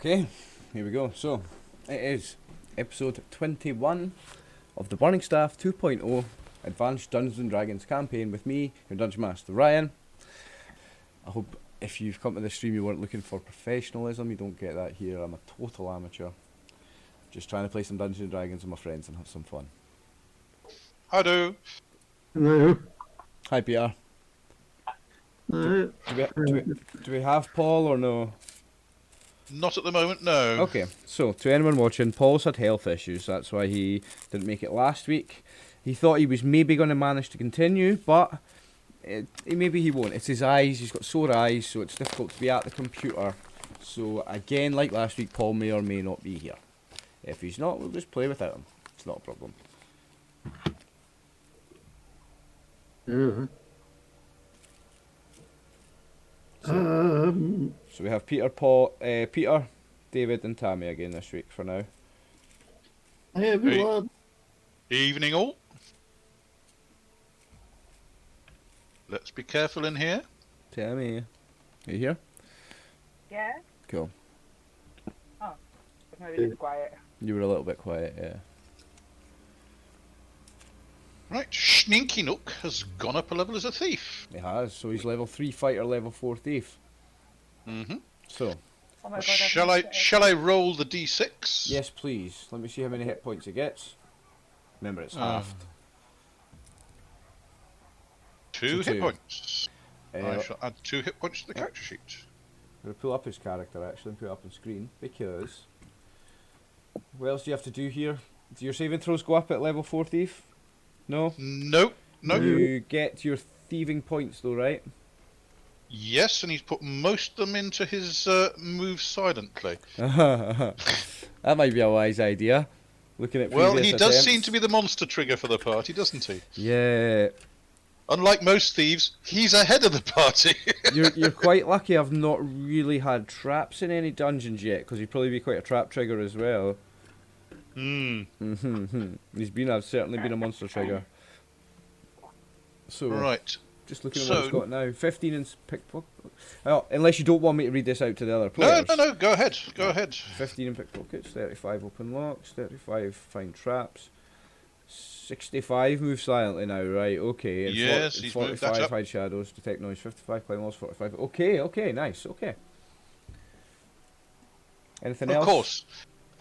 Okay, here we go. So, it is episode 21 of the Burning Staff 2.0 Advanced Dungeons and Dragons campaign with me, your Dungeon Master Ryan. I hope if you've come to this stream you weren't looking for professionalism. You don't get that here. I'm a total amateur. Just trying to play some Dungeons and Dragons with my friends and have some fun. Hello. Hello. Hi, Peter. Do we have Paul or no? Not at the moment, no. Okay, so to anyone watching, Paul's had health issues. That's why he didn't make it last week. He thought he was maybe going to manage to continue, but maybe he won't. It's his eyes. He's got sore eyes, so it's difficult to be at the computer. So again, like last week, Paul may or may not be here. If he's not, we'll just play without him. It's not a problem. So we have Peter, David, and Tammy again this week for now. Hey everyone. Evening all. Let's be careful in here. Tammy, are you here? Yeah? Cool. Oh, maybe just quiet. You were a little bit quiet, yeah. Right, Sneaky Nook has gone up a level as a thief. He has, so he's level 3 fighter, level 4 thief. Mm-hmm. So, Oh my God, Shall I roll the d6? yes please, let me see how many hit points he gets. Remember, it's halved. 2 So hit 2. points. I Uh, shall add 2 hit points to the character sheet. I'm going to pull up his character actually and put it up on screen, because... What else do you have to do here? Do your saving throws go up at level 4 thief? No? Nope. Nope. You get your thieving points though, right? Yes, and he's put most of them into his move silently. That might be a wise idea. Looking at Well, previous he does attempts. seem to be the monster trigger for the party, doesn't he? Yeah. Unlike most thieves, he's ahead of the party. You're quite lucky I've not really had traps in any dungeons yet, because he'd probably be quite a trap trigger as well. Hmm. I've certainly been a monster trigger. So, Right. just looking at what he's got now. 15 in pickpocket. Oh, unless you don't want me to read this out to the other players. No, go ahead. Go ahead. 15 in pickpockets, 35 open locks, 35 find traps, 65 move silently now, right, okay. And Yes, he's moved that 45 up. hide shadows, detect noise, 55 climb walls, 45. Okay, nice, okay. Anything else? Of course.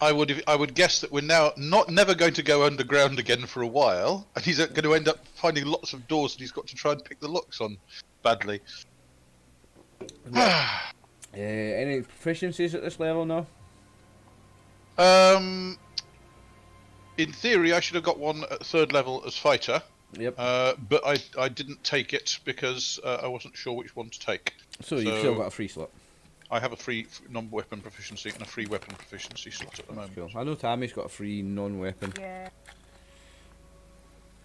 I would guess that we're now never going to go underground again for a while, and he's going to end up finding lots of doors that he's got to try and pick the locks on badly. Any proficiencies at this level now? In theory, I should have got one at 3rd level as fighter. Yep. But I didn't take it because I wasn't sure which one to take. So you've still got a free slot. I have a free non-weapon proficiency and a free weapon proficiency slot at the moment. Cool. I know Tammy's got a free non-weapon. Yeah.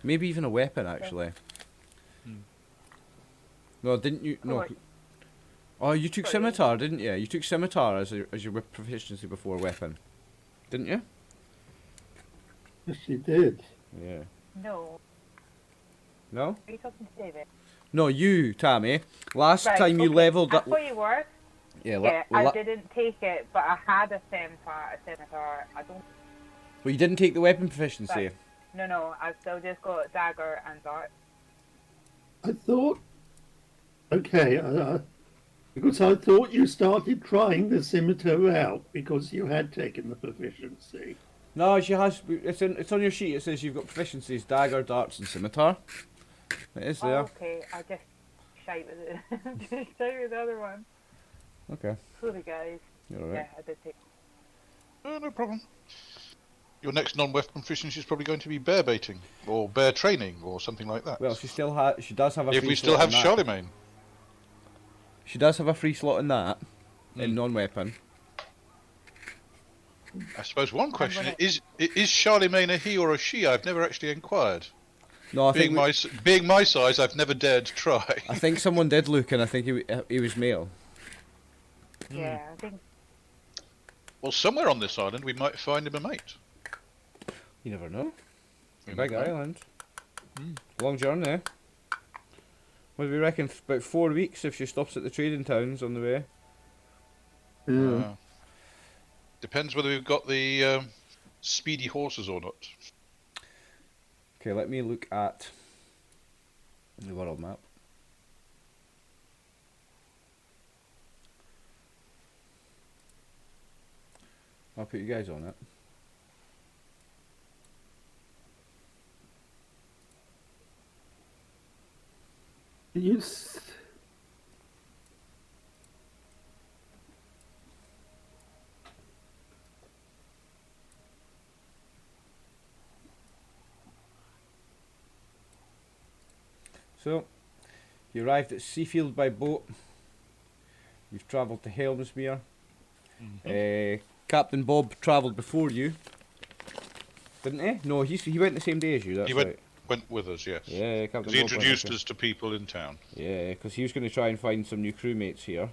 Maybe even a weapon, actually. No, didn't you? No. Oh, you took scimitar, didn't you? You took scimitar as your proficiency before weapon, didn't you? Yes, you did. Yeah. No. No? Are you talking to David? No, you, Tammy. Last Right, time you okay. leveled I up. thought you were. Yeah, I didn't take it, but I had a scimitar. I don't. Well, you didn't take the weapon proficiency. Right. No, I still just got dagger and dart. I thought. Okay, because I thought you started trying the scimitar out because you had taken the proficiency. No, she has. It's on your sheet. It says you've got proficiencies: dagger, darts, and scimitar. It is there. Oh, okay, I just shite with it. Just shite with the other one. Okay. Sorry, guys. You're alright. Yeah, I did take. No problem. Your next non-weapon proficiency is probably going to be bear baiting or bear training or something like that. Well, she does have a. If free we still slot have in that. Charlemagne. She does have a free slot in that, in non-weapon. I suppose one question is Charlemagne a he or a she? I've never actually inquired. No, I being my size, I've never dared to try. I think someone did look, and I think he was male. Yeah, I think. Well, somewhere on this island we might find him a mate. You never know. You Big never know. island. Long journey. What do we reckon? About 4 weeks if she stops at the trading towns on the way. Yeah. Depends whether we've got the speedy horses or not. Okay, let me look at the world map. I'll put you guys on it. You So, you arrived at Seafield by boat. You've travelled to Helmsmere. Captain Bob travelled before you, didn't he? No, he went the same day as you. That's He right. went with us, yes. Yeah, Captain Because he Bob went introduced with us to people in town. you. Yeah, because he was going to try and find some new crewmates here.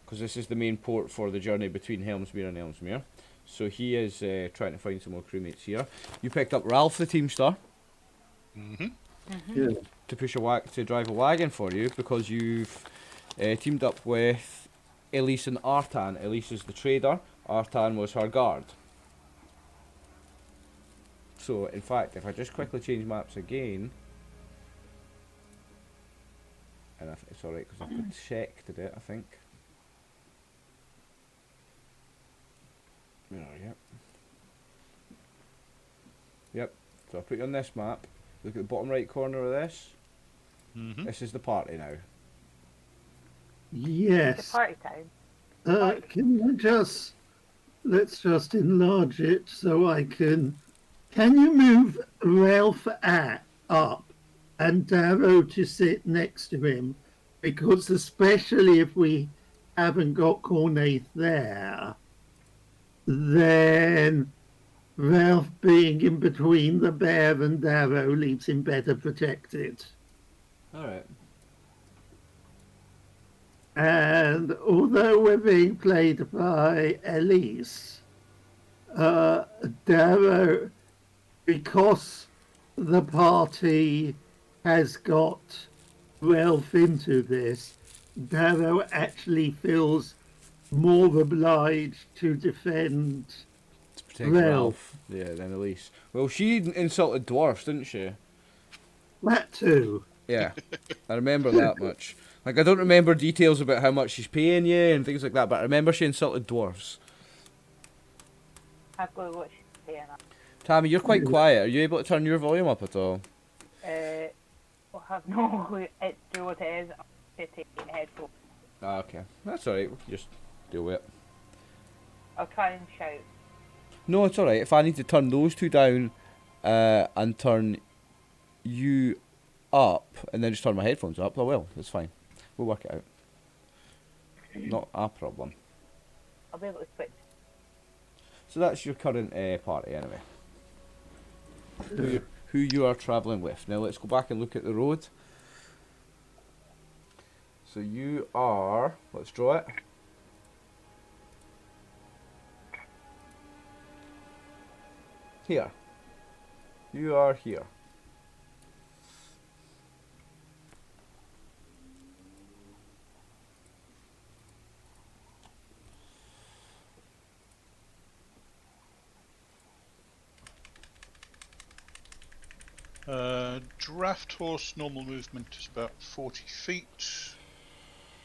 Because this is the main port for the journey between Helmsmere and Helmsmere. So he is trying to find some more crewmates here. You picked up Ralph the Teamster yeah. to drive a wagon for you because you've teamed up with Elise and Artan. Elise is the trader. Artan was her guard. So, in fact, if I just quickly change maps again, and it's alright because I've checked it, I think. Where are you? Yep. So I'll put you on this map. Look at the bottom right corner of this. This is the party now. It's Yes. party time. Let's just enlarge it so I can. Can you move Ralph up and Darrow to sit next to him? Because especially if we haven't got Cornaith there, then Ralph being in between the bear and Darrow leaves him better protected. Alright. And although we're being played by Elise, Darrow, because the party has got Ralph into this, Darrow actually feels more obliged to defend To protect Ralph. Ralph. Yeah, then Elise. Well, she insulted dwarfs, didn't she? that too. Yeah. I remember that much. Like, I don't remember details about how much she's paying you and things like that, but I remember she insulted dwarfs. I've got to watch saying that. Tammy, you're quite quiet. Are you able to turn your volume up at all? Well, I have no clue. It's do what it is. I'm going to take headphones. Ah, okay. That's alright. We can just deal with it. I'll try and shout. No, it's alright. If I need to turn those two down and turn you up and then just turn my headphones up, I will. It's fine. We'll work it out. Not a problem. I'll be able to switch. So that's your current party anyway. Who you are travelling with. Now let's go back and look at the road. So you are... Let's draw it. Here. You are here. Draft horse normal movement is about 40 feet.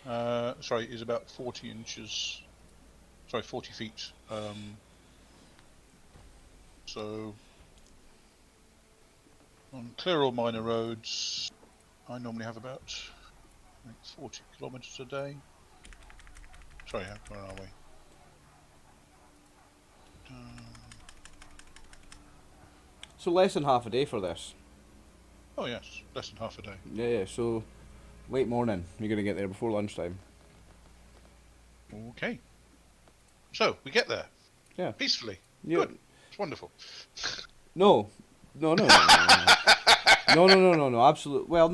Sorry, is about 40 inches. Sorry, 40 feet. So on clear or minor roads, I normally have about 40 kilometers a day. Sorry, where are we? So less than half a day for this. Oh yes, less than half a day. Yeah, so late morning. You're going to get there before lunchtime. Okay. So we get there. Yeah. Peacefully. Yeah. Good. It's wonderful. No, no, absolutely. Well,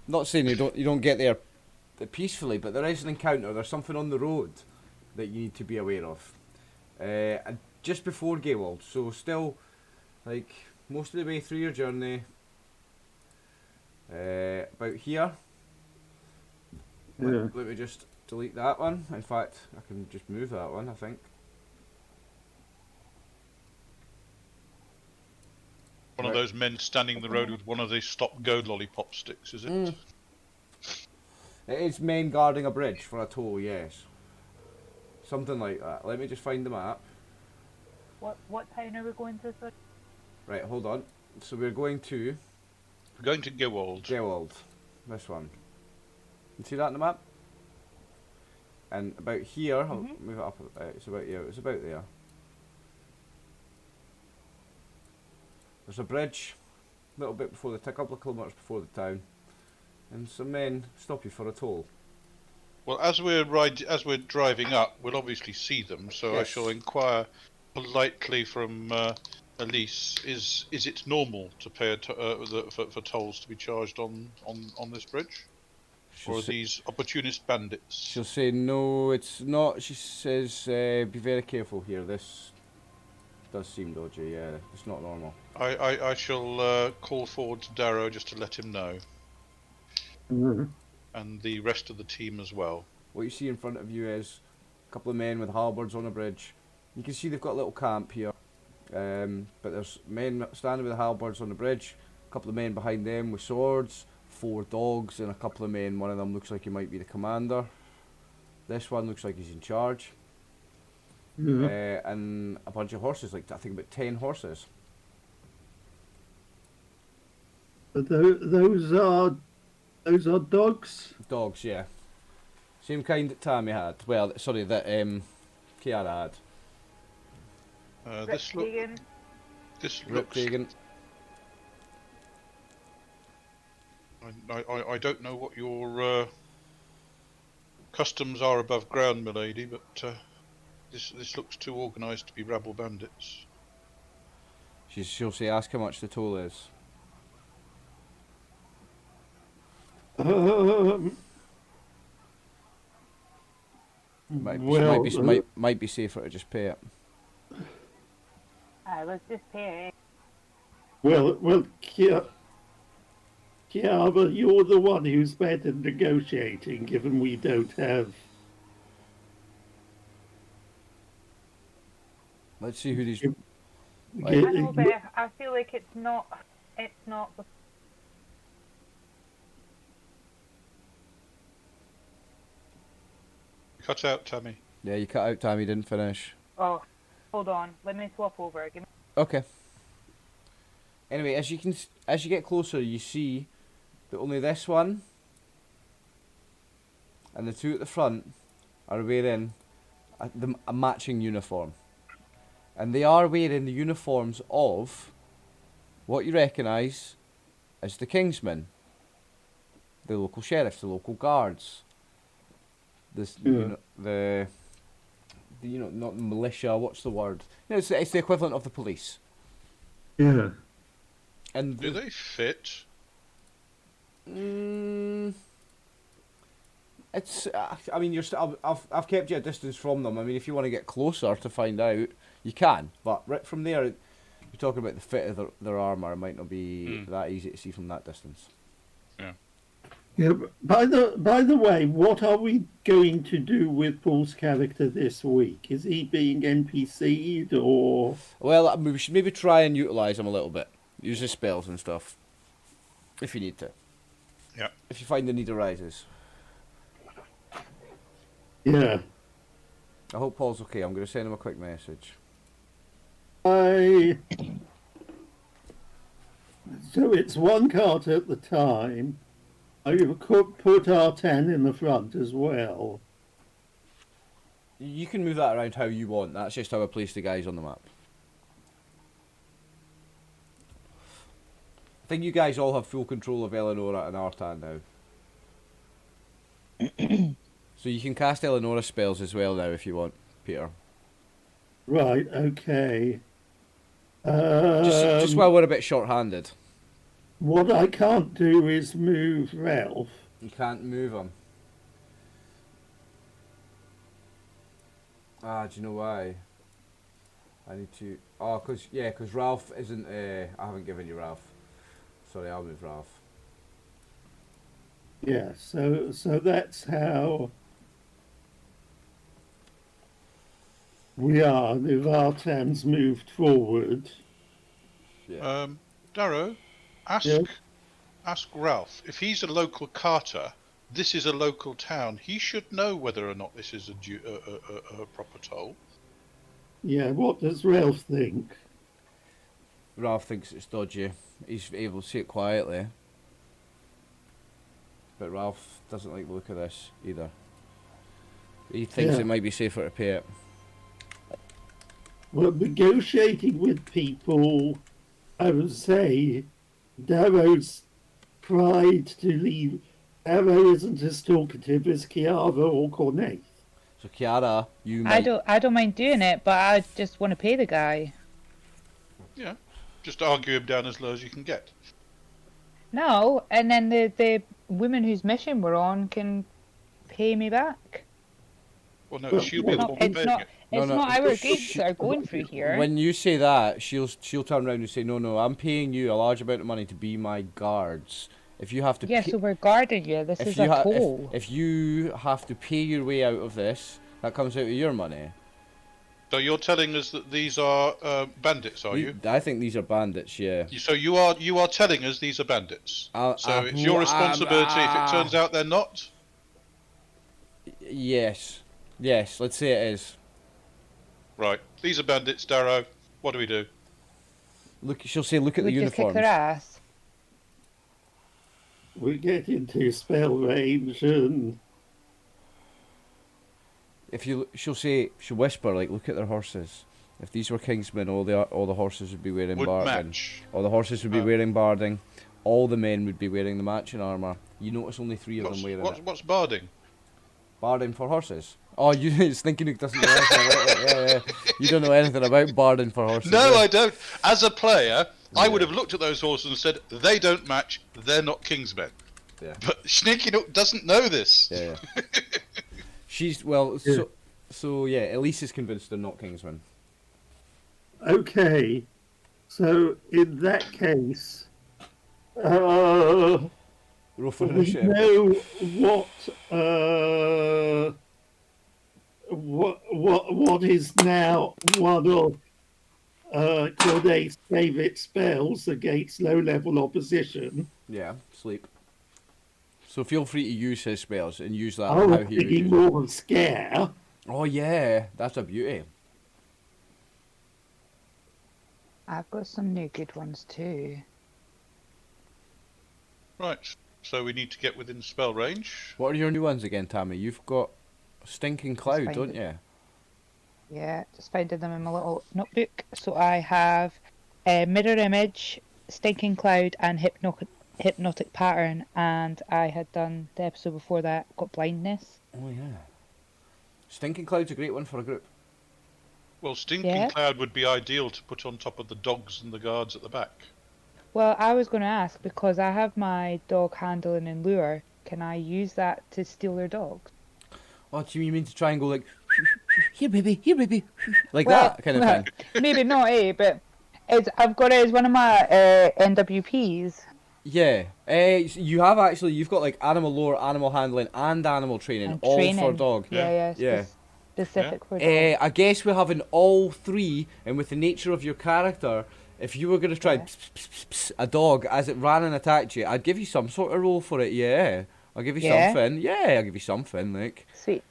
not saying you don't get there peacefully, but there is an encounter. There's something on the road that you need to be aware of. And just before Gaywald, so still, like most of the way through your journey, about here. Yeah. Let me just delete that one. In fact, I can just move that one, I think. of those men standing in the road with one of these stop-go lollipop sticks, is it? Mm. It is men guarding a bridge for a toll, yes. Something like that. Let me just find the map. What town are we going to, sir? Right, hold on. So we're going to We're going to Gewald. Gewald. This one. You see that on the map? And about here, I'll move it up. It's about here. It's about there. There's a bridge, a little bit before a couple of kilometres before the town, and some men stop you for a toll. Well, as we're driving up, we'll obviously see them. So I Yes. shall inquire politely from Elise: Is it normal to pay for tolls to be charged on this bridge, or are these opportunist bandits? She'll say no, it's not. She says be very careful here. This does seem dodgy. Yeah, it's not normal. I shall call forward to Darrow just to let him know, and the rest of the team as well. What you see in front of you is a couple of men with halberds on a bridge. You can see they've got a little camp here, but there's men standing with halberds on the bridge, a couple of men behind them with swords, 4 dogs, and a couple of men. One of them looks like he might be the commander. This one looks like he's in charge. And a bunch of horses, like I think about 10 horses. Those are dogs. Dogs, yeah. Same kind that Tammy had. Well, sorry, that Kiara had. This Rip looks. Dagan. I don't know what your customs are above ground, milady, but this looks too organised to be rabble bandits. She'll say, ask how much the toll is. Might be safer to just pay it. Let's just pay it. Well, Kiara, you're the one who's better negotiating, given we don't have. Let's see who these. I know, but I feel like it's not. Cut out, Tammy. Yeah, you cut out Tammy, didn't finish. Oh, hold on. Let me swap over. Give me... Okay. Anyway, as you get closer, you see that only this one and the 2 at the front are wearing a matching uniform, and they are wearing the uniforms of what you recognise as the Kingsmen, the local sheriffs, the local guards. Not militia. What's the word? It's the equivalent of the police. Yeah. And do they fit? It's. I mean, I've kept you a distance from them. I mean, if you want to get closer to find out, you can. But right from there, you're talking about the fit of their armour. It might not be that easy to see from that distance. Yeah. Yeah. By the way, what are we going to do with Paul's character this week? Is he being NPC'd or? Well, we should maybe try and utilise him a little bit. Use his spells and stuff, if you need to. Yeah. If you find the need arises. Yeah. I hope Paul's okay. I'm going to send him a quick message. So it's one cart at the time. I could put R10 in the front as well. You can move that around how you want. That's just how I place the guys on the map. I think you guys all have full control of Eleonora and Artan now. So you can cast Eleonora spells as well now if you want, Peter. Right, okay. Just while we're a bit short-handed. What I can't do is move Ralph. You can't move him. Do you know why? I need to... Oh, because Ralph isn't... I haven't given you Ralph. Sorry, I'll move Ralph. Yeah, so that's how we are. The Vartan's moved forward. Yeah. Darrow, ask Yeah. ask Ralph if he's a local carter. This is a local town. He should know whether or not this is a proper toll. Yeah, what does Ralph think? Ralph thinks it's dodgy. He's able to see it quietly. But Ralph doesn't like the look of this either. He thinks Yeah. it might be safer to pay it. Well, negotiating with people, I would say, Darrow's pride to leave. Darrow isn't as talkative as Chiara or Cornette. So Chiara, you might... I don't mind doing it, but I just want to pay the guy. Yeah, just argue him down as low as you can get. No, and then the woman whose mission we're on can pay me back. Well, no, Well, she'll be the No, one it's paying not. it. No, It's no, not our sh- goods that are going through here. When you say that, she'll turn around and say, no, I'm paying you a large amount of money to be my guards. If you have to Yeah, pay... so we're guarding you. This is a toll. if you have to pay your way out of this, that comes out of your money. So you're telling us that these are bandits, are you? I think these are bandits, yeah. So you are telling us these are bandits. So it's your responsibility if it turns out they're not. Yes, let's say it is. Right, these are bandits, Darrow. What do we do? Look, she'll say, look at we the just kick uniforms. their ass. We get into spell range and She'll whisper, like, look at their horses. If these were Kingsmen, all the horses would be wearing Would barding. match. All the horses would be wearing barding. All the men would be wearing the matching armour. You notice only 3 of them wearing it. What's barding? Barding for horses. Oh, it's thinking it doesn't know anything about it. Yeah. You don't know anything about barding for horses. No, yeah. I don't. As a player, I would have looked at those horses and said, they don't match, they're not Kingsmen. Yeah. But Sneaky Nook doesn't know this. Yeah. She's, well, so yeah, Elise is convinced they're not Kingsmen. okay. So in that case, Roll for we initiative. know what is now one of Cornet's favourite spells against low-level opposition. Yeah, sleep. So feel free to use his spells and use that I on how was he would thinking use it. more of scare. Oh yeah, that's a beauty. I've got some new good ones too. Right, so we need to get within spell range. What are your new ones again, Tammy? You've got Stinking Cloud, find don't it. you? Yeah, just finding them in my little notebook. So I have Mirror Image, Stinking Cloud, and Hypnotic Pattern. And I had done the episode before that, got Blindness. Oh yeah. Stinking Cloud's a great one for a group. Well, Stinking Yeah. Cloud would be ideal to put on top of the dogs and the guards at the back. Well, I was going to ask, because I have my dog handling and lure, can I use that to steal their dogs? Oh, do you mean to try and go like, here baby, like Well, that kind of thing? Maybe not, but I've got it as one of my NWPs. Yeah. You've got like animal lore, animal handling, and animal training, And all training. for dog. Yeah. Specific for dogs. I guess we're having all 3, and with the nature of your character, if you were going to try a dog as it ran and attacked you, I'd give you some sort of roll for it, yeah. I'll give you Yeah? something. Yeah, I'll give you something, like. Sweet.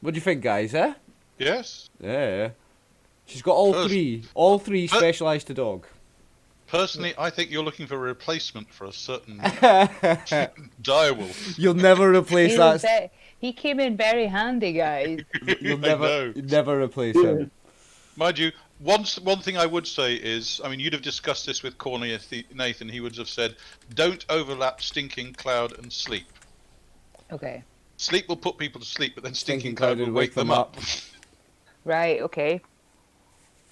What do you think, guys, eh? Yes? Yeah. She's got all 3. All 3 specialised to dog. Personally, I think you're looking for a replacement for a certain direwolf. You'll never replace that. He came in very handy, guys. You'll I know. never replace him. Mind you, one thing I would say is, I mean, you'd have discussed this with Corny Nathan. He would have said, don't overlap Stinking Cloud and Sleep. Okay. Sleep will put people to sleep, but then Stinking Stinking Cloud Cloud will wake them up. Right, okay.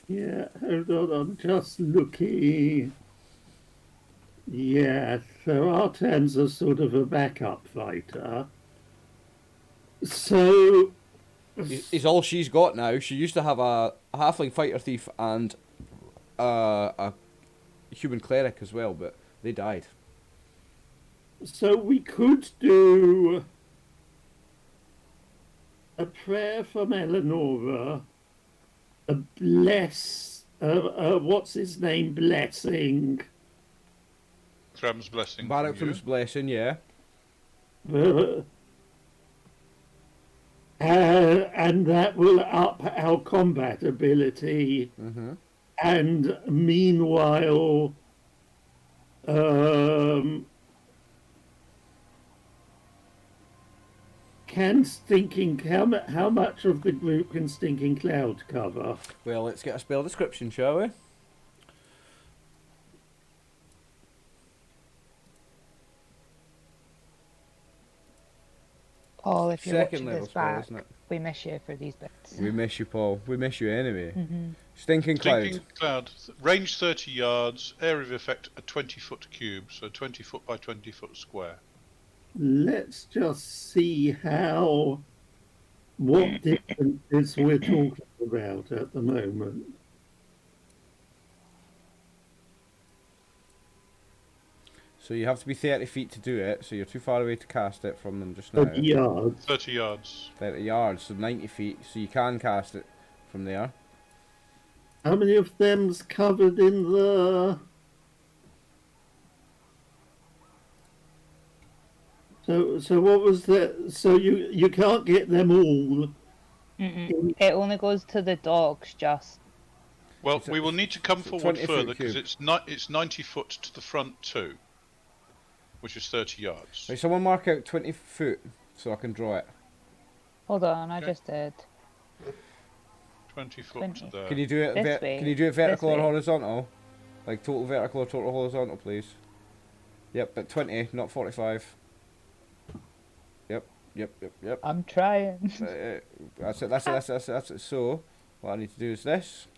Yeah, hold on, I'm just looking. Yeah, so our turns are sort of a backup fighter. So, Is all she's got now. She used to have a halfling fighter thief and a human cleric as well, but they died. so we could do a prayer from Eleonora, a what's his name, blessing Barakram's blessing. Barakram's blessing, yeah. And that will up our combat ability. Mm-hmm. And meanwhile, how much of the group can Stinking Cloud cover? Well, let's get a spell description, shall we? Paul, if you're Second watching level this spell, back, isn't it? we miss you for these bits. We miss you, Paul. We miss you anyway. Mm-hmm. Stinking Cloud. Stinking Cloud. Range 30 yards. Area of effect a 20-foot cube, so 20 foot by 20 foot square. Let's just see what distances we're talking about at the moment. So you have to be 30 feet to do it, so you're too far away to cast it from them just now. 30 yards. 30 yards. 30 yards, so 90 feet, so you can cast it from there. How many of them's covered in the... So what was that? So you can't get them all. Mm-mm. It only goes to the dogs, just. Well, we will need to come forward 20 further foot because cube. it's 90 foot to the front too, which is 30 yards. Right, someone mark out 20 foot so I can draw it. Hold on, I Okay. just did. 20 foot 20. there. Can you do it? This way. Can you do it vertical or way. horizontal? Like total vertical or total horizontal, please. Yep, but 20, not 45. Yep. I'm trying. That's it. So, what I need to do is this.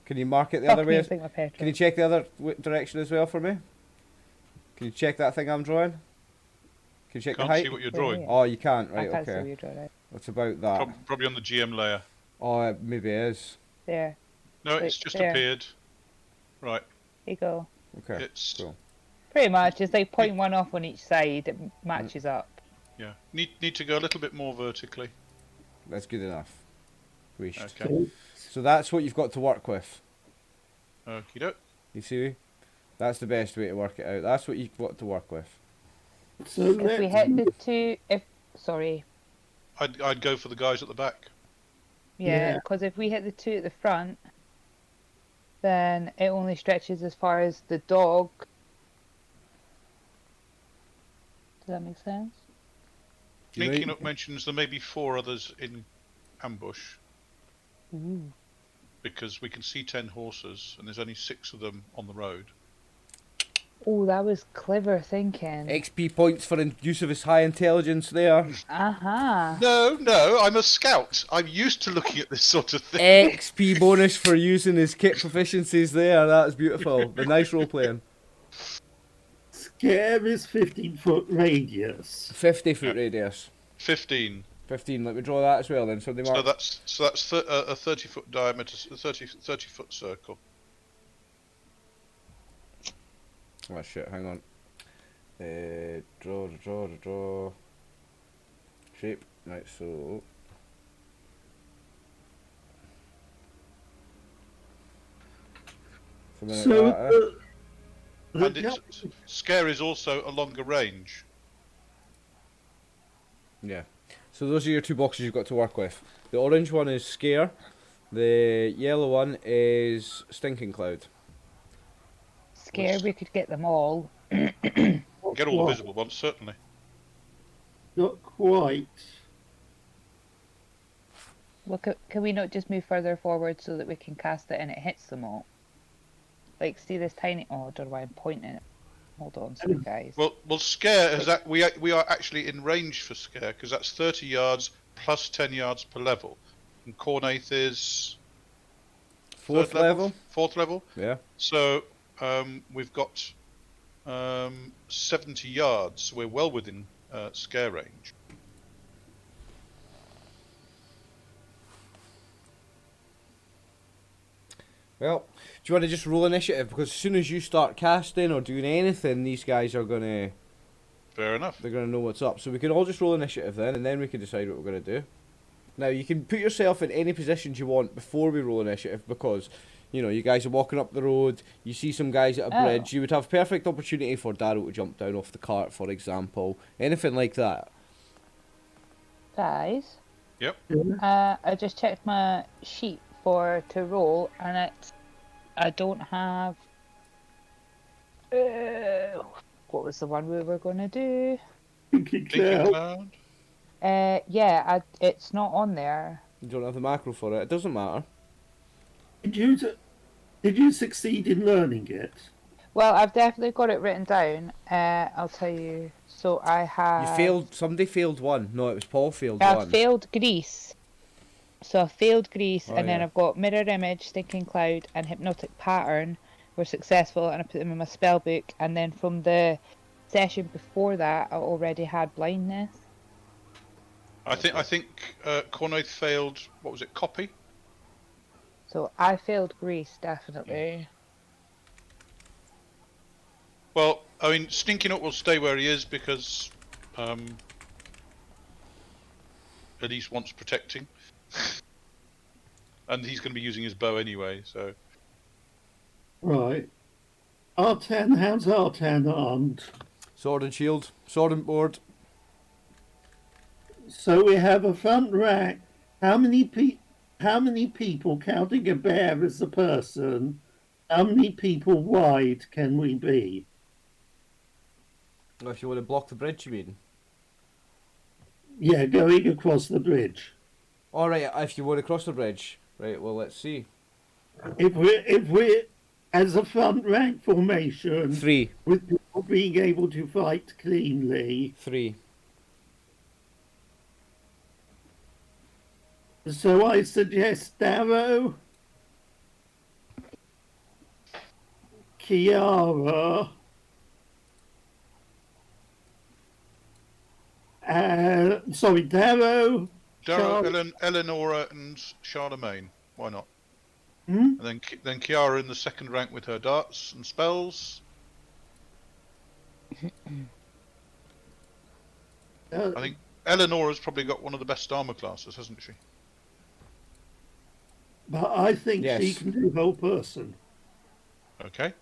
Can you mark it the other way? Can you check the other direction as well for me? Can you check that thing I'm drawing? Can you check Can't the height? see what you're drawing. Oh, you can't. Right, I can't see okay. what you're drawing. What's about that? Probably on the GM layer. Oh, it maybe is. There. No, Wait, it's just there. appeared. Right. Here you go. Okay, It's cool. Pretty much, it's like 0.1 off on each side. It matches up. yeah. Need to go a little bit more vertically. That's good enough. Wished. Okay. So that's what you've got to work with. Okie doke. You see? That's the best way to work it out. That's what you've got to work with. So If we hit the two, sorry, I'd go for the guys at the back. yeah, Yeah. because if we hit the two at the front, then it only stretches as far as the dog. Does that make sense? Do you know- Sneaking up mentions there may be 4 others in ambush Ooh. because we can see 10 horses and there's only 6 of them on the road. Oh, that was clever thinking. XP points for use of his high intelligence there. Uh-huh. No, I'm a scout. I'm used to looking at this sort of thing. XP bonus for using his kit proficiencies there. That's beautiful. The nice role playing. Scare is 15-foot radius. 50-foot radius. 15. 15. Let me draw that as well then. So they mark. So that's a 30-foot diameter, 30-foot circle. Oh shit! Hang on. Draw. Shape. Right. So. Something So like that, And scare is also a longer range. Yeah. So those are your 2 boxes you've got to work with. The orange one is Scare. The yellow one is Stinking Cloud. Scared we could get them all. Get all the visible ones, certainly. Not quite. Well, can we not just move further forward so that we can cast it and it hits them all? Like, see this tiny... Oh, I don't know why I'm pointing it. Hold on, sorry guys. Well, scare is that we are actually in range for scare because that's 30 yards plus 10 yards per level. And Cornaith is 4th level. 4th level. Yeah. So we've got 70 yards. So we're well within scare range. Well, do you want to just roll initiative? Because as soon as you start casting or doing anything, these guys are gonna... Fair enough. They're gonna know what's up. So we can all just roll initiative then, and then we can decide what we're gonna do. Now, you can put yourself in any positions you want before we roll initiative, because, You know, you guys are walking up the road, you see some guys at a bridge, you would have perfect opportunity for Darrow to jump down off the cart, for example. Anything like that. Guys, Yep. I just checked my sheet to roll, and I don't have. What was the one we were going to do? Thinking Thinking cloud. cloud. Yeah, it's not on there. You don't have the macro for it. It doesn't matter. Did you succeed in learning it? Well, I've definitely got it written down. I'll tell you. So I have. You failed. Somebody failed one. No, it was Paul failed I one. failed Grease. So I failed Grease, Oh, and then yeah. I've got Mirror Image, Stinking Cloud, and Hypnotic Pattern were successful, and I put them in my spell book. And then from the session before that, I already had Blindness. I think Cornaith failed. What was it? Copy. So I failed Grease, definitely. Well, I mean, Stinking Up will stay where he is because Elise wants protecting, and he's going to be using his bow anyway. So Right. Artan, how's Artan armed? Sword and shield. Sword and board. So we have a front rank. How many people, counting a bear as a person, how many people wide can we be? Oh, if you want to block the bridge, you mean? Yeah, going across the bridge. All right, if you want to cross the bridge. Right, well, let's see. If we're as a front rank formation, 3. with people being able to fight cleanly, 3. so I suggest Darrow, Kiara, Darrow, Darrow, Eleonora, and Charlemagne. Why not? Hmm? And then Kiara in the second rank with her darts and spells. I think Eleonora's probably got one of the best armor classes, hasn't she? But I think Yes. she can do whole person. Okay.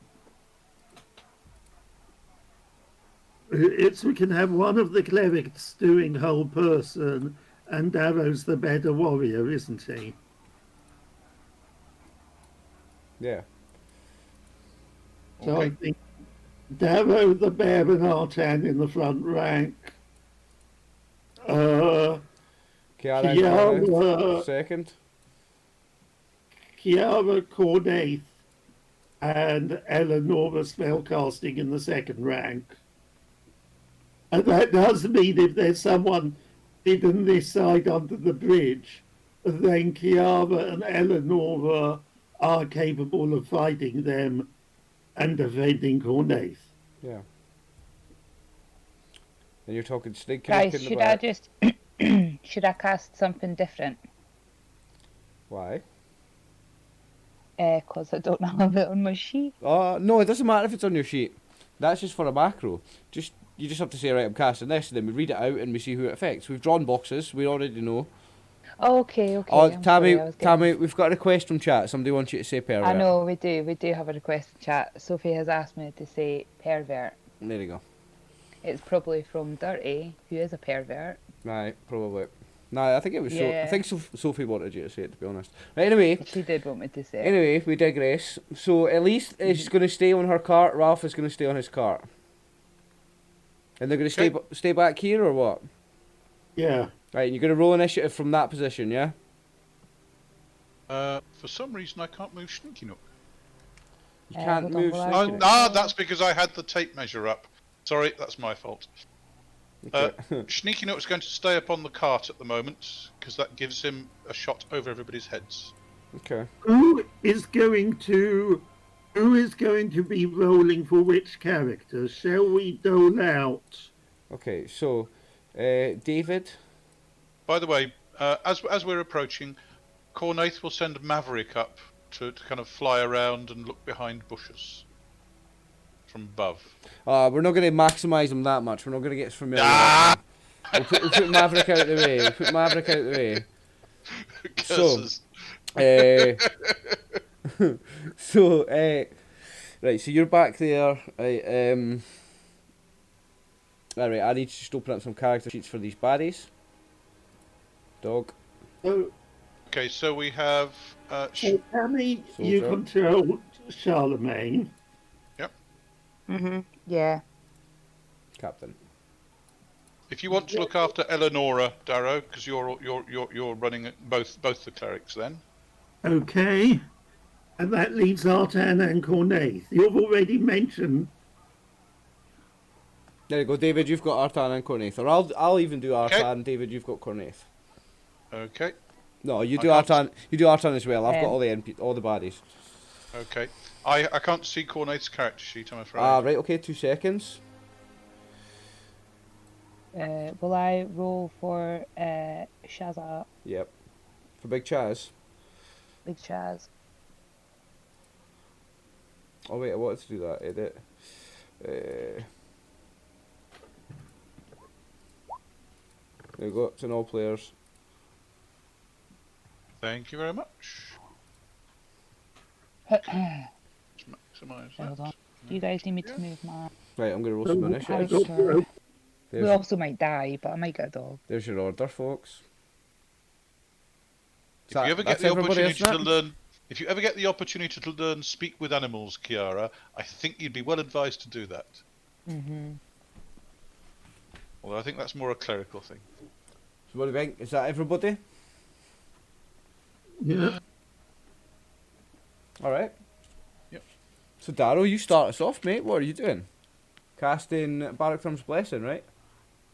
We can have one of the clerics doing whole person, and Darrow's the better warrior, isn't he? Yeah. So I Okay. think Darrow, the bear, and Artan in the front rank. Kiara, Kiara, second. Cornaith, and Eleanora spellcasting in the second rank. And that does mean if there's someone hidden this side under the bridge, then Kiara and Eleanora are capable of fighting them and defending Cornaith. Yeah. And you're talking snake Guys, in the should I back. just should I cast something different? Why? 'Cause I don't have it on my sheet. No, it doesn't matter if it's on your sheet. That's just for a macro. You just have to say, right, I'm casting this, and then we read it out and we see who it affects. We've drawn boxes. We already know. Okay. Oh, I'm sorry, I was getting- Tammy, we've got a request from chat. Somebody wants you to say pervert. I know we do. We do have a request in chat. Sophie has asked me to say pervert. There you go. It's probably from Dirty, who is a pervert. Right, probably. Nah, I think it was. Yeah. I think Sophie wanted you to say it, to be honest. Right, anyway. She did want me to say it. Anyway, we digress. So Elise is going to stay on her cart. Ralph is going to stay on his cart. And they're going to stay back here, or what? Yeah. Right, and you're going to roll initiative from that position, yeah? For some reason, I can't move Sneaky Nook. You can't hold on, move. will I Sneaky do Nook. it? That's because I had the tape measure up. Sorry, that's my fault. Okay. Sneaky Nook's going to stay up on the cart at the moment because that gives him a shot over everybody's heads. Okay. Who is going to be rolling for which character? Shall we dole out? Okay, so David. By the way, as we're approaching, Cornaith will send Maverick up to kind of fly around and look behind bushes from above. We're not going to maximise him that much. We're not going to get familiar. Ah! We'll put Maverick out of the way. Put Maverick out of the way. So, Curses. So, right, so you're back there. Right, alright, I need to just open up some character sheets for these baddies. Dog, So, Okay, so we have. so Tammy, you Soldier. control Charlemagne. Yeah. Captain. If you want to look after Eleonora, Darrow, because you're running both the clerics then. Okay. And that leaves Artan and Cornaith. You've already mentioned. There you go, David, you've got Artan and Cornaith. Or I'll even do Artan, Okay. David, you've got Cornaith. Okay. No, you I do can't Artan. You do Artan as well. I've got Um, all the baddies. Okay. I can't see Cornaith's character sheet, I'm afraid. Right, okay, 2 seconds. Will I roll for Shazza, Yep. For Big Chaz. Big Chaz? Oh wait, I wanted to do that. Edit. There you go. It's in all players. Thank you very much. Hold Let's maximise that. on. Do you guys need me to move my Right, I'm gonna roll some initiative. character? We There's, also might die, but I might get a dog. there's your order, folks. If you ever get That's the everybody, opportunity isn't to it? learn, if you ever get the opportunity to learn speak with animals, Kiara, I think you'd be well advised to do that. Although I think that's more a clerical thing. So what do you think? Is that everybody? Yeah. All right. Yep. So Darrow, you start us off, mate. What are you doing? Casting Barakthrum's Blessing, right?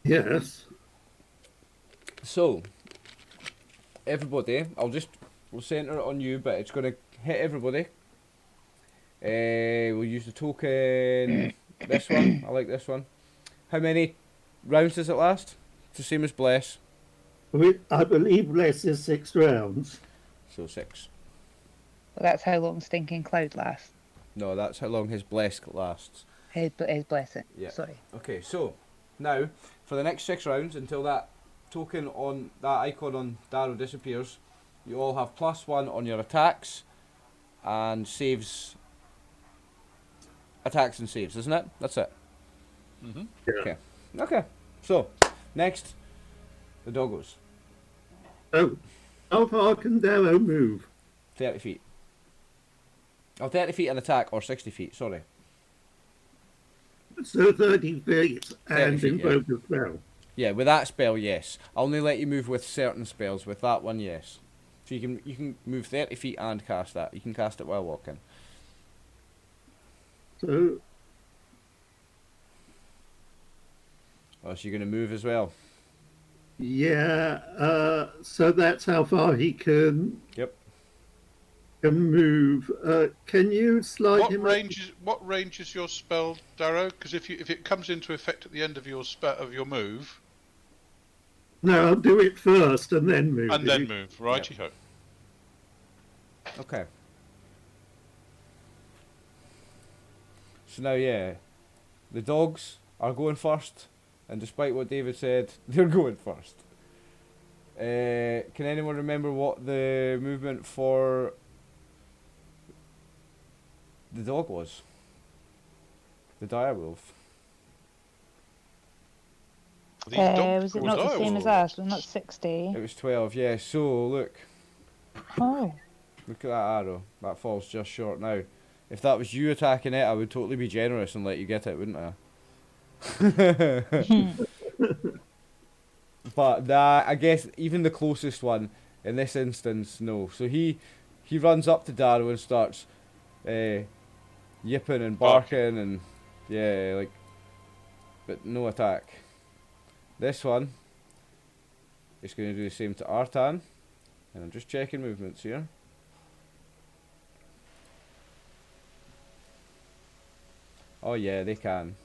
Yes. So, everybody, we'll center it on you, but it's going to hit everybody. We'll use the token, this one, I like this one. How many rounds does it last? It's the same as Bless, I believe less is 6 rounds. so 6. But that's how long Stinking Cloud lasts. No, that's how long his Bless lasts. His blessing. Yeah. Sorry. Okay, so, now, for the next 6 rounds, until that token on, that icon on Darrow disappears, you all have +1 on your attacks, and saves, attacks and saves, isn't it? That's it. Mm-hmm. Okay. Okay. So, next, the doggos. Oh, how far can Darrow move? 30 feet. Oh, 30 feet an attack, or 60 feet, sorry. So 30 feet 30 and feet, invoke a spell. Yeah, with that spell, yes. I'll only let you move with certain spells. With that one, yes. So you can move 30 feet and cast that. You can cast it while walking. So, Oh, so you're going to move as well? yeah, so that's how far he can Yep. move. Can you slide What him? range is your spell, Darrow? Because if it comes into effect at the end of your move, No, I'll do it first and then move. and then move, righty ho. Okay. So now, yeah, the dogs are going first, and despite what David said, they're going first. Can anyone remember what the movement for the dog was? The direwolf. These dogs Was it or not the same as direwolves? ours? Was it not 60? It was 12, yeah. So, look. Oh. Look at that arrow. That falls just short now. If that was you attacking it, I would totally be generous and let you get it, wouldn't I? But nah, I guess even the closest one in this instance, no. So he runs up to Darrow and starts yipping and barking and yeah, like, but no attack. This one is going to do the same to Artan, and I'm just checking movements here. Oh yeah, they can.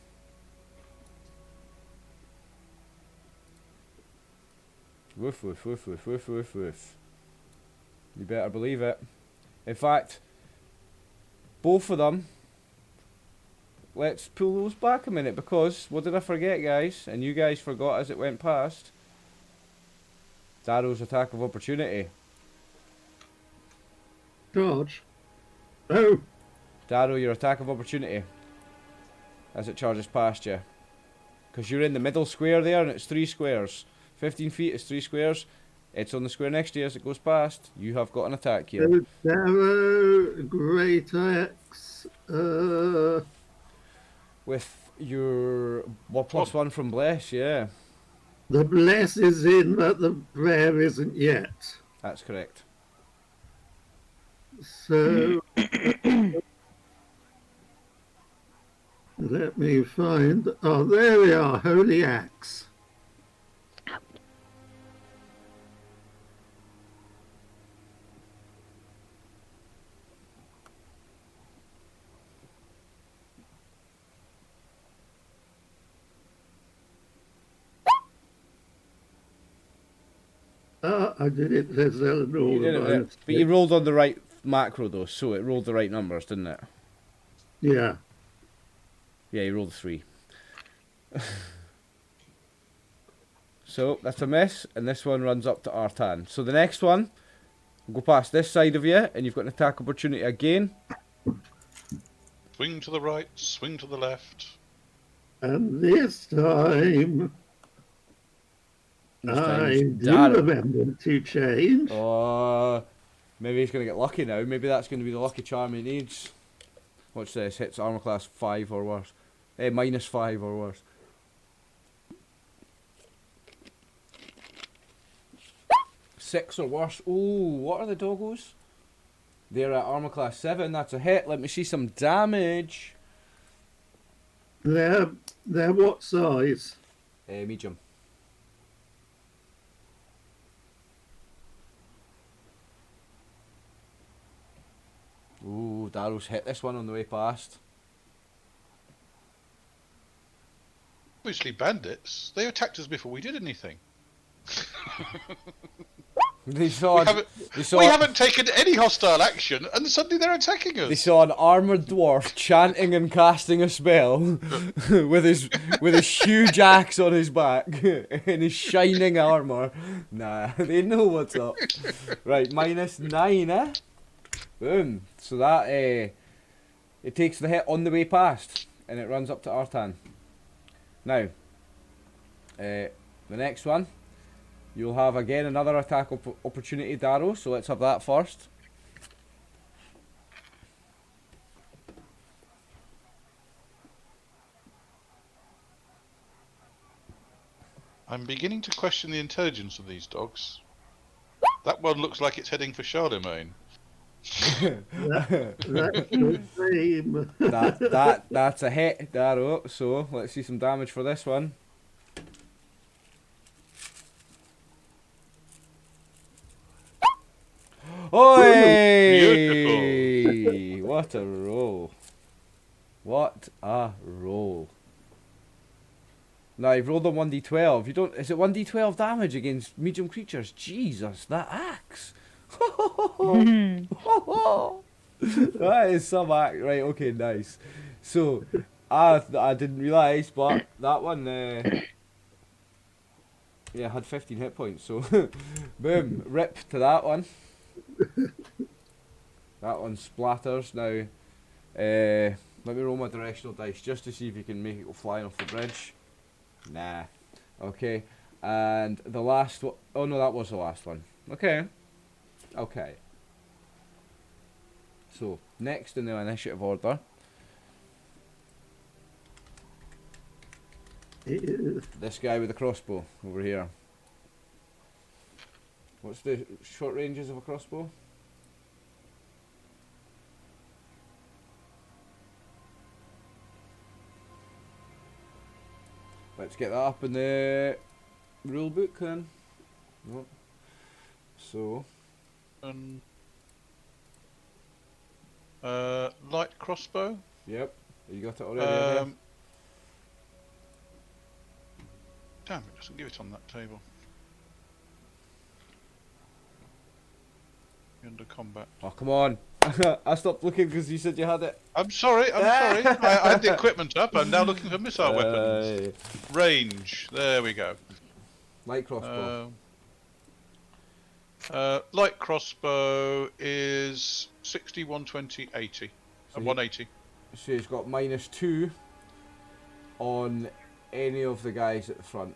Woof woof woof woof woof woof woof. You better believe it. In fact, both of them. Let's pull those back a minute, because what did I forget, guys? And you guys forgot as it went past. Darrow's attack of opportunity. George, Oh, Darrow, your attack of opportunity as it charges past you. Because you're in the middle square there and it's 3 squares. 15 feet is 3 squares. It's on the square next to you as it goes past. You have got an attack here. oh, Darrow, great axe. With your +1 from Bless, yeah. The bless is in, but the prayer isn't yet. That's correct. So let me find. Oh, there we are. Holy axe. I did it as Eleanor. You did it, but you rolled on the right macro though, so it rolled the right numbers, didn't it? Yeah. Yeah, you rolled 3. So that's a miss, and this one runs up to Artan. So the next one will go past this side of you, and you've got an attack opportunity again. Swing to the right, swing to the left. And this time, This I time do Darrow. remember to change. Oh, maybe he's going to get lucky now. Maybe that's going to be the lucky charm he needs. Watch this. Hits armor class 5 or worse. -5 or worse. Six or worse. Ooh, what are the doggos? They're at armor class 7. That's a hit. Let me see some damage. They're what size? Medium. Ooh, Darrow's hit this one on the way past. Obviously, bandits. They attacked us before we did anything. They saw. We haven't taken any hostile action, and suddenly they're attacking us. They saw an armored dwarf chanting and casting a spell with his huge axe on his back in his shining armor. Nah, they know what's up. Right, -9, eh? Boom. So that it takes the hit on the way past, and it runs up to Artan. Now, the next one, you'll have again another attack opportunity, Darrow. So let's have that first. I'm beginning to question the intelligence of these dogs. That one looks like it's heading for Charlemagne. That's the same. That's a hit, Darrow. So let's see some damage for this one. Oi! Beautiful. What a roll! What a roll! Now you've rolled on 1d12. You don't. Is it 1d12 damage against medium creatures? Jesus, that axe! That is some axe. Right. Okay. Nice. So, I didn't realise, but that one. Yeah, had 15 hit points. So, boom, rip to that one. That one splatters. Now, let me roll my directional dice just to see if you can make it go flying off the bridge. Nah. Okay. And the last one. Oh no, that was the last one. Okay. Okay. So, next in the initiative order. This guy with the crossbow over here. What's the short ranges of a crossbow? Let's get that up in the rule book then. Nope. So. Light crossbow. Yep. You got it already. Damn, it doesn't give it on that table. Under combat. Oh, come on. I stopped looking because you said you had it. I'm sorry. I had the equipment up. I'm now looking for missile weapons. Range. There we go. Light crossbow. Light crossbow is 60, 120, 80. So And 180. So he's got -2 on any of the guys at the front.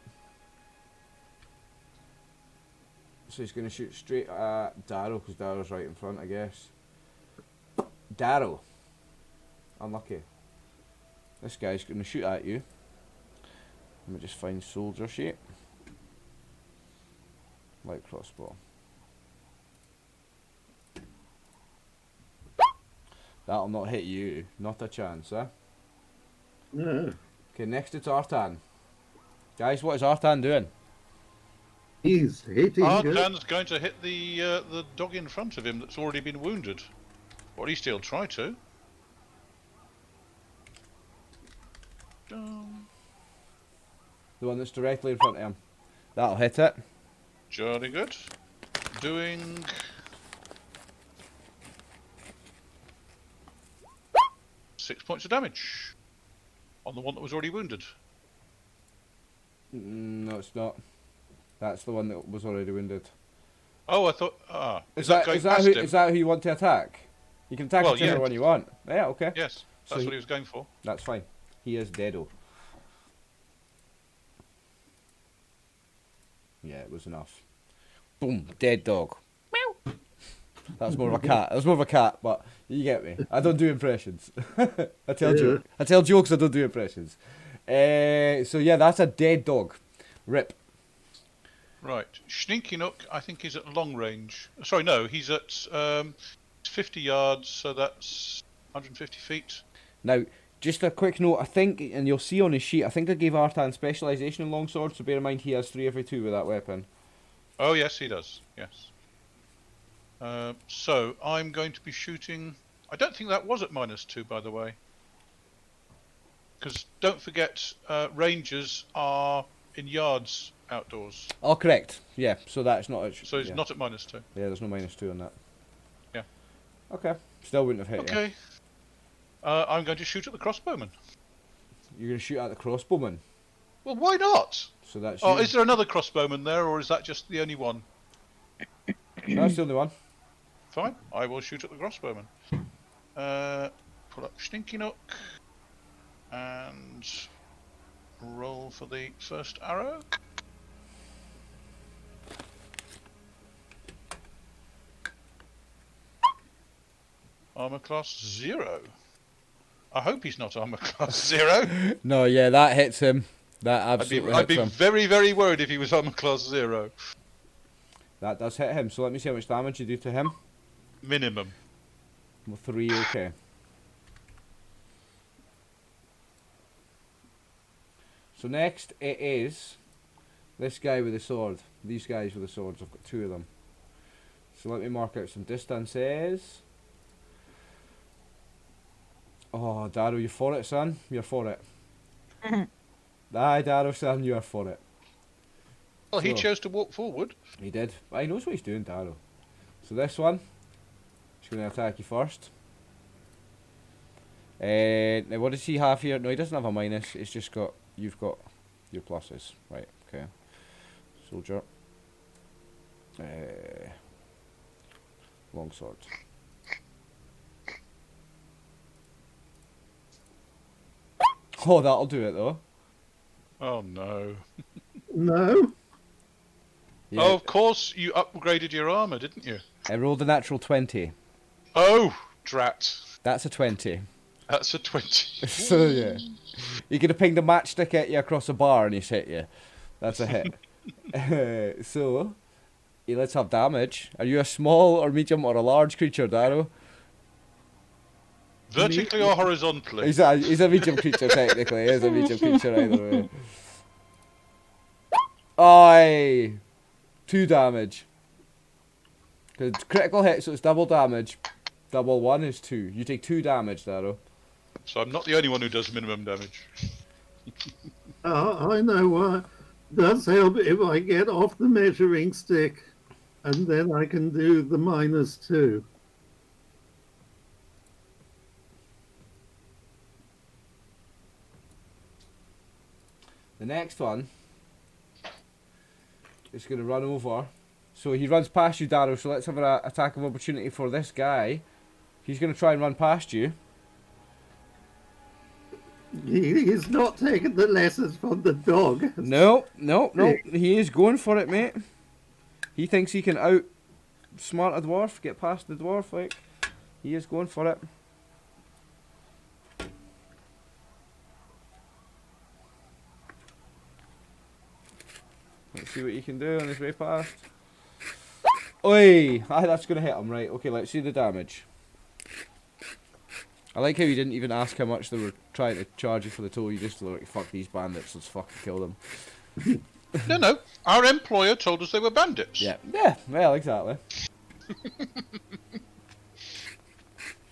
So he's going to shoot straight at Darrow, because Darrow's right in front, I guess. Darrow. Unlucky. This guy's going to shoot at you. Let me just find soldier shape. Light crossbow. That'll not hit you. Not a chance, huh? No. Okay, next it's Artan. Guys, what is Artan doing? He's hitting good. Artan's going to hit the dog in front of him that's already been wounded. Or at least he'll try to. The one that's directly in front of him. That'll hit it. Jolly good. Doing 6 points of damage on the one that was already wounded. No, it's not. That's the one that was already wounded. Oh, I thought. Is that going past him? that who you want to attack? You can attack whichever one you want. Yeah, okay. Yes, that's what he was going for. That's fine. He is deado. Yeah, it was enough. Boom, dead dog. Meow. That was more of a cat. That was more of a cat, but you get me. I don't do impressions. I tell jokes. I don't do impressions. So yeah, that's a dead dog. Rip. Right, Sneaky Nook, I think, is at long range. Sorry, no, he's at 50 yards, so that's 150 feet. Now, just a quick note, I think, and you'll see on his sheet, I think I gave Artan specialisation in longsword, so bear in mind he has 3 every 2 with that weapon. Oh, yes, he does, yes. So, I'm going to be shooting... I don't think that was at -2, by the way. Because don't forget, rangers are in yards outdoors. Oh, correct. Yeah, so that's not... So he's not at -2. Yeah, there's no -2 on that. Yeah. Okay. Still wouldn't have hit you. Okay. I'm going to shoot at the crossbowman. You're going to shoot at the crossbowman. Well, why not? So that's Oh, you. is there another crossbowman there, or is that just the only one? That's the only one. Fine, I will shoot at the crossbowman. Pull up Stinky Nook and roll for the first arrow. Armor class 0. I hope he's not armor class 0. No, yeah, that hits him. That absolutely I'd be hits him. very, very worried if he was armor class 0. That does hit him, so let me see how much damage you do to him. Minimum. 3, okay. So next it is this guy with the sword. These guys with the swords, I've got 2 of them. So let me mark out some distances. Oh, Darrow, you're for it, son. You're for it. Aye, Darrow, son, you are for it. Well, he So- chose to walk forward. He did. He knows what he's doing, Darrow. So this one, he's going to attack you first. Now what does he have here? No, he doesn't have a minus. It's just got, you've got your pluses. Right, okay. Soldier. Longsword. Oh, that'll do it though. Oh no. No. Yeah, Oh, of course you upgraded your armor, didn't you? I rolled a natural 20. Oh, drat. That's a 20. That's a 20. So yeah, you could have pinged a matchstick at you across a bar and he's hit you. That's a hit. So, let's have damage. Are you a small or medium or a large creature, Darrow? Vertically or horizontally? He's a medium creature technically. He is a medium creature either way. Aye, 2 damage. Cause it's critical hit, so it's double damage. Double 1 is 2. You take 2 damage, Darrow. So I'm not the only one who does minimum damage. I know what does help if I get off the measuring stick, and then I can do the -2. The next one is going to run over. So he runs past you, Darrow, so let's have an attack of opportunity for this guy. He's going to try and run past you. He's not taking the lessons from the dog. No. He is going for it, mate. He thinks he can outsmart a dwarf, get past the dwarf. Like, he is going for it. Let's see what he can do on his way past. Oi! That's going to hit him, right. Okay, let's see the damage. I like how you didn't even ask how much they were trying to charge you for the toll. You just were like, fuck these bandits, let's fucking kill them. No. Our employer told us they were bandits. Yeah, well, exactly.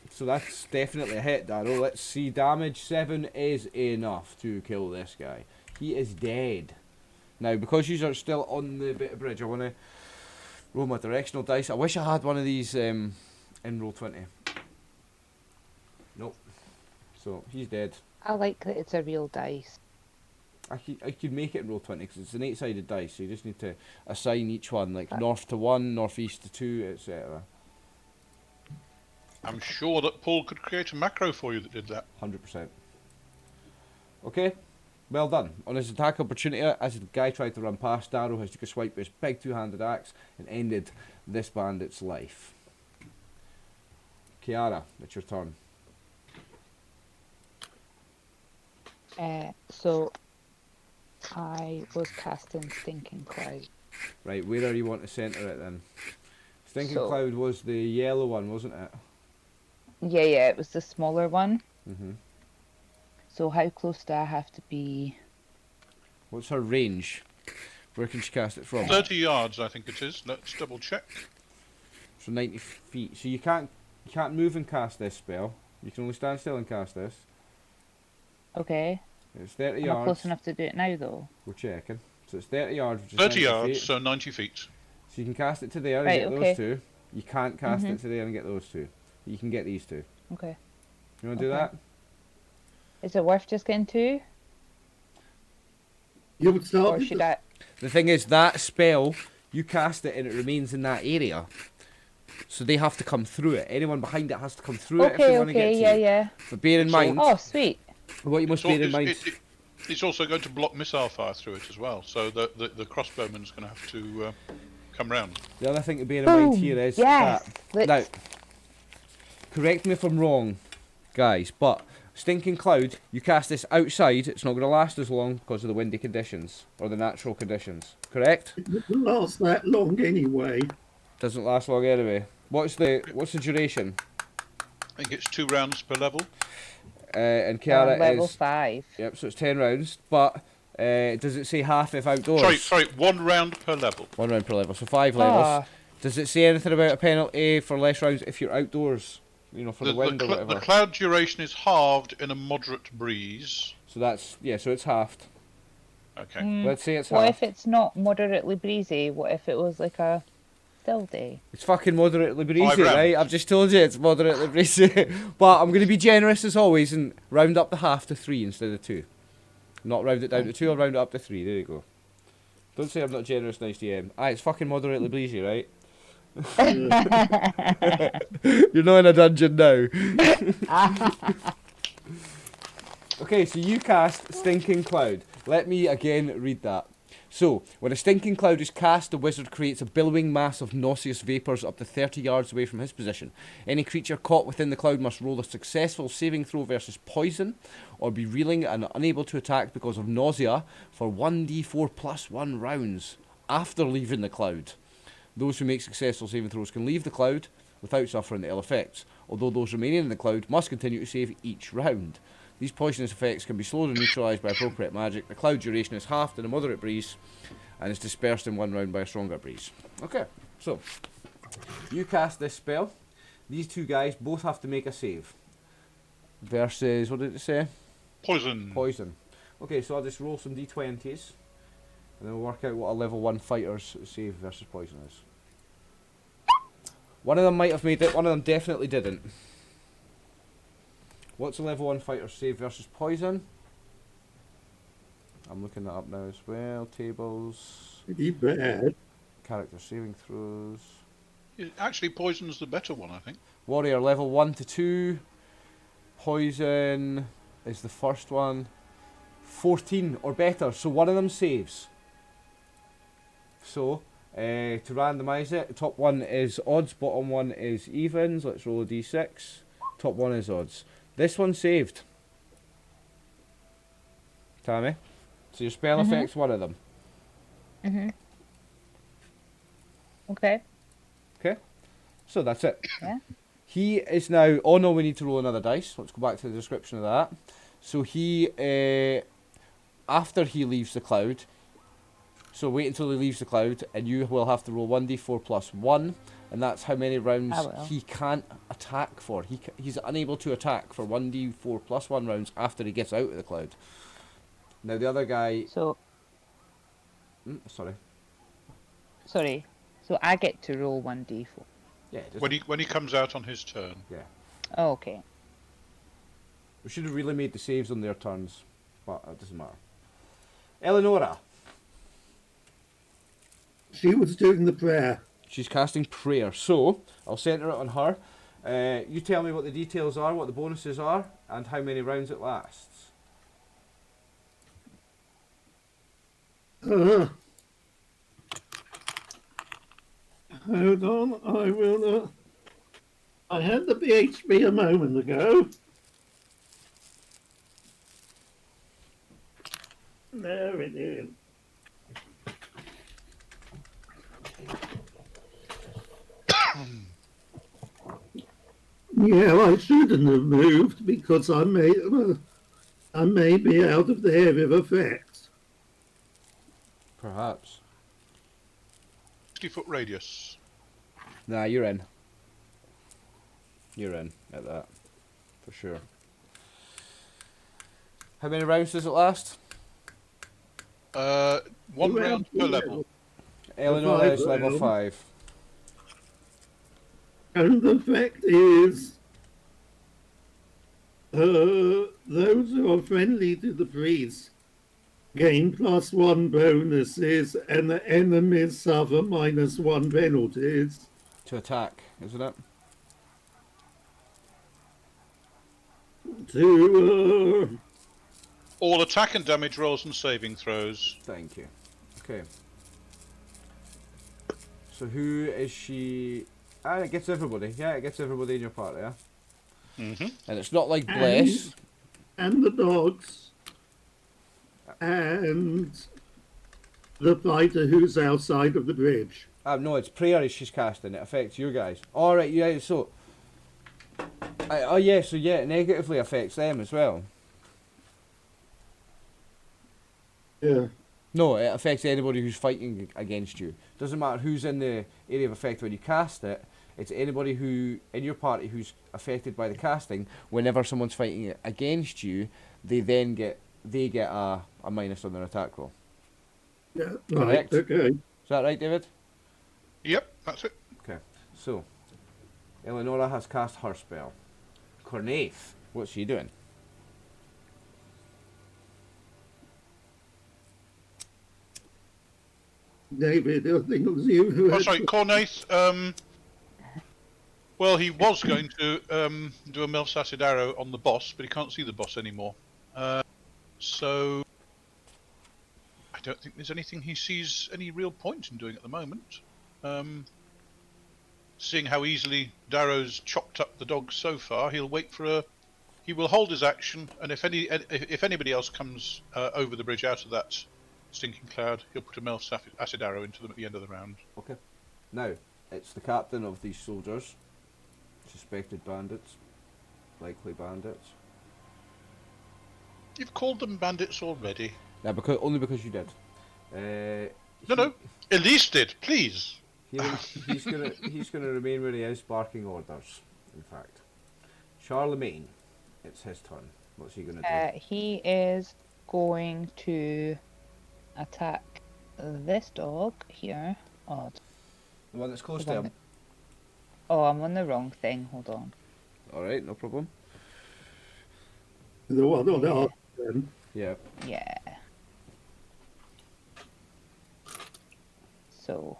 So that's definitely a hit, Darrow. Let's see, damage 7 is enough to kill this guy. He is dead. Now, because you are still on the bit of bridge, I want to roll my directional dice. I wish I had one of these in Roll20. Nope. So, he's dead. I like that it's a real dice. I could make it in Roll20 because it's an 8-sided dice, so you just need to assign each one, like north to 1, northeast to 2, etc. I'm sure that Paul could create a macro for you that did that. 100%. Okay, well done. On his attack opportunity, as the guy tried to run past, Darrow has took a swipe with his big two-handed axe and ended this bandit's life. Kiara, it's your turn. So I was casting Stinking Cloud. Right, where are you want to centre it then? Stinking So- Cloud was the yellow one, wasn't it? Yeah, it was the smaller one. Mhm. So how close do I have to be? What's her range? Where can she cast it from? 30 yards, I think it is. Let's double check. So 90 feet. So you can't move and cast this spell. You can only stand still and cast this. Okay. It's 30 Am I yards. close enough to do it now, though? We're checking. So it's 30 yards, which is 30 90 yards, feet. so 90 feet. So you can cast it to there and Right, get okay. those two. You can't cast it to there and get those two. You can get these two. Okay. You want to do Okay. that? Is it worth just getting 2? You would start Or with should the- I... The thing is, that spell, you cast it and it remains in that area. So they have to come through it. Anyone behind it has to come through it if they want to get to you. yeah. But bear in mind, Oh, sweet. what you must So bear in mind... it's also going to block missile fire through it as well, so the crossbowman's going to have to come round. The other thing to bear in mind Boom. here is Yes. that... Now, correct me if I'm wrong, guys, but Stinking Cloud, you cast this outside, it's not going to last as long because of the windy conditions, or the natural conditions, correct? It wouldn't last that long anyway. Doesn't last long anyway. What's the duration? I think it's 2 rounds per level. And Kiara level is... 5. Yep, so it's 10 rounds, but does it say half if outdoors? Sorry, 1 round per level. 1 round per level, so 5 levels. Ah. Does it say anything about a penalty for less rounds if you're outdoors? You know, for the wind or whatever. The cloud duration is halved in a moderate breeze. So that's, yeah, so it's halved. Okay. Let's say it's What halved. if it's not moderately breezy? What if it was like a still day? It's fucking moderately breezy, 5 rounds. right? I've just told you it's moderately breezy. But I'm going to be generous as always and round up the half to 3 instead of 2. Not round it down to 2, I'll round it up to 3. There you go. Don't say I'm not generous, nice DM. It's fucking moderately breezy, right? You're not in a dungeon now. Okay, so you cast Stinking Cloud. Let me again read that. So, when a Stinking Cloud is cast, the wizard creates a billowing mass of nauseous vapours up to 30 yards away from his position. Any creature caught within the cloud must roll a successful saving throw versus poison, or be reeling and unable to attack because of nausea for 1d4 plus 1 rounds after leaving the cloud. Those who make successful saving throws can leave the cloud without suffering the ill effects, although those remaining in the cloud must continue to save each round. These poisonous effects can be slowed and neutralised by appropriate magic. The cloud duration is halved in a moderate breeze and is dispersed in 1 round by a stronger breeze. Okay, so you cast this spell. These two guys both have to make a save. Versus, what did it say? Poison. Poison. Okay, so I'll just roll some d20s and then we'll work out what a level 1 fighter's save versus poison is. One of them might have made it, one of them definitely didn't. What's a level 1 fighter save versus poison? I'm looking that up now as well. Tables, Pretty bad. character saving throws. Actually, poison's the better one, I think. Warrior level 1 to 2. Poison is the first one. 14 or better, so one of them saves. So, to randomise it, top one is odds, bottom one is evens. Let's roll a d6. Top one is odds. This one saved. Tammy? So your spell affects one of them. Okay. Okay? So that's it. Yeah. He is now... Oh no, we need to roll another dice. Let's go back to the description of that. So he... after he leaves the cloud... So wait until he leaves the cloud, and you will have to roll 1d4 plus 1, and that's how many rounds he can't attack for. He's unable to attack for 1d4 plus 1 rounds after he gets out of the cloud. Now the other guy... So... sorry. Sorry. So I get to roll 1d4. Yeah, when he comes out on his turn. Yeah. Oh, okay. We should have really made the saves on their turns, but it doesn't matter. Eleonora. She was doing the prayer. She's casting prayer, so I'll centre it on her. You tell me what the details are, what the bonuses are, and how many rounds it lasts. Hold on, I will. I had the BHB a moment ago. There it is. Yeah, I shouldn't have moved because I may be out of the area of effects. Perhaps. 60-foot radius. Nah, you're in. You're in at that, for sure. How many rounds does it last? 1 round per level. Eleanor is level 5. And the fact is, those who are friendly to the priest gain +1 bonuses, and the enemies suffer -1 penalties. To attack, isn't it? To All attack and damage rolls and saving throws. Thank you. Okay. So who is she? Ah, it gets everybody. Yeah, it gets everybody in your party, yeah? And it's not like Bless. and the dogs, and the fighter who's outside of the bridge. No, it's prayer she's casting. It affects you guys. Alright, yeah, so... oh yeah, so yeah, it negatively affects them as well. Yeah. No, it affects anybody who's fighting against you. Doesn't matter who's in the area of effect when you cast it. It's anybody who in your party who's affected by the casting. Whenever someone's fighting against you, they then get a minus on their attack roll. Yeah. Correct. Right, okay. Is that right, David? Yep, that's it. Okay. So, Eleonora has cast her spell. Cornaith, what's she doing? David, I think it was you who Oh, had... sorry, Cornaith. Well, he was going to do a Melf's Acid Arrow on the boss, but he can't see the boss anymore. So I don't think there's anything he sees any real point in doing at the moment. Seeing how easily Darrow's chopped up the dog so far, he'll wait for he will hold his action, and if anybody else comes over the bridge out of that stinking cloud, he'll put a Melf's Acid Arrow into them at the end of the round. Okay. Now, it's the captain of these soldiers. Suspected bandits. Likely bandits. You've called them bandits already. Yeah, only because you did. No, Elise did, please. He's gonna remain where he is, barking orders. In fact, Charlemagne, it's his turn. What's he gonna do? He is going to attack this dog here. Oh, The one that's close to him. I'm on the wrong thing. Hold on. All right, no problem. The one on the other end. Yeah. Yeah. So.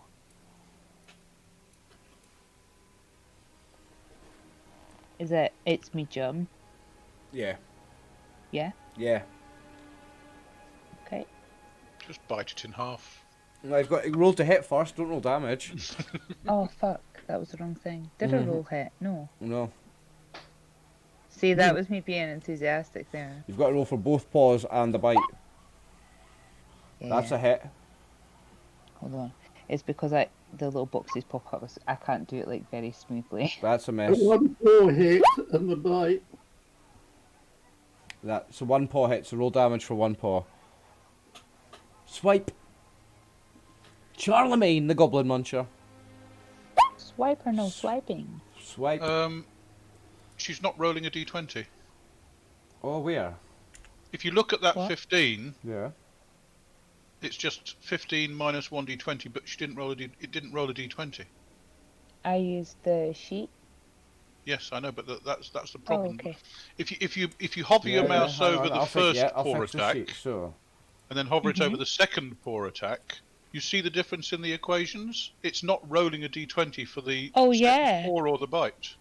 Is it? It's medium. Yeah. Yeah. Yeah. Okay. Just bite it in half. Now you've got to roll to hit first, don't roll damage. Oh fuck, that was the wrong thing. Did I roll hit? No. No. See, that was me being enthusiastic there. You've got to roll for both paws and the bite. Yeah. That's a hit. Hold on. It's because the little boxes pop up. I can't do it like very smoothly. That's a A miss. 1-4 hit and the bite. So one paw hit, so roll damage for one paw. Swipe. Charlemagne, the Goblin Muncher. Swipe or no swiping? Swipe. She's not rolling a d20. Oh, where? If you look at that What? 15, Yeah. it's just 15 minus 1d20, but she didn't roll it didn't roll a d20. I used the sheet. Yes, I know, but that's the Oh, problem. okay. If you hover your mouse hang over on, the I'll first I'll paw fix the attack, sheet, so. and then hover it over the second paw attack, you see the difference in the equations? It's not rolling a d20 for the Oh, second yeah. paw or the bite.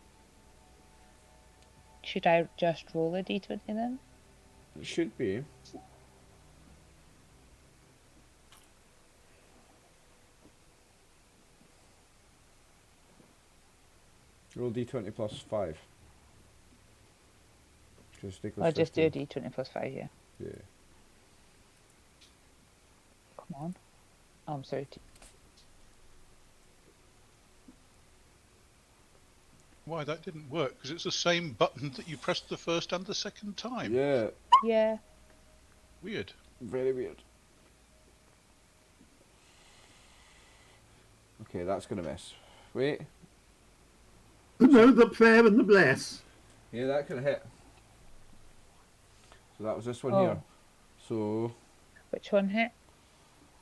Should I just roll a d20 then? It should be. Roll d20 plus 5. I'll just do a d20 plus 5, yeah. Yeah. Come on. Oh, I'm sorry. Why, that didn't work, because it's the same button that you pressed the first and the second time. Yeah, Yeah. Weird. very weird. Okay, that's gonna miss. Wait. No, the prayer and the bless. Yeah, that could have hit. So that was this one Oh. here. So Which one hit?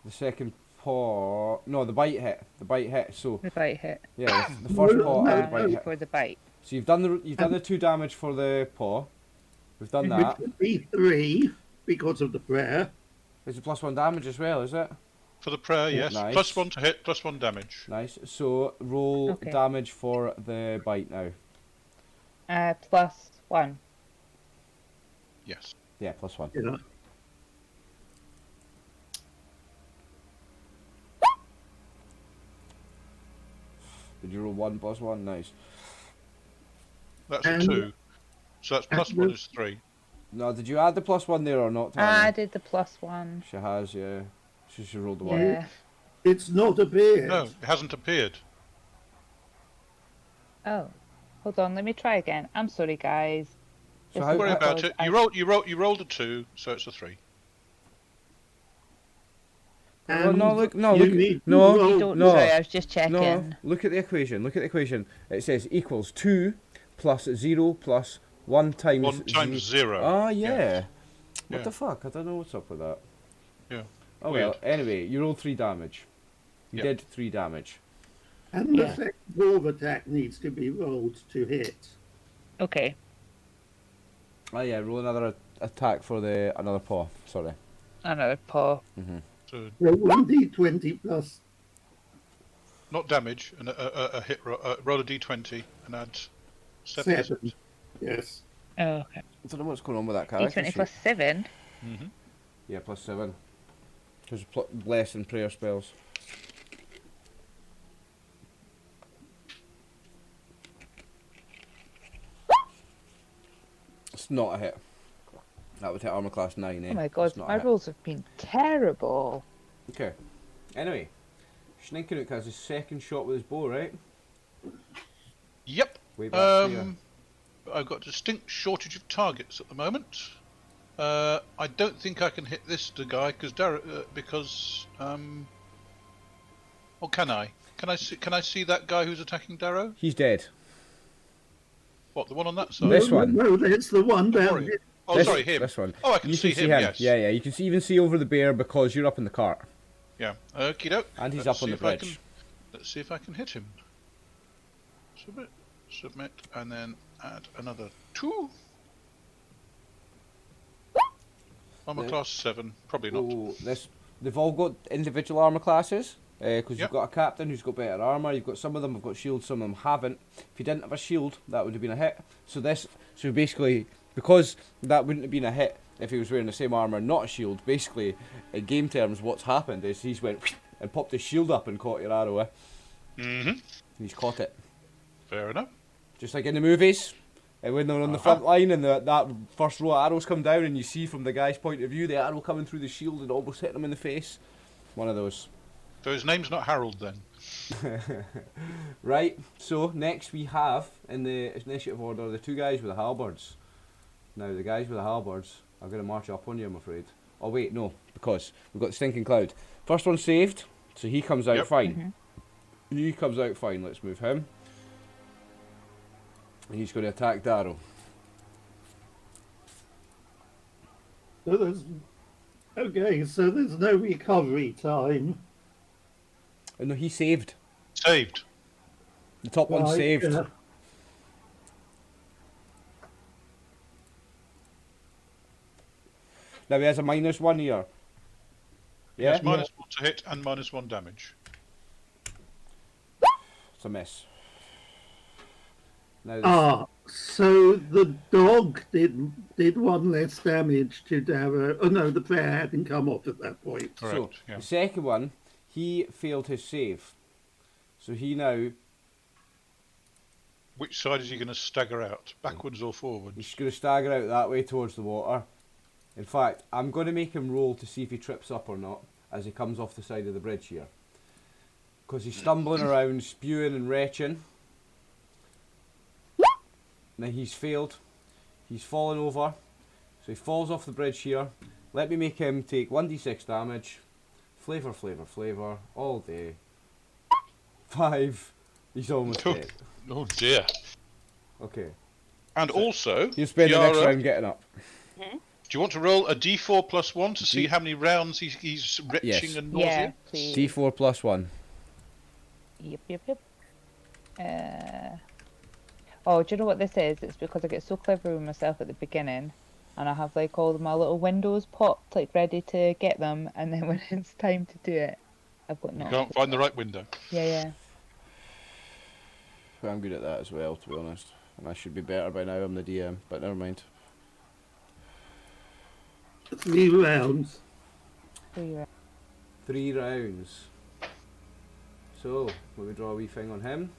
the second paw. No, the bite hit. The bite hit. So The bite hit. yeah, the first paw and the bite And hit. for the bite. So you've done the 2 damage for the paw. We've done that. Which would be 3 because of the prayer. It's a +1 damage as well, is it? For the prayer, yes. Nice. Plus 1 to hit, plus 1 damage. Nice. So roll Okay. damage for the bite now. Plus 1. Yes. Yeah, +1. Yeah. Did you roll 1 + 1? Nice. That's And- a 2. So that's plus and 1 the- is 3. No, did you add the +1 there or not, I Tammy? did the plus 1. She has, yeah. She should roll the 1. Yeah. It's not appeared. No, it hasn't appeared. Oh. Hold on, let me try again. I'm sorry, guys. So This how- is Don't worry about because it. I- You rolled a 2, so it's a 3. Oh, And no, look, no, you look, need to no, roll- You don't, No. sorry, I was just checking. No, look at the equation. Look at the equation. It says equals 2 plus 0 plus 1 times 1 times 0. Ah, yeah. What Yeah. the fuck? I don't know what's up with that. Yeah. Oh Weird. well. Anyway, you rolled 3 damage. You Yep. did 3 damage. And the Yeah. second ball attack needs to be rolled to hit. Okay. Oh yeah, roll another attack for another paw. Sorry. Another paw. So So 1d20 plus not damage, and a hit roll a d20 and add 7. 7. Yes. Oh, okay. I don't know what's going on with that character D20 sheet. plus 7. Mm-hmm. Yeah, +7. Because bless and prayer spells. It's not a hit. That would hit armor class 9, eh? Oh my god, It's not a my hit. rolls have been terrible. Okay. Anyway, Schninkenuk has his second shot with his bow, right? Yep. Way back here. I've got a distinct shortage of targets at the moment. I don't think I can hit this guy because or can I? Can I see that guy who's attacking Darrow? He's dead. What, the one on that side? This one. No, it's the one down Sorry. here. Oh, This- sorry, him. This one. Oh, I can You see him. Yes. Yeah. You can even see over the bear because you're up in the cart. Yeah. Okie doke. And he's Let's up on see the if I bridge. let's see if I can hit him. Submit, and then add another 2. Armor Yeah. class 7, probably not. Oh, they've all got individual armor classes. Because you've got a captain who's got better armour. You've got some of them have got shields, some of them haven't. If you didn't have a shield, that would have been a hit. So basically, because that wouldn't have been a hit if he was wearing the same armour and not a shield. Basically, in game terms, what's happened is he's went and popped his shield up and caught your arrow. He's caught it. Fair enough. Just like in the movies, when they're on the front line and that first row of arrows come down, and you see from the guy's point of view the arrow coming through the shield and almost hitting him in the face. One of those. So his name's not Harold then. Right, so next we have, in the initiative order, the two guys with the halberds. Now, the guys with the halberds are going to march up on you, I'm afraid. Oh, wait, no, because we've got the Stinking Cloud. First one saved, so he comes out fine. He comes out fine, let's move him. And he's going to attack Darrow. So there's no recovery time. Oh, no, he saved. Saved. The top one saved. Yeah. Now he has a -1 here. Yeah? Yes, -1 to hit and -1 damage. It's a miss. Now So the dog did one less damage to Darrow. Oh no, the prayer hadn't come off at that point. Correct, so yeah. the second one, he failed his save. So he now... Which side is he going to stagger out? Backwards or forwards? He's going to stagger out that way towards the water. In fact, I'm going to make him roll to see if he trips up or not as he comes off the side of the bridge here. Because he's stumbling around, spewing and retching. Now he's failed. He's fallen over. So he falls off the bridge here. Let me make him take 1d6 damage. Flavour, flavour, flavour. All day. 5. He's almost dead. Oh dear. Okay. And so also, you spend the next Yara, round getting up. do you want to roll a d4 plus 1 to see how many rounds he's retching and nausea? Yeah, please. D4 plus 1. Yep. Oh, do you know what this is? It's because I get so clever with myself at the beginning, and I have like all my little windows popped, like ready to get them, and then when it's time to do it, I've got You nothing. can't find the right window. Yeah. I'm good at that as well, to be honest. And I should be better by now, I'm the DM, but never mind. 3 rounds. 3 rounds. So, will we draw a wee thing on him?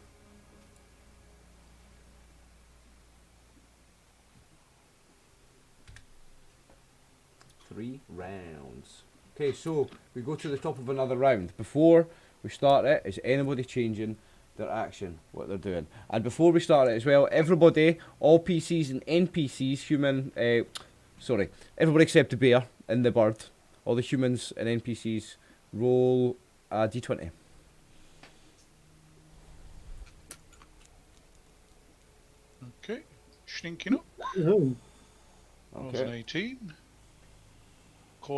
Three rounds. Okay, so we go to the top of another round. Before we start it, is anybody changing their action, what they're doing? And before we start it as well, everybody, all PCs and NPCs, everybody except the bear and the bird, all the humans and NPCs, roll a d20. Okay. Shrinking up. Oh, Rolls an 18. Not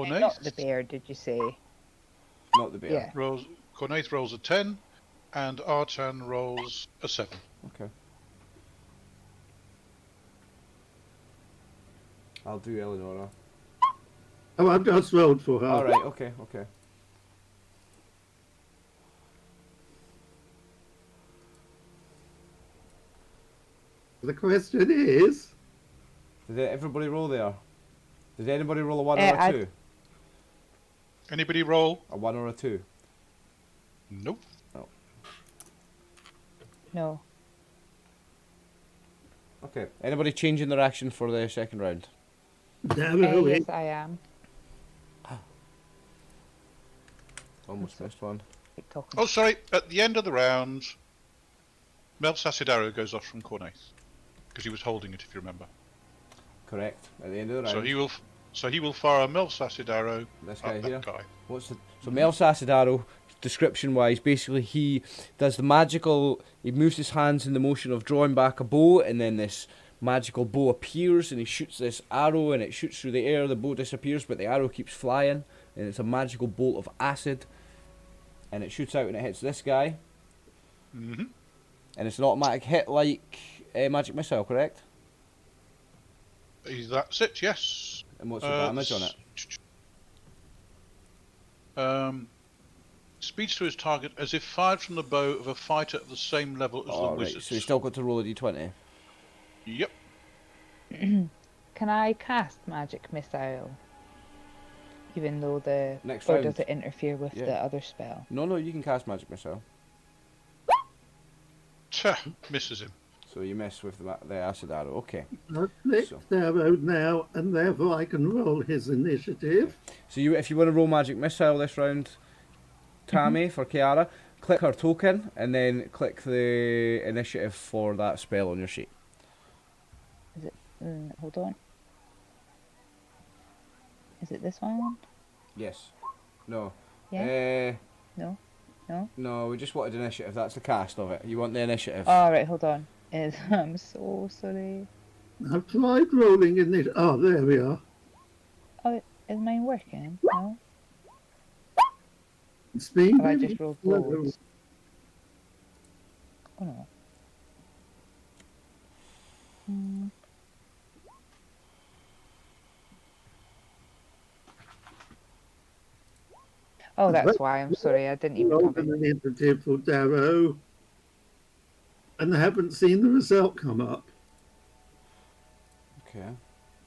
Cornaith the bear, did you say? Not the bear. Yeah. Cornaith rolls a 10. And Artan rolls a 7. Okay. I'll do Eleonora. oh, I've just rolled for her. Alright, okay. The question is, Did everybody roll there? Did anybody roll a 1 or I- a 2? Anybody roll? A 1 or a 2? Nope. No. Okay. Anybody changing their action for the second round? Darrow is Yes, I am. Almost missed one. Keep talking. Oh, sorry. At the end of the round, Mel's acid arrow goes off from Cornaith. Because he was holding it, if you remember. Correct. At the end of the round. So he will fire a Mel's acid arrow This at guy that here. guy. So Melsacid Arrow, description wise, basically he does the magical, he moves his hands in the motion of drawing back a bow, and then this magical bow appears and he shoots this arrow and it shoots through the air, the bow disappears but the arrow keeps flying, and it's a magical bolt of acid, and it shoots out and it hits this guy. Mm-hmm. And it's an automatic hit like magic missile, correct? That's it, yes. And what's the damage on it? It's speeds to his target as if fired from the bow of a fighter at the same level as the Alright, wizard. so you still got to roll a d20. Yep. Can I cast magic missile? Even though Next or round. does it interfere with Yeah. the other spell? No, you can cast magic missile. Misses him. So you miss with the acid arrow. Okay. I've clicked So- arrow now, and therefore I can roll his initiative. So if you want to roll magic missile this round, Tammy for Kiara, click her token and then click the initiative for that spell on your sheet. Hold on. Is it this one? Yes. No. Yeah. No. No, we just wanted initiative. That's the cast of it. You want the initiative. Oh, right. Hold on. I'm so sorry. I've tried rolling initiative. Oh, there we are. Oh, is mine working? No. It's been Have I just rolled loads? Oh no. Oh, that's why. I'm sorry. I didn't even rolled have an it. initiative for Darrow, and I haven't seen the result come up. Okay.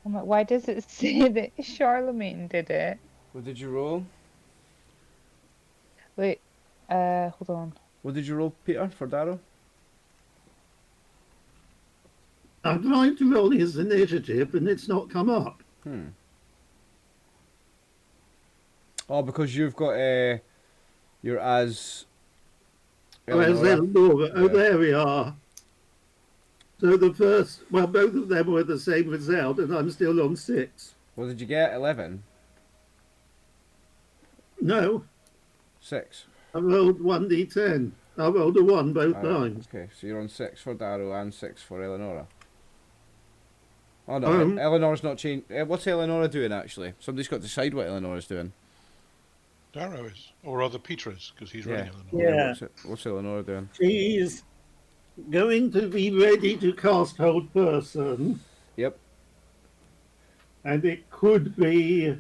I'm like, why does it say that Charlemagne did it? What did you roll? Wait. Hold on. What did you roll, Peter, for Darrow? I've tried to roll his initiative, and it's not come up. Oh, because you've got you're as. Where's Eleanor? Oh, Yeah. there we are. So the first, well, both of them were the same result, and I'm still on 6. What did you get? 11? No, 6. I rolled 1d10. I rolled a 1 both times. Okay, so you're on 6 for Darrow and 6 for Eleonora. Oh no, Eleanor's not changed. What's Eleonora doing actually? Somebody's got to decide what Eleonora's doing. Darrow is. Or rather Peter is, because he's running Eleanor. Yeah. What's Eleonora doing? She's going to be ready to cast Hold Person, Yep. and it could be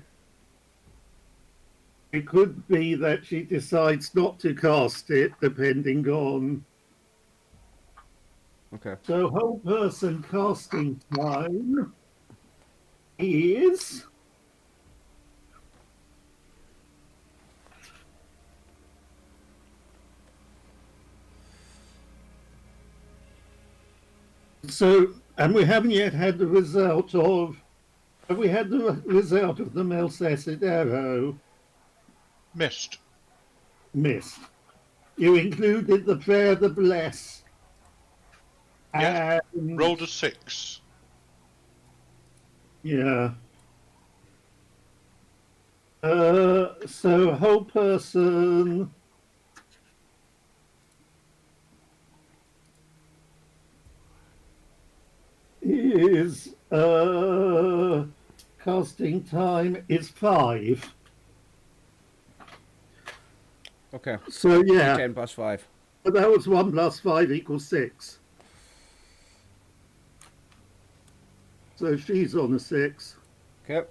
that she decides not to cast it, depending on. Okay. So Hold Person casting time is so, and we haven't yet had the result of. Have we had the result of the Melcessid arrow? Missed. Missed. You included the prayer, the bless. Yes. And, Rolled a 6. yeah. So Whole Person. Is casting time is 5. Okay. So yeah, 10 plus 5. but that was 1 plus 5 equals 6. So she's on a 6. Okay.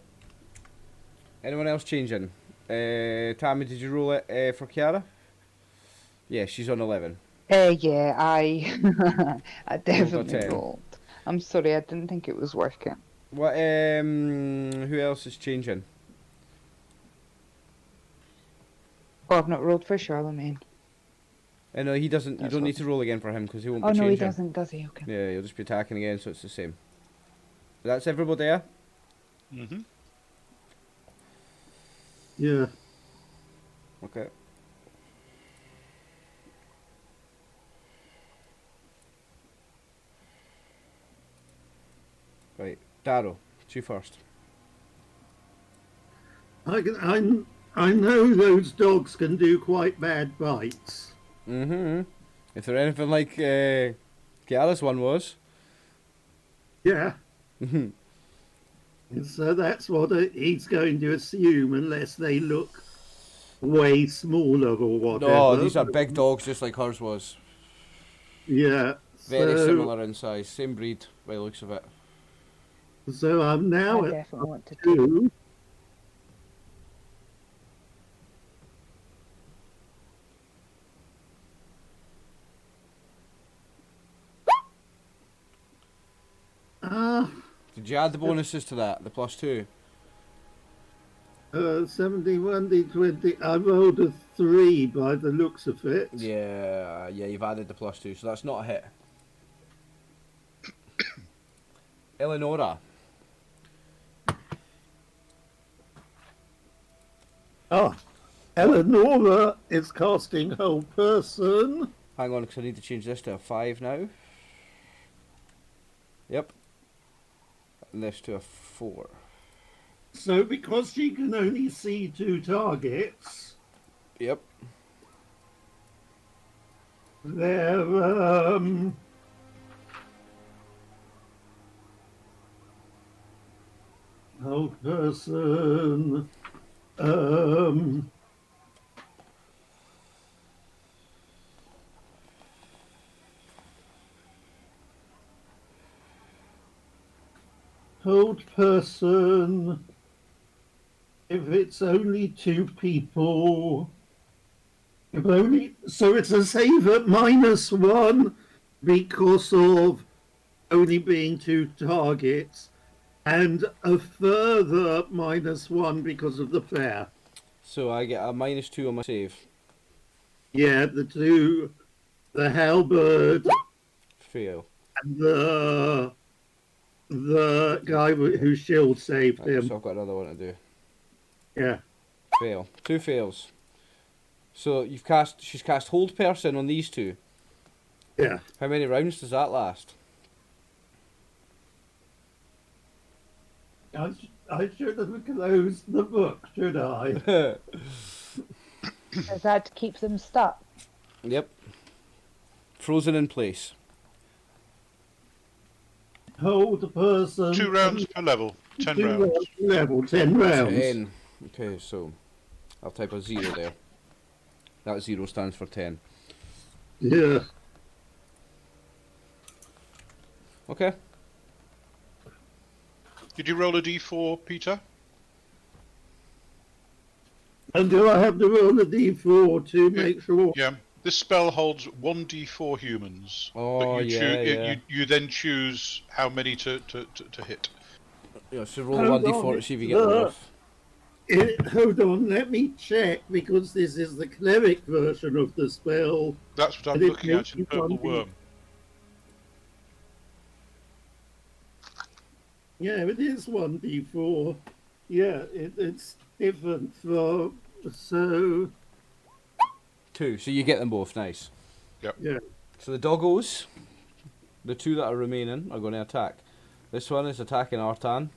Anyone else changing? Tammy, did you roll it for Kiara? Yeah, she's on 11. Yeah, I I definitely 10. rolled. I'm sorry, I didn't think it was working. What? Who else is changing? Oh, I've not rolled for Charlemagne. No, he doesn't. You That's don't what- need to roll again for him because he won't Oh be no, he changing. doesn't, does he? Okay. Yeah, you'll just be attacking again, so it's the same. That's everybody, yeah? Mm-hmm. Yeah. Okay. Right, Darrow, you first. I know those dogs can do quite bad bites. Mm-hmm. If they're anything like Kiara's one was. Yeah. Mhm. And so that's what he's going to assume, unless they look way smaller or whatever. No, these are big dogs just like hers was. Yeah. Very so, similar in size. Same breed by the looks of it. So I'm now I at definitely want to do 2. Did you add the bonuses to that? The +2? 71 d20. I rolled a 3 by the looks of it. Yeah, you've added the +2, so that's not a hit. Eleonora. Ah, Eleonora is casting Hold Person. Hang on, because I need to change this to a 5 now. Yep. And this to a 4. So because she can only see 2 targets, Yep. they're Hold Person. Hold Person. If it's only 2 people, so it's a save at -1 because of only being 2 targets, and a further -1 because of the fair. So I get a -2 on my save. Yeah, the halberd Fail. and the guy whose shield saved Right, him. so I've got another one to do. Yeah. Fail. 2 fails. So she's cast Hold Person on these 2. Yeah. How many rounds does that last? I should have closed the book, should I? Is that to keep them stuck? Yep. Frozen in place. Hold Person. 2 rounds per level. 10 2 rounds. per level, 10 rounds. 10. Okay, so I'll type a 0 there. That 0 stands for 10. Yeah. Okay. Did you roll a d4, Peter? And do I have to roll a d4 to make sure? Yeah. This spell holds 1d4 humans. Oh, but you yeah, yeah. You then choose how many to hit. Yeah, so roll Hold 1d4 on, to see if you get one off. Hold on, let me check, because this is the cleric version of the spell. That's what I'm And it looking at makes in you Purple 1d. Worm. Yeah, it is 1d4. Yeah, it's different for... So... 2, so you get them both, nice. Yep. Yeah. So the doggos, the 2 that are remaining, are going to attack. This one is attacking Artan.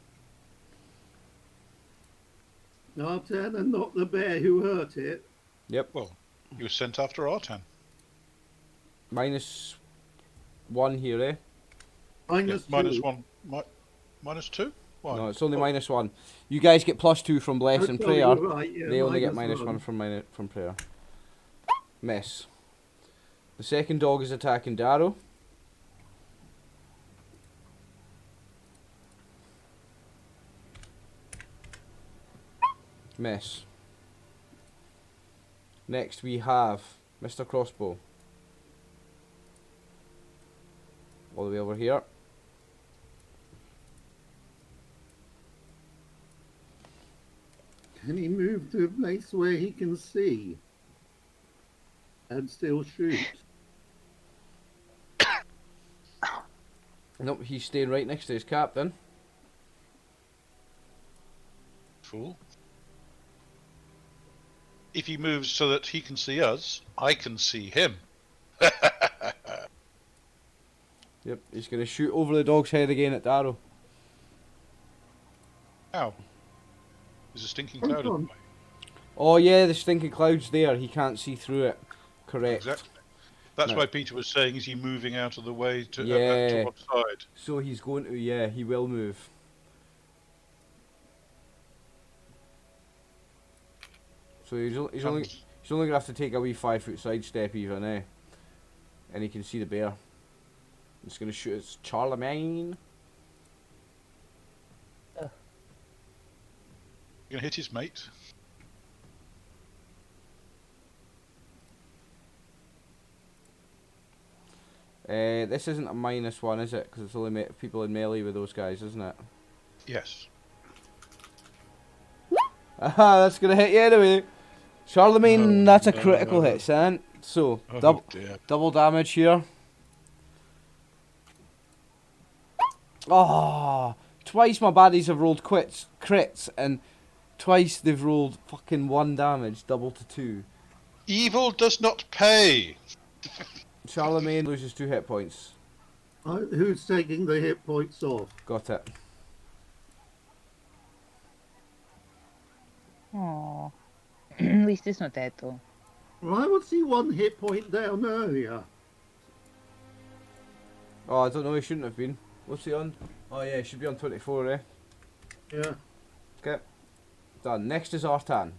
Artan and not the bear who hurt it. Yep. Well, you were sent after Artan. -1 here, eh? Minus Yeah, 2. -1. -2? Why? No, it's only -1. You guys get +2 from Bless and Oh, Prayer. you're right, yeah, They only get -1. -1 from Prayer. Miss. The second dog is attacking Darrow. Miss. Next we have Mr. Crossbow. All the way over here. Can he move to a place where he can see? And still shoot? Nope, he's staying right next to his captain. Fool. If he moves so that he can see us, I can see him. Yep, he's going to shoot over the dog's head again at Darrow. Ow. There's a stinking cloud in the way. Oh yeah, the stinking cloud's there. He can't see through it. Correct. Exactly. That's No. why Peter was saying, is he moving out of the way to, Yeah. to one side? So he's going to, yeah, he will move. So he's only going to have to take a wee 5-foot sidestep even, eh? And he can see the bear. He's going to shoot at Charlemagne. You gonna hit his mate? This isn't a -1, is it? Because it's only people in melee with those guys, isn't it? Yes. Aha, that's going to hit you anyway. Charlemagne, Oh, that's a no. critical hit, son. So, Oh dear. double damage here. Oh, twice my baddies have rolled crits, and twice they've rolled fucking 1 damage, double to 2. Evil does not pay. Charlemagne loses 2 hit points. Who's taking the hit points off? Got it. Aww. At least it's not dead though. Why was he 1 hit point down earlier? Oh, I don't know, he shouldn't have been. What's he on? Oh yeah, he should be on 24, eh? Yeah. Okay. Done. Next is Artan.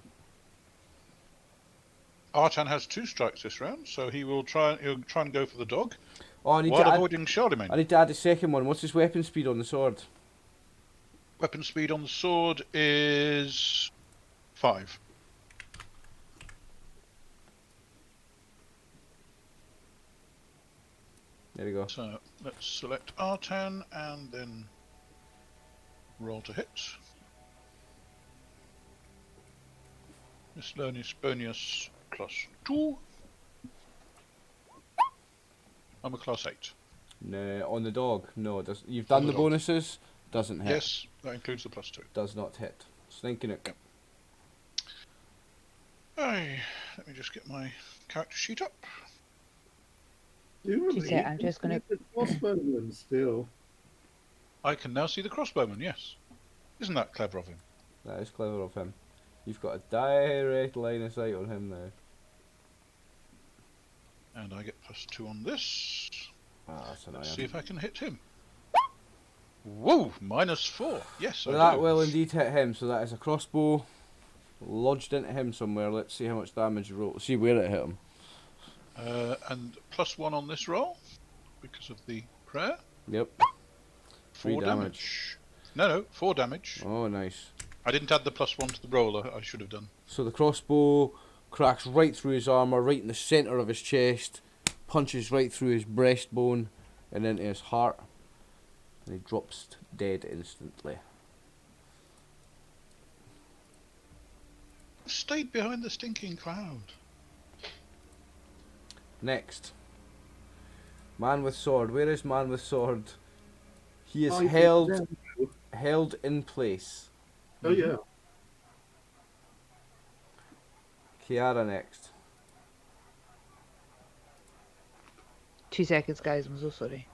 Artan has 2 strikes this round, so he'll try and go for the dog Oh, I need while to add, avoiding Charlemagne. I need to add a second one. What's his weapon speed on the sword? Weapon speed on the sword is 5. There you go. So let's select Artan and then roll to hit. Miscellaneous bonus +2. I'm a class 8. No, on the dog. No, it doesn't. You've done the the dog. bonuses. Doesn't hit. Yes, that includes the +2. Does not hit. Slinking it. Yep. Hey, let me just get my character sheet up. I'm just gonna- The crossbowman still. I can now see the crossbowman, yes. Isn't that clever of him? That is clever of him. You've got a direct line of sight on him now. And I get +2 on this. Ah, that's annoying. Let's see if I can hit him. Whoa, -4. Yes, Well, I that do. will indeed hit him, so that is a crossbow lodged into him somewhere. Let's see how much damage you roll. See where it hit him. And +1 on this roll because of the prayer. Yep. 4 3 damage. No, 4 damage. Oh, nice. I didn't add the +1 to the roll. I should have done. So the crossbow cracks right through his armour, right in the centre of his chest, punches right through his breastbone and into his heart, and he drops dead instantly. Stayed behind the stinking cloud. Next. Man with sword. Where is man with sword? He is I think held in place. Oh yeah. Kiara next. 2 seconds, guys. I'm so sorry.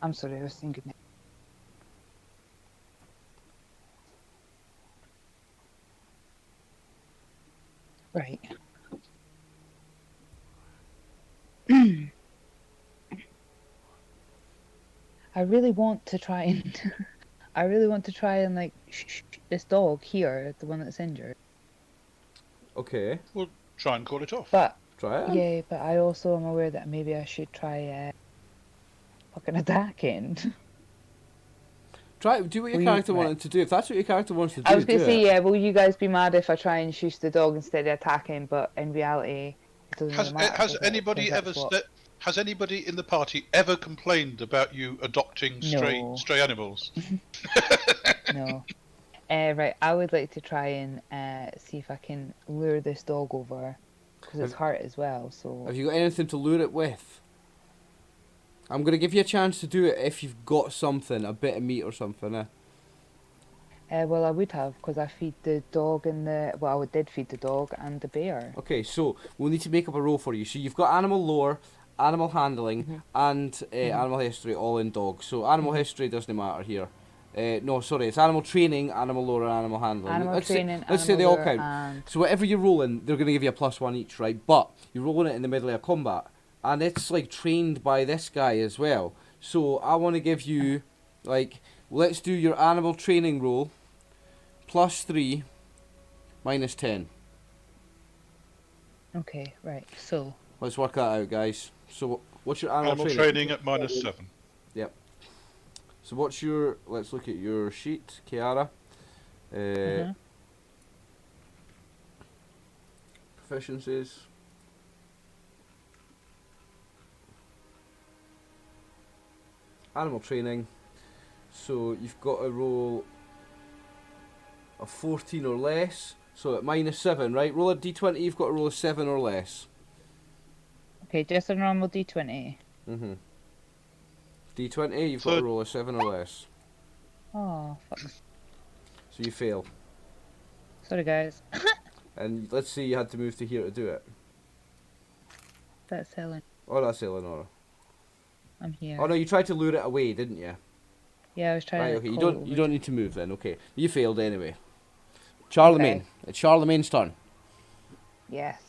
I'm sorry. I was thinking. Right. I really want to try and like this dog here, the one that's injured. Okay. We'll try and call it off. But Try it. yeah, but I also am aware that maybe I should try fucking attacking. Do what your Will you- character right. wanted to do. If that's what your character wants to do, I was gonna do say, it. yeah, will you guys be mad if I try and shoot the dog instead of attacking? But in reality, it doesn't really matter. Has does it? anybody 'Cause ever that's what- has anybody in the party ever complained about you adopting No. stray animals? No. Right, I would like to try and see if I can lure this dog over, because it's hurt as well. So Have you got anything to lure it with? I'm going to give you a chance to do it if you've got something, a bit of meat or something. well, I would have, because I feed the dog and I did feed the dog and the bear. Okay, so we'll need to make up a roll for you. So you've got animal lore, animal handling, Mm-hmm. and animal history all in dog. So animal history doesn't matter here. No, sorry, it's animal training, animal lore, and animal handling. Animal training, let's say animal they all lore, count. and So whatever you're rolling, they're going to give you a +1 each, right? But you're rolling it in the middle of combat. And it's like trained by this guy as well. So I want to give you, like, let's do your animal training roll. +3, -10. okay, right. So Let's work that out, guys. So what's your animal, Animal training at -7. Yep. So what's your, let's look at your sheet, Kiara. Proficiencies. animal training. So you've got to roll a 14 or less. So at -7, right? Roll a d20, you've got to roll a 7 or less. Okay, just a normal d20. D20, you've got to roll a 7 or less. Oh, fuck. So you fail. Sorry, guys. And let's say you had to move to here to do it. That's Helen. Oh, that's Eleanor. I'm here. Oh no, you tried to lure it away, didn't you? Yeah, I was trying Right, to. okay. Call You don't need to move then. Okay, you failed anyway. Charlemagne. Okay. It's Charlemagne's turn. Yes.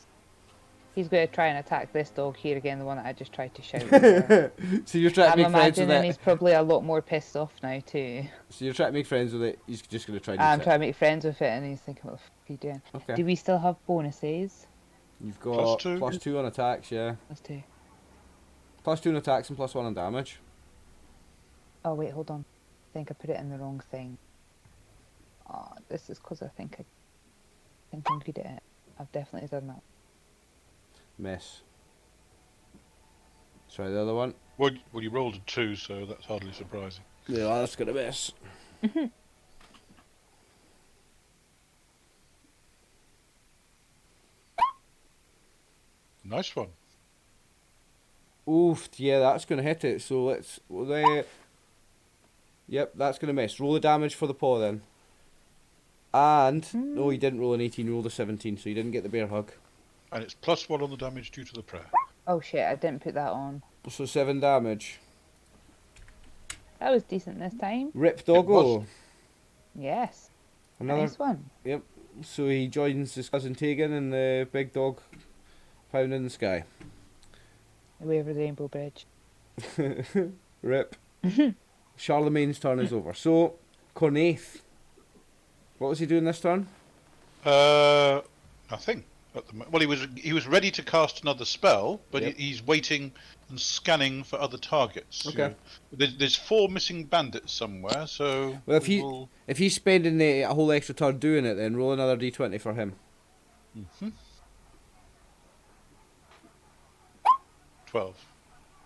He's going to try and attack this dog here again, the one that I just tried to shout at. So you're trying to I'm make friends with imagining it. he's probably a lot more pissed off now too. So you're trying to make friends with it. He's just going to try and I'm eat it. trying to make friends with it, and he's thinking, "What the fuck are you doing?" Okay. Do we still have bonuses? You've got +2. +2 on attacks, yeah. +2. +2 on attacks and +1 on damage. Oh wait, hold on. I think I put it in the wrong thing. Oh, this is because I think I'm good at it. I've definitely done that. Miss. Try the other one. Well, you rolled a 2, so that's hardly surprising. Yeah, that's going to miss. Nice one. Oof, yeah, that's going to hit it. So let's... Yep, that's going to miss. Roll the damage for the paw then. And... No, you didn't roll an 18, you rolled a 17, so you didn't get the bear hug. And it's +1 on the damage due to the prayer. Oh shit, I didn't put that on. So 7 damage. That was decent this time. Rip was. doggo. Yes. Another... Nice one. Yep. So he joins his cousin Tegan and the big dog pound in the sky. Away over the Rainbow Bridge. Rip. Charlemagne's turn is over. So, Cornaith. What was he doing this turn? Nothing. Well, he was ready to cast another spell, but Yep. he's waiting and scanning for other targets. Okay. There's 4 missing bandits somewhere, so... Well, if he's spending a whole extra turn doing it, then roll another d20 for him. 12.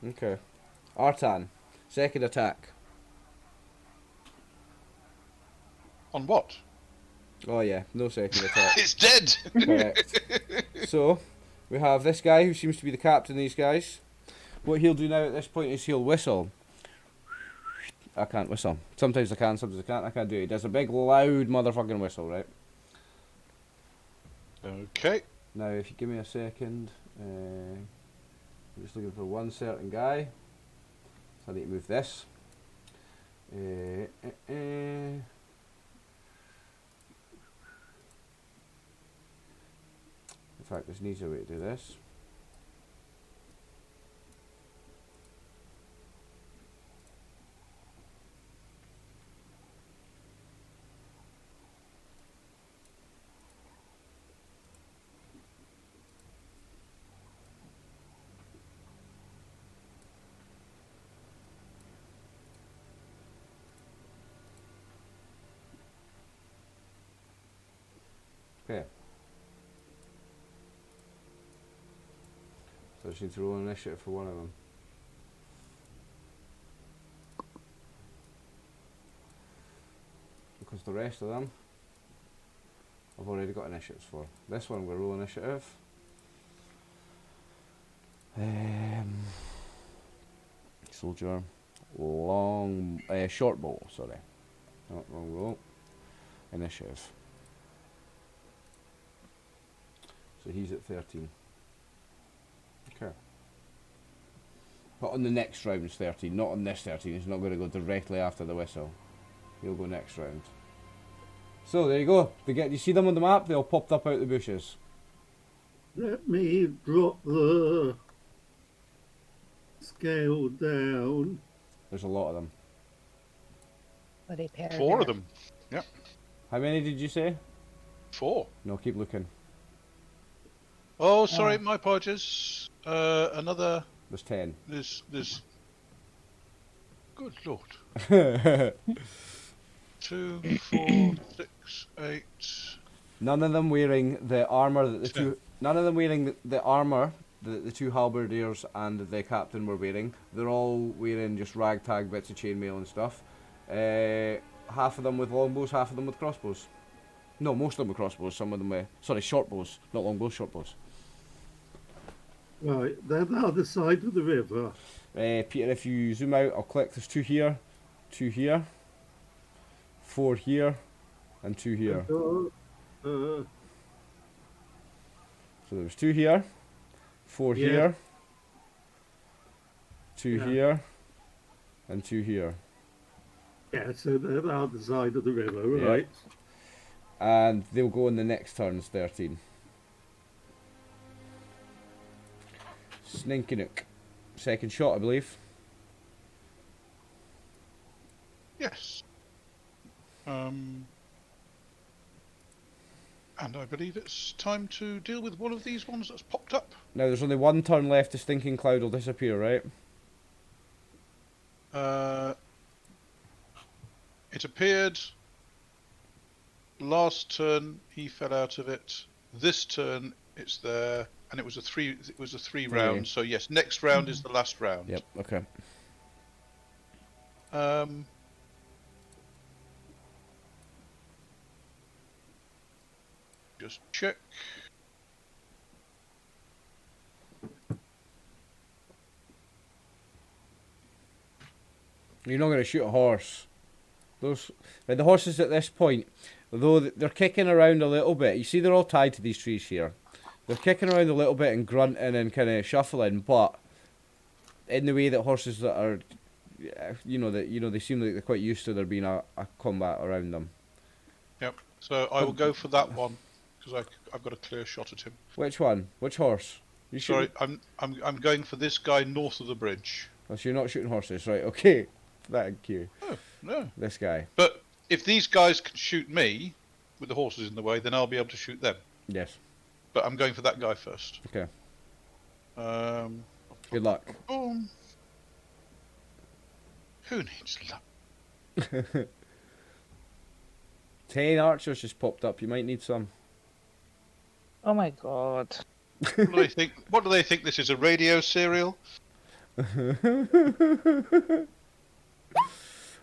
Okay. Artan. Second attack. On what? Oh yeah, no second attack. It's dead! Correct. So, we have this guy who seems to be the captain of these guys. What he'll do now at this point is he'll whistle. I can't whistle. Sometimes I can, sometimes I can't. I can't do it. He does a big loud motherfucking whistle, right? Okay. Now, if you give me a second, I'm just looking for one certain guy. So I need to move this. In fact, there's an easier way to do this. Okay. So I just need to roll an initiative for one of them. Because the rest of them, I've already got initiatives for. This one I'm going to roll initiative. Soldier. Short bow, sorry. Not wrong roll. Initiative. So he's at 13. Okay. But on the next round's 13, not on this 13. He's not going to go directly after the whistle. He'll go next round. So there you go. You see them on the map? They all popped up out the bushes. Let me drop the scale down. There's a lot of them. What a pair 4 of them. Yep. How many did you say? 4. No, keep looking. Oh, sorry, my apologies. Another... There's 10. There's... Good lord. 2, 4, 6, 8... None of them wearing the armor that the two. None of them wearing the armor the two halberdiers and the captain were wearing. They're all wearing just ragtag bits of chainmail and stuff. Half of them with longbows, half of them with crossbows. No, most of them with crossbows, some of them with... Sorry, short bows. Not longbows, short bows. Right, they're the other side of the river. Peter, if you zoom out, I'll click. There's 2 here, 2 here, 4 here, and 2 here. So there's 2 here, 4 Yeah. here, 2 Yeah. here, and 2 here. Yeah, so they're the other side of the river, Yeah. right? And they'll go in the next turns, 13. Sninkinook. Second shot, I believe. Yes. And I believe it's time to deal with one of these ones that's popped up. Now there's only 1 turn left, the Stinking Cloud will disappear, right? It appeared last turn he fell out of it. This turn it's there, and it was a 3 round. So yes, next round is the last round. Yep, okay. Just check. You're not going to shoot a horse. But the horses at this point, although they're kicking around a little bit, you see they're all tied to these trees here. They're kicking around a little bit and grunting and kind of shuffling, but in the way that horses that are, they seem like they're quite used to there being a combat around them. Yep. So I will go for that one because I've got a clear shot at him. Which one? Which horse? You Sorry, I'm going for this guy north of the bridge. Oh, so you're not shooting horses, right? Okay. Thank you. Oh, no. This guy. But if these guys can shoot me with the horses in the way, then I'll be able to shoot them. Yes. But I'm going for that guy first. Okay. Good luck. Boom. Who needs luck? 10 archers just popped up. You might need some. Oh my god. What do they think? What do they think? This is a radio serial?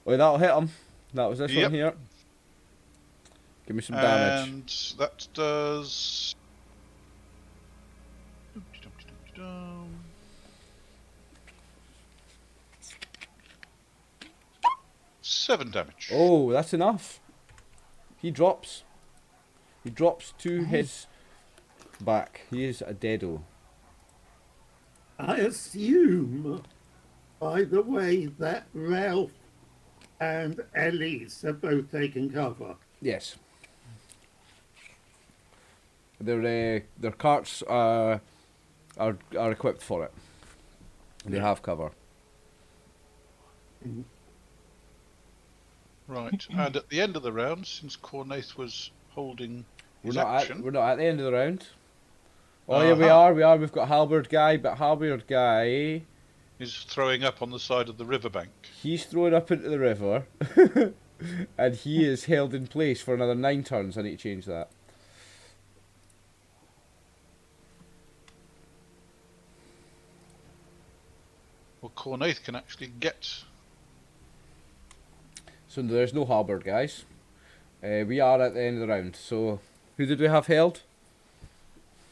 Oh, that'll hit him. That was this Yep. one here. Give me some damage. And that does 7 damage. Oh, that's enough. He drops. He drops to his back. He is a deado. I assume, by the way, that Ralph and Elise have both taken cover. Yes. Their carts are equipped for it. They have cover. Right, and at the end of the round, since Cornaith was holding We're his not action, at the end of the round. Oh yeah, we are. We've got Halberd guy, but Halberd guy, is throwing up on the side of the riverbank. he's thrown up into the river, and he is held in place for another 9 turns. I need to change that. Well, Cornaith can actually get. So there's no Halberd guys. We are at the end of the round. So who did we have held?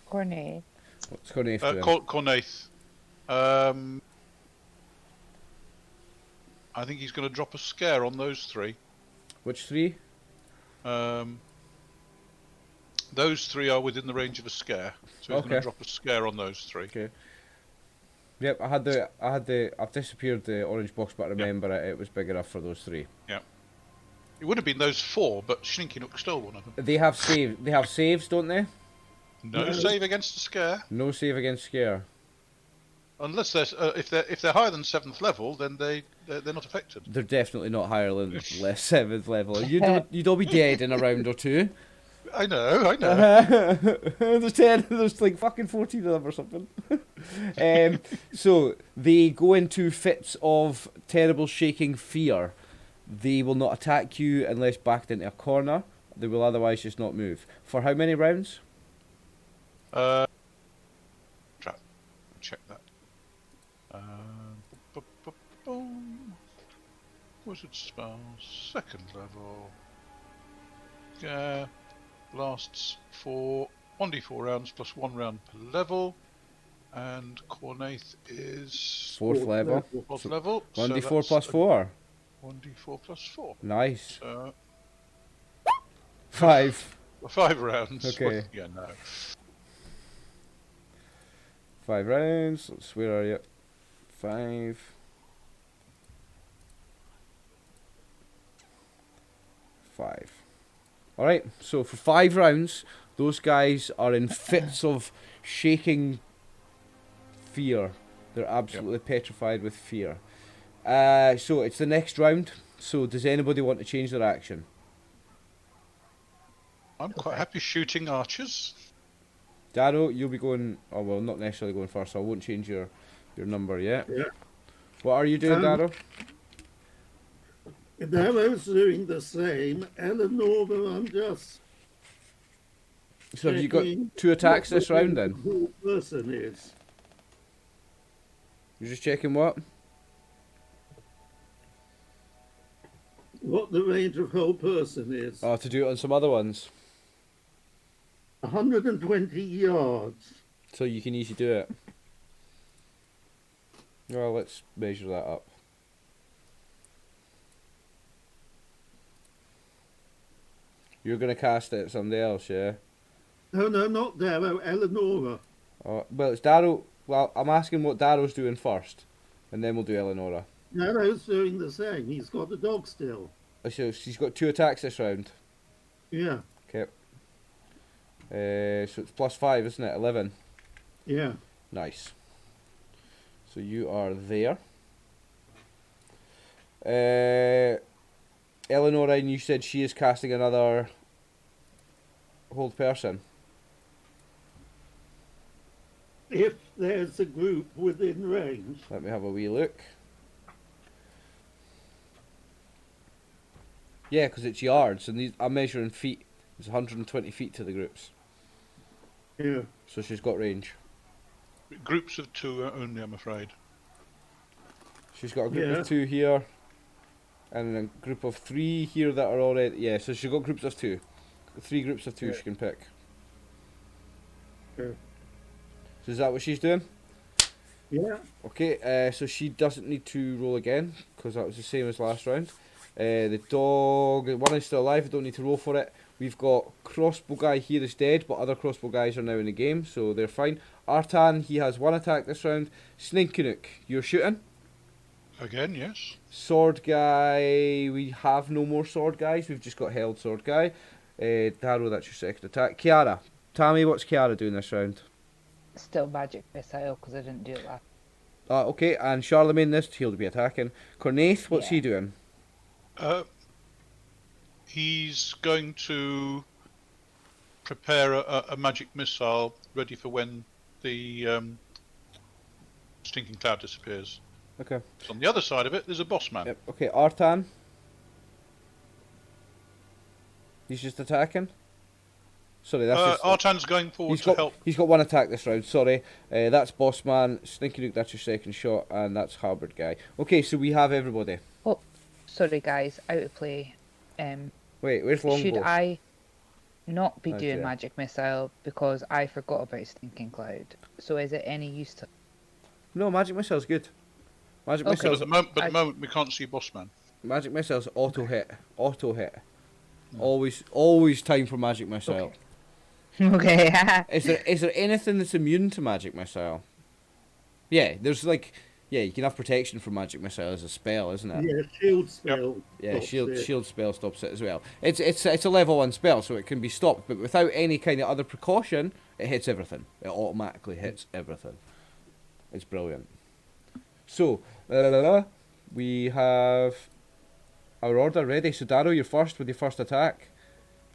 Cornet. What's Cornaith doing? Cornaith. I think he's going to drop a scare on those 3. Which 3? Those 3 are within the range of a scare, so he's going Okay. to drop a scare on those 3. Okay. Yep, I've disappeared the orange box, but I remember it was big enough for those 3. Yeah. It would have been those 4, but Shinky stole one of them. They have saves, don't they? No save against a scare, No save against scare. unless they're if they're higher than 7th level, then they're not affected. They're definitely not higher than less 7th level. You'd all be dead in a round or 2. I know. There's 10, there's like fucking 14 of them or something. So they go into fits of terrible shaking fear. They will not attack you unless backed into a corner. They will otherwise just not move. For how many rounds? Trap. check that. Bu- bu- boom. Wizard spell, second level. Lasts for 1d4 rounds plus 1 round per level. And Cornaith is Fourth level. fourth level. 1d4 plus 4. 1d4 plus 4. Nice. So 5. 5 rounds. Okay. Yeah, no. 5 rounds. Where are you? 5. 5. Alright, so for 5 rounds, those guys are in fits of shaking fear. They're absolutely petrified with fear. So it's the next round. So does anybody want to change their action? I'm quite happy shooting archers. Darrow, you'll be going... Oh, well, not necessarily going first, so I won't change your number yet. Yeah. What are you doing, Darrow? Darrow's doing the same. Eleanor, I'm just So have you got 2 attacks this round then? Who the person is. You're just checking what? What the range of whole person is. Oh, to do it on some other ones. 120 yards. So you can easily do it. Well, let's measure that up. You're going to cast it at somebody else, yeah? No, not Darrow. Eleanor. Oh, well, it's Darrow. Well, I'm asking what Darrow's doing first, and then we'll do Eleonora. Darrow's doing the same. He's got the dog still. So she's got 2 attacks this round. Yeah, Okay. So it's plus 5, isn't it? 11. yeah. Nice. So you are there. Eleonora, and you said she is casting another hold person. If there's a group within range. Let me have a wee look. Yeah, because it's yards, and I'm measuring feet. It's 120 feet to the groups. Yeah. So she's got range. Groups of 2 only, I'm afraid. She's got a group Yeah. of 2 here, and a group of 3 here that are already... Yeah, so she's got groups of 2. 3 groups of 2 Yeah. she can pick. Yeah. So is that what she's doing? Yeah. Okay, so she doesn't need to roll again, because that was the same as last round. The dog, one is still alive, I don't need to roll for it. We've got crossbow guy here is dead, but other crossbow guys are now in the game, so they're fine. Artan, he has 1 attack this round. Snake-Canuck, you're shooting. Again, yes. Sword guy, we have no more sword guys, we've just got held sword guy. Darrow, that's your second attack. Kiara, Tammy, what's Kiara doing this round? Still magic missile because I didn't do it last. Okay, and Charlemagne, this he'll be attacking. Cornaith, what's he doing? He's going to prepare a magic missile ready for when the stinking cloud disappears. Okay. So on the other side of it, there's a boss man. Yep. Okay, Artan. He's just attacking. Sorry, that's just... Artan's going forward to help. He's got 1 attack this round, sorry. That's Bossman, Stinky Nuke, that's your second shot, and that's Harbord Guy. Okay, so we have everybody. Oh, sorry guys, out of play. Wait, where's Longbow? Should I not be doing dear. magic missile because I forgot about Stinking Cloud? So is it any use to... No, Magic Missile's good. Magic Okay. But Missile's... at the moment, we can't see boss man. Magic Missile's auto hit. Auto hit. Always time for Magic Missile. Okay. Is there anything that's immune to Magic Missile? Yeah, there's like... Yeah, you can have protection from Magic Missile as a spell, isn't it? Yeah, shield spell. Yeah, stops shield it. shield spell stops it as well. It's a level 1 spell, so it can be stopped, but without any kind of other precaution, it hits everything. It automatically hits everything. It's brilliant. So, we have our order ready. So, Darrow, you're first with your first attack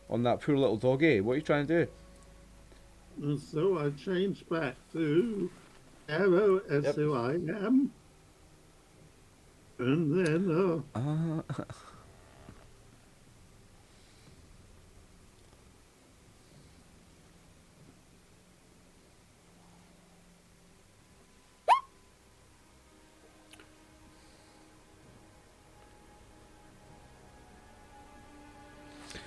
on that poor little doggy. What are you trying to do? And so I changed back to Arrow as Yep. who I am. And then,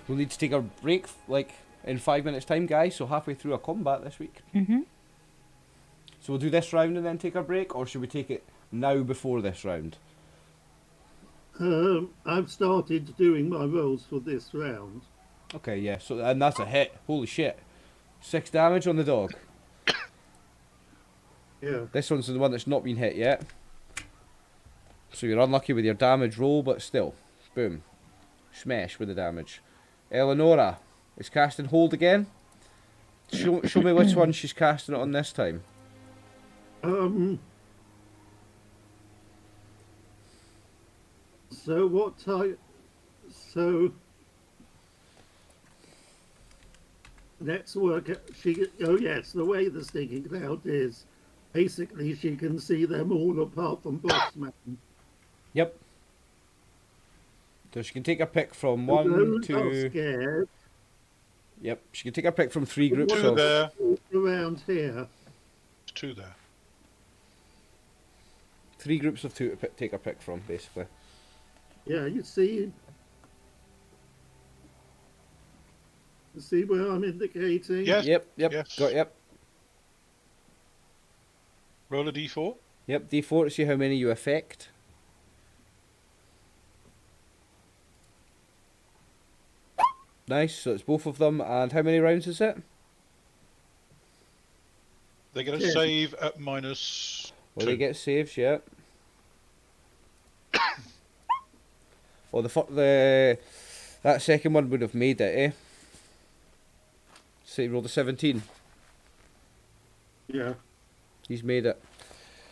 We'll need to take a break, like, in 5 minutes' time, guys, so halfway through our combat this week. Mm-hmm. So we'll do this round and then take our break, or should we take it now before this round? I've started doing my rolls for this round. Okay, yeah, so, and that's a hit. Holy shit. 6 damage on the dog. Yeah. This one's the one that's not been hit yet. So you're unlucky with your damage roll, but still. Boom. Smash with the damage. Eleonora is casting hold again. Show me which one she's casting it on this time. So what type? So let's work. Oh yes, the way the stinking cloud is, basically she can see them all apart from Bossman. Yep. So she can take a pick from Those 1, not 2. scared. Yep, she can take a pick from 3 groups Two of. there. Around here. There's 2 there. 3 groups of 2 to take a pick from, basically. Yeah, you see. You see where I'm indicating? Yes. Yep, Yes. got yep. Roll a d4. Yep, D4 to see how many you affect. Nice, so it's both of them, and how many rounds is it? They're going to Yeah. save at -2. Well, they get saves, yeah. Well, that second one would have made it, eh? So he rolled a 17. Yeah. He's made it.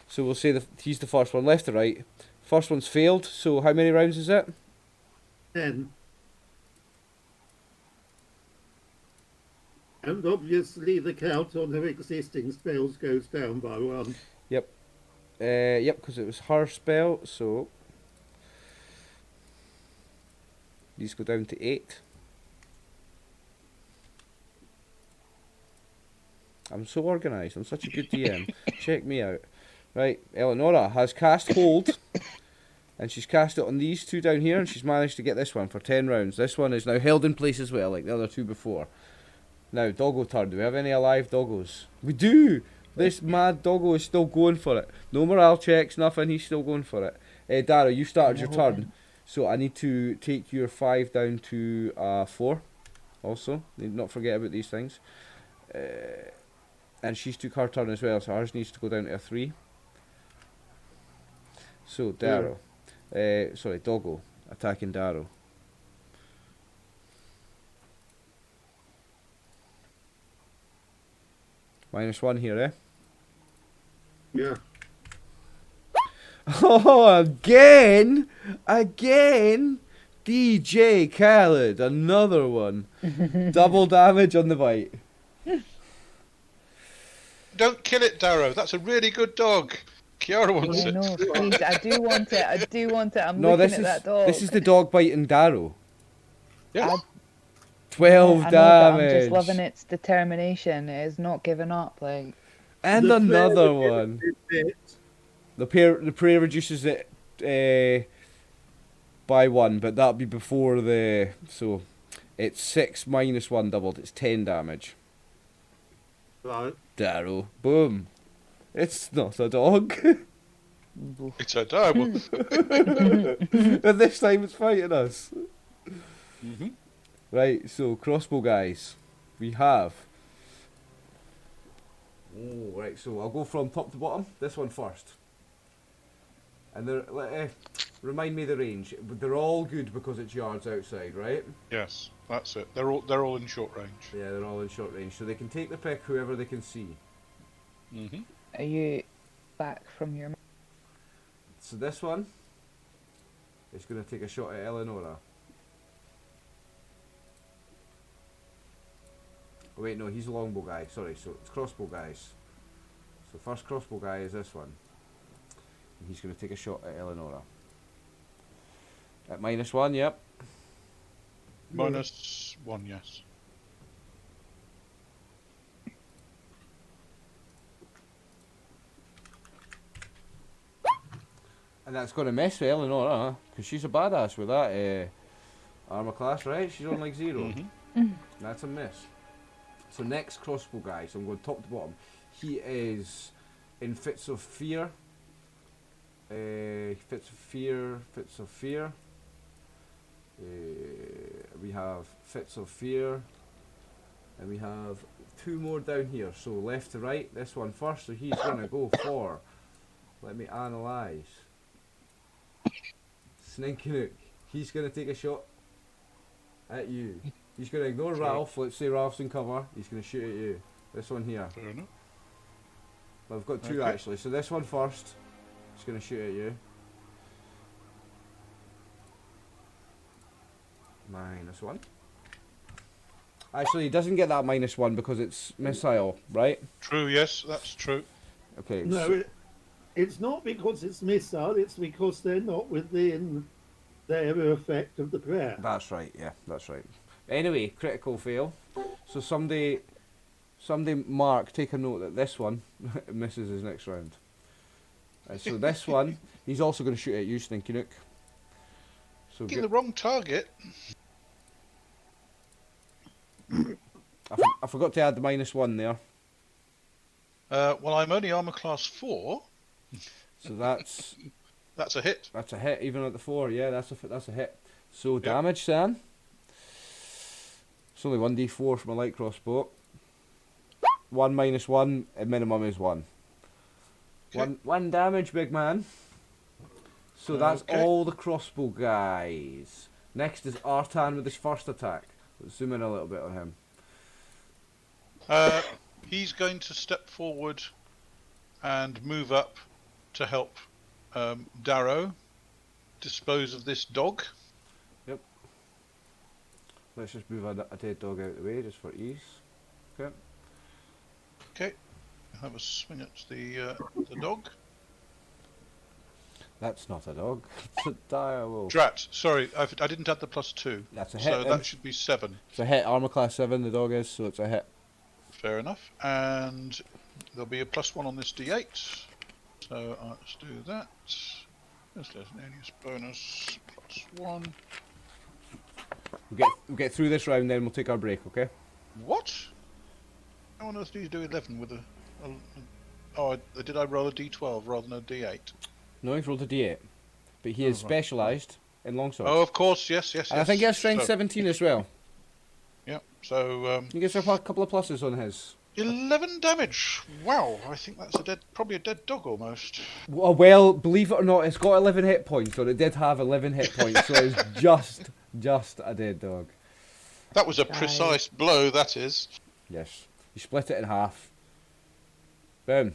So we'll say he's the first one, left to right. First one's failed, so how many rounds is it? 10. And obviously the count on her existing spells goes down by 1. Yep, because it was her spell, so these go down to 8. I'm so organised. I'm such a good DM. Check me out. Right, Eleonora has cast hold, and she's cast it on these 2 down here, and she's managed to get this one for 10 rounds. This one is now held in place as well, like the other 2 before. Now, doggo turn. Do we have any alive doggos? We do! This mad doggo is still going for it. No morale checks, nothing. He's still going for it. Dara, you started your turn. So I need to take your 5 down to 4. Also, need not forget about these things. And she's took her turn as well, so ours needs to go down to a 3. So, Darrow. Sorry, doggo. Attacking Darrow. -1 here, eh? Yeah. Oh, again! DJ Khaled, another one. Double damage on the bite. Don't kill it, Darrow. That's a really good dog. Kiara wants Yeah, it. no, please, I do want it. I'm No, looking this at is that dog. this is the dog biting Darrow. Yes. 12 I know, but damage. I'm just loving its determination. It is not giving up. Like, And The another player one. did it. The prayer reduces it by 1, but that'll be before the. So it's 6 -1 doubled. It's 10 damage. Right. Darrow. Boom. It's not a dog. It's adorable. And this time it's fighting us. Mm-hmm. Right, so crossbow guys. We have. Oh, right, so I'll go from top to bottom. This one first. And remind me the range. They're all good because it's yards outside, right? Yes, that's it. They're all in short range. Yeah, they're all in short range. So they can take the pick whoever they can see. Mm-hmm. are you back from your? So this one is going to take a shot at Eleonora. Oh wait, no, he's a longbow guy. Sorry, so it's crossbow guys. So first crossbow guy is this one. And he's going to take a shot at Eleonora. At -1, yep. -1, yes. And that's going to mess with Eleonora, because she's a badass with that Armor class, right? She's on like 0. Mhm. That's a miss. So next crossbow guy, so I'm going top to bottom. He is in fits of fear. Fits of fear. We have fits of fear. And we have 2 more down here. So left to right, this one first. So he's going to go for, let me analyse. Sninky He's going to take a shot at you. He's going to ignore Sure. Ralph. Let's say Ralph's in cover. He's going to shoot at you. This one here. Fair enough. Well, I've got 2 Okay. actually. So this one first. He's going to shoot at you. -1. Actually, he doesn't get that -1 because it's missile, right? True, yes, that's true. Okay. No, it's not because it's missile, it's because they're not within their effect of the prayer. That's right, yeah, that's right. Anyway, critical fail. So somebody mark, take a note that this one misses his next round. So this one, he's also going to shoot at you, Stinky Nook. So Picking the wrong target. I forgot to add the -1 there. Well, I'm only armor class 4. So that's That's a hit. a hit, even at the 4. Yeah, that's a hit. So Yep. damage, Sam. It's only 1d4 from a light crossbow. 1 -1, and minimum is 1. Okay. One damage, big man. So that's Okay. all the crossbow guys. Next is Artan with his first attack. Let's zoom in a little bit on him. He's going to step forward and move up to help Darrow dispose of this dog. Let's just move a dead dog out of the way just for ease. Okay. Okay. Have a swing at the dog. That's not a dog. It's a dire wolf. Drat. Sorry, I didn't add the +2. That's a hit. So then. that should be 7. It's a hit. Armor class 7. The dog is, so it's a hit. Fair enough. And there'll be a +1 on this D8. So let's do that. There's an alias bonus +1. We'll get through this round, then we'll take our break. Okay. What? How on earth do you do 11 with a oh, did I roll a D12 rather than a D8? No, he's rolled a d8, but he is right. specialised in longswords. Oh, of course, yes. and I think he has strength So, 17 as well. yeah, so He gets a couple of pluses on his. 11 damage. Wow, I think that's probably a dead dog almost. Well, believe it or not, it's got 11 hit points, or it did have 11 hit points, so it's just a dead dog. That was a Nice. precise blow, that is. Yes. You split it in half. Boom.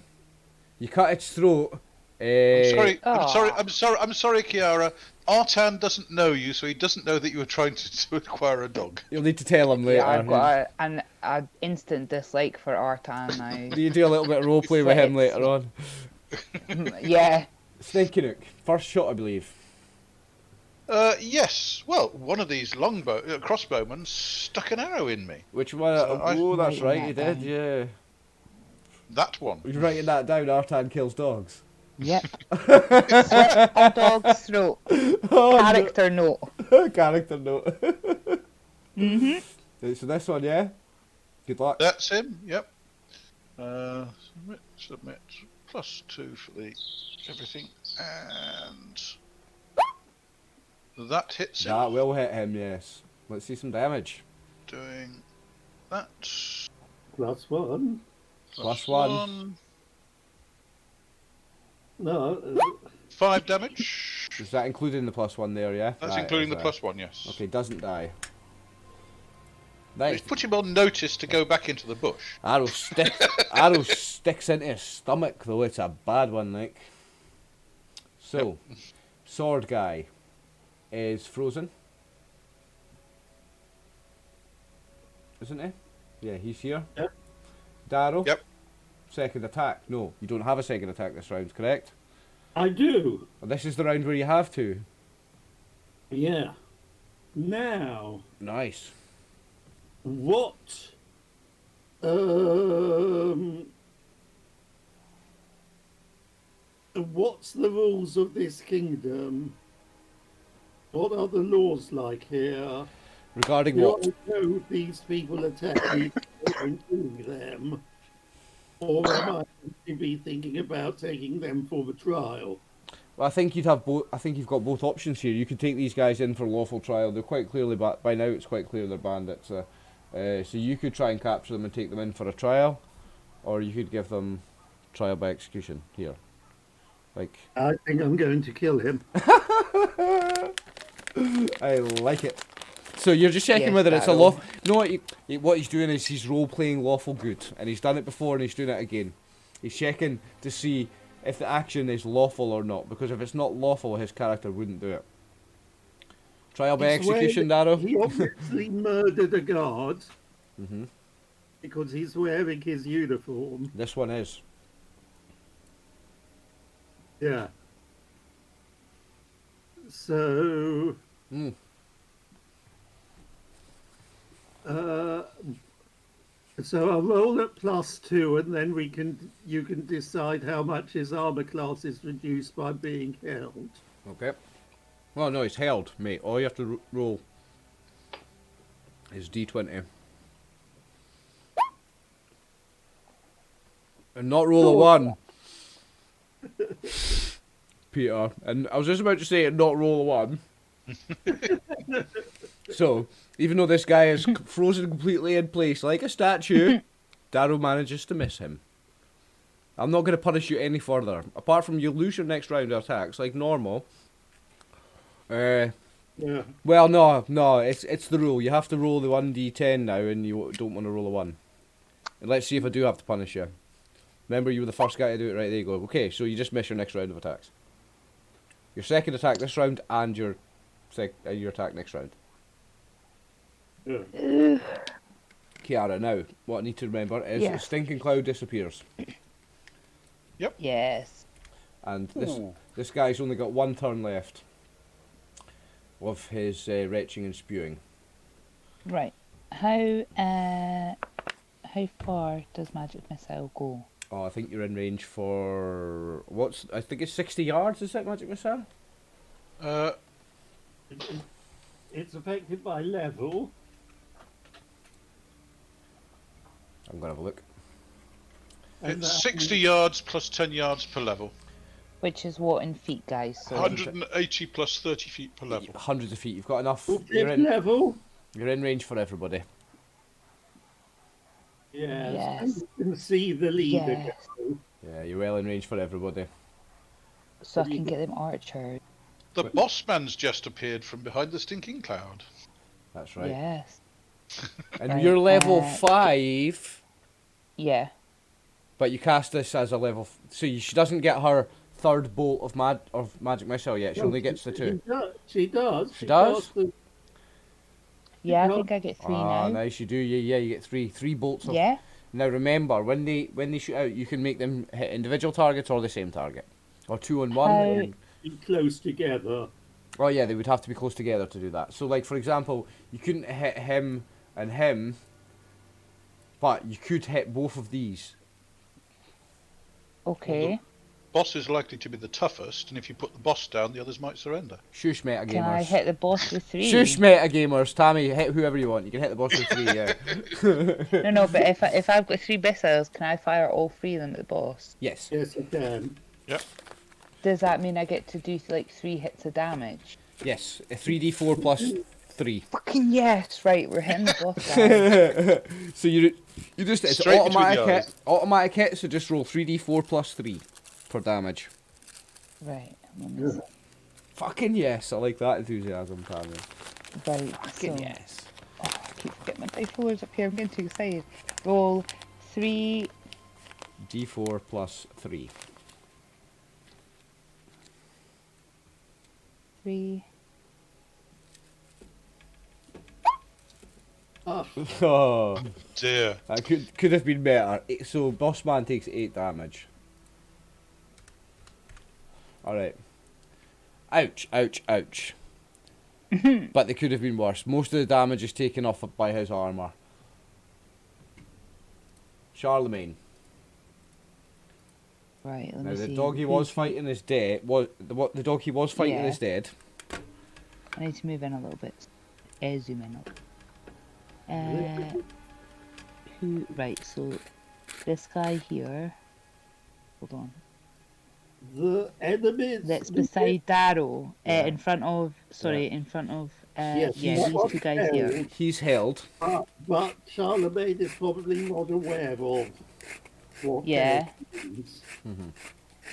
You cut its throat. I'm sorry, Kiara. Artan doesn't know you, so he doesn't know that you were trying to acquire a dog. You'll need to tell him later. Yeah, I've got an instant dislike for Artan now. Do you do a little bit of roleplay with him later on? Yeah. Stinky Nook. First shot, I believe. Yes. Well, one of these crossbowmen stuck an arrow in me. Which one? So Oh, that's right, he that did, yeah. That one. You're writing that down, Artan kills dogs. Yep. Slit a dog's throat. Oh, Character note. no. Character note. Mhm. So this one, yeah? Good luck. That's him. Yep. Submit. +2 for the everything, and that hits him. That will hit him, yes. Let's see some damage. Doing that. +1. +1. No, 5 damage. Is that including the +1 there, yeah? That's Right, including the is +1, yes. Okay, doesn't die. He's Nice. put him on notice to go back into the bush. Arrow sticks into his stomach, though. It's a bad one, like. So, sword guy is frozen. Isn't he? Yeah, he's here. Yep. Darrow? Yep. Second attack. No, you don't have a second attack this round, correct? I do. Well, this is the round where you have to. Yeah. Now, Nice. what? What's the rules of this kingdom What are the laws like here? Regarding Do what? I know these people attack me and doing them? Or am I going to be thinking about taking them for the trial? Well, I think you'd have both. I think you've got both options here. You could take these guys in for lawful trial. They're quite clearly, by now it's quite clear they're bandits. So you could try and capture them and take them in for a trial, or you could give them trial by execution here. Like, I think I'm going to kill him. I like it. So you're just checking Yes, whether it's a that'll- lawful. No, what he's doing is he's role playing lawful good, and he's done it before and he's doing it again. He's checking to see if the action is lawful or not, because if it's not lawful, his character wouldn't do it. Trial by It's where execution, Darrow. He obviously murdered a guard Hmm. because he's wearing his uniform. This one is. Yeah. So, Mm. so I'll roll at +2, and then you can decide how much his armor class is reduced by being held. Okay. Well, no, it's held, mate. All you have to roll is D20. And not roll a 1. Peter. And I was just about to say and not roll a 1. So, even though this guy is frozen completely in place like a statue, Darrow manages to miss him. I'm not going to punish you any further. Apart from you lose your next round of attacks, like normal. Yeah. Well, no, it's the rule. You have to roll the 1d10 now, and you don't want to roll a 1. And let's see if I do have to punish you. Remember, you were the first guy to do it, right? There you go. Okay, so you just miss your next round of attacks. Your second attack this round, and your attack next round. Yeah. Kiara, now, what I need to remember is Yeah. the stinking cloud disappears. Yes. And this guy's only got 1 turn left of his retching and spewing. Right. How far does magic missile go? Oh, I think you're in range for... I think it's 60 yards, is it, magic missile? It's affected by level. I'm going to have a look. And It's that 60 yards plus 10 yards per level. Which is what in feet, guys? So 180 plus 30 feet per level. Hundreds of feet. You've got enough. means You're fifth in, level. you're in range for everybody. Yes. Yes. And you can see the leader Yes. go. Yeah, you're well in range for everybody. so I can get them archers. The boss man's just appeared from behind the stinking cloud. That's right. Yes. And Right, you're level uh, 5, Yeah. but you cast this as a level... she doesn't get her third bolt of magic missile yet. She only gets the 2. She does. She does? cast the- Yeah, I Yeah. think I get 3 Ah, now. nice, you do. Yeah, you get 3 bolts of... Yeah. Now remember, when they shoot out, you can make them hit individual targets or the same target. Or 2 on 1. How- and- Be close together. Oh yeah, they would have to be close together to do that. So like, for example, you couldn't hit him and him, but you could hit both of these. Okay. Boss is likely to be the toughest, and if you put the boss down, the others might surrender. Shush, metagamers. Can I hit the boss with 3? Shush, metagamers. Tammy, hit whoever you want. You can hit the boss with 3, yeah. No, but if I've got 3 missiles, can I fire all 3 of them at the boss? Yes. Yes, I can. Yep. Does that mean I get to do like 3 hits of damage? Yes. A 3d4 plus 3. Fucking yes! Right, we're hitting the boss down. So you just it's Straight between automatic the hit. eyes. Automatic hit. So just roll 3d4 plus 3 for damage. Right. I'm on this. Fucking yes. I like that enthusiasm, Tammy. Right. Fucking So, yes. oh, I keep forgetting my dice rollers up here. I'm getting too excited. Roll 3. D4 plus 3. 3. Oh, Dear. that could have been better. So boss man takes 8 damage. All right. Ouch! Ouch! Ouch! But they could have been worse. Most of the damage is taken off by his armor. Charlemagne. Right. Let Now me the see. dog he was fighting is dead. The dog he was fighting Yeah. is dead. I need to move in a little bit. Zoom in a little. Right, so this guy here. Hold on. The enemies. That's beside Darrow. Yeah. In front of. In front of. Yes, yeah, that these was two guys here. held. He's held. But Charlemagne is probably not aware of what Yeah. held means.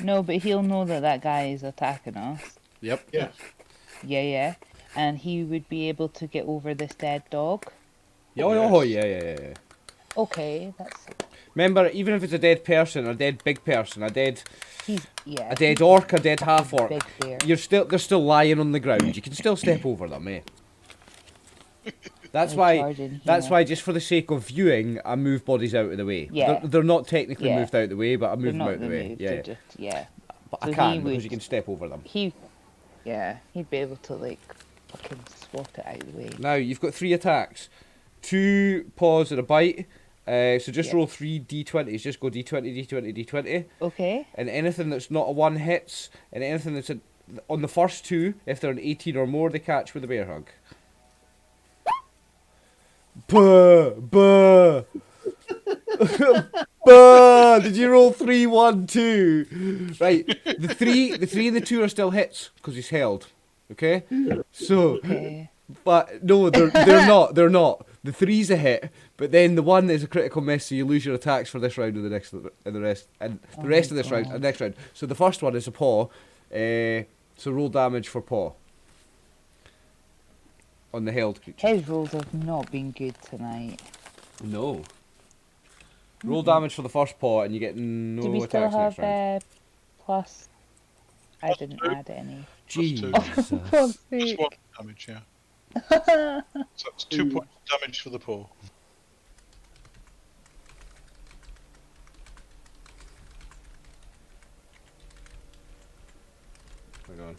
No, but he'll know that that guy is attacking us. Yep. Yes. Yeah. And he would be able to get over this dead dog. Yeah. Okay, that's. Remember, even if it's a dead person, a dead big person, a dead orc, a dead half orc, Big bear. they're still lying on the ground. You can still step over them, eh? That's why, just for the sake of viewing, I move bodies out of the way. Yeah. They're not technically Yeah. moved out of the way, but I They're move them not out of the way. removed, Yeah. they're just, yeah. But So I can he because would- you can step over them. He'd be able to like fucking swat it out of the way. Now you've got 3 attacks, 2 paws and a bite. So just Yeah. roll 3 d20s. Just go d20, d20, d20. Okay. And anything that's not a 1 hits, and anything that's on the first 2, if they're an 18 or more, they catch with a bear hug. Buh! Buh! Did you roll 3, 1, 2? Right. The 3 and the 2 are still hits because he's held. Okay. So, Okay. but no, they're not. They're not. The 3's a hit, but then the 1 is a critical miss, so you lose your attacks for this round and the rest of this round and next round. So the first one is a paw. So roll damage for paw on the held creature. His rolls have not been good tonight. No. Roll damage for the first paw, and you get no Do we still attacks next have round. plus? I Plus didn't 2. add any. Jesus. Fuck's Plus sake. 1 damage, yeah. So that's 2 points of damage for the paw. Hang on.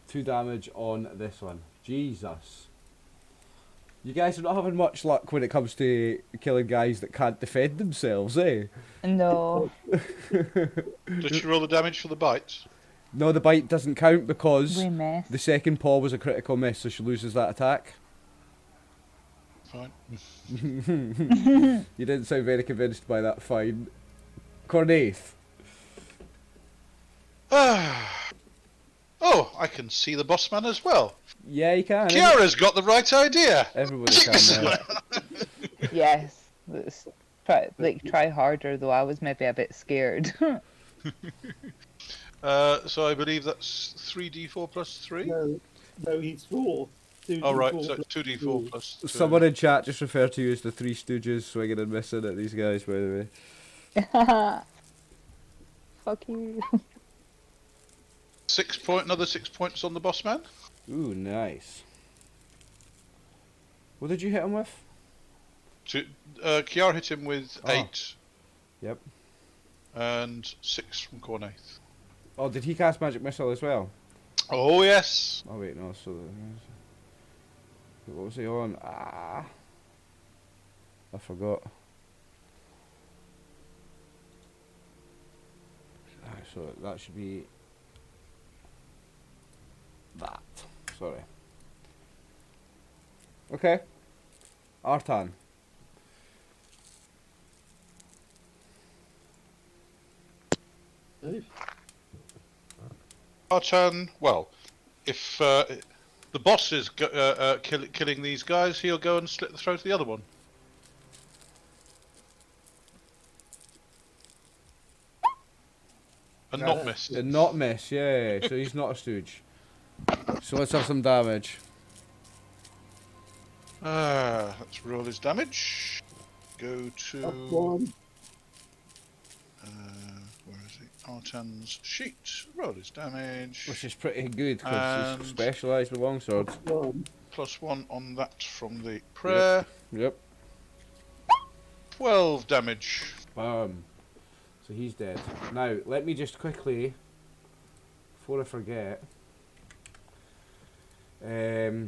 2 damage on this one. Jesus. You guys are not having much luck when it comes to killing guys that can't defend themselves, eh? No. Did she roll the damage for the bite? No, the bite doesn't count because We missed. the second paw was a critical miss, so she loses that attack. Fine. You didn't sound very convinced by that fine. Cornaith. Oh, I can see the boss man as well. Yeah, you can. Kiara's got the right idea. Everybody can now. Yes. Let's try harder though. I was maybe a bit scared. So I believe that's 3d4 plus 3? No, he's 4. Oh, right, so it's 2d4 plus 2. Someone in chat just referred to you as the Three Stooges swinging and missing at these guys, by the way. Fuck you. Another 6 points on the boss man. Ooh, nice. What did you hit him with? Kiara hit him with Oh. 8 Yep. and 6 from Cornaith. Oh, did he cast Magic Missile as well? Oh, yes. Oh, wait, no, so... What was he on? I forgot. So that should be... that. Sorry. Okay. Artan. Archan, well, if the boss is killing these guys, he'll go and slit the throat of the other one. And not miss. Did not miss, yeah. So he's not a stooge. So let's have some damage. Let's roll his damage. Go to... Up 1. where is he? Artan's sheet. Roll his damage. Which is pretty good because he's And- specialised with longswords. 1. Plus 1 on that from the prayer. Yep. 12 damage. So he's dead. Now, let me just quickly, before I forget, who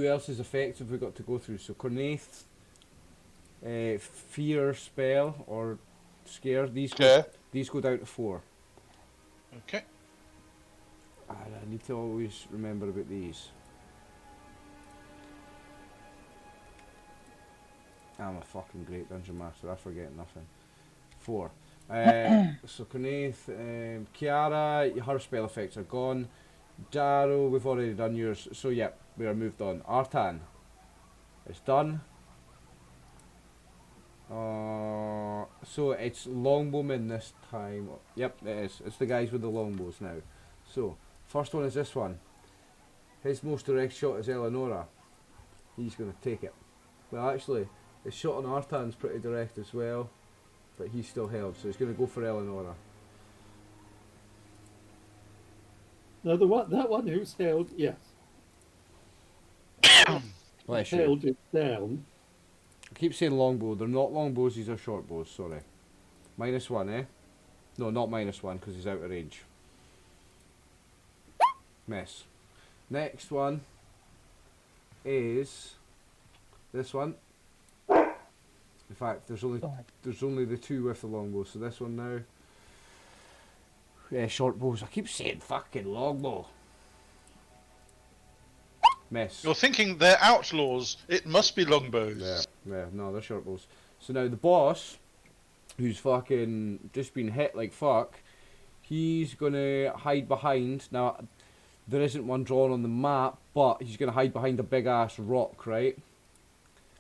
else's effects have we got to go through? So Cornaith, fear spell or scare. These go Scare. these go down to 4. Okay. I need to always remember about these. I'm a fucking great dungeon master. I forget nothing. 4. So Knaith, Kiara, her spell effects are gone. Jaro, we've already done yours. So yeah, we are moved on. Artan, it's done. So it's longbowmen this time. Yep, it is. It's the guys with the longbows now. So first one is this one. His most direct shot is Eleonora. He's going to take it. Well, actually, his shot on Artan's pretty direct as well, but he's still held, so he's going to go for Eleonora. No, that one who's held, yes. Bless you. Held it down. I keep saying longbow. They're not longbows, these are short bows, sorry. -1, eh? No, not -1, because he's out of range. Miss. Next one is this one. In fact, there's only the 2 with the longbow, so this one now. Yeah, short bows. I keep saying fucking longbow. Miss. You're thinking they're outlaws. It must be longbows. Yeah, no, they're short bows. So now the boss, who's fucking just been hit like fuck, he's gonna hide behind. Now, there isn't one drawn on the map, but he's gonna hide behind a big ass rock, right?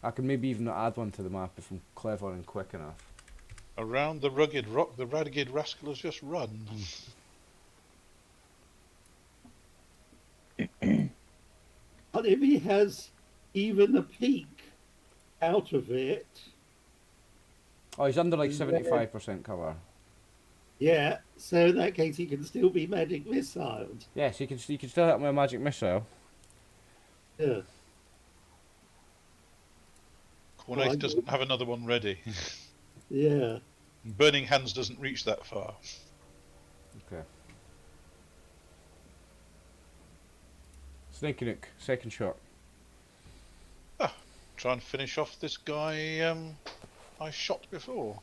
I can maybe even add one to the map if I'm clever and quick enough. Around the rugged rock, the ragged rascal has just run. But if he has even a peek out of it, Oh, he's under like 75% cover. yeah, so in that case he can still be magic missiled. Yes, you can still hit my magic missile. Yeah. Cornaith doesn't have another one ready. Yeah. Burning Hands doesn't reach that far. Okay. Snake Nook, second shot. Try and finish off this guy I shot before.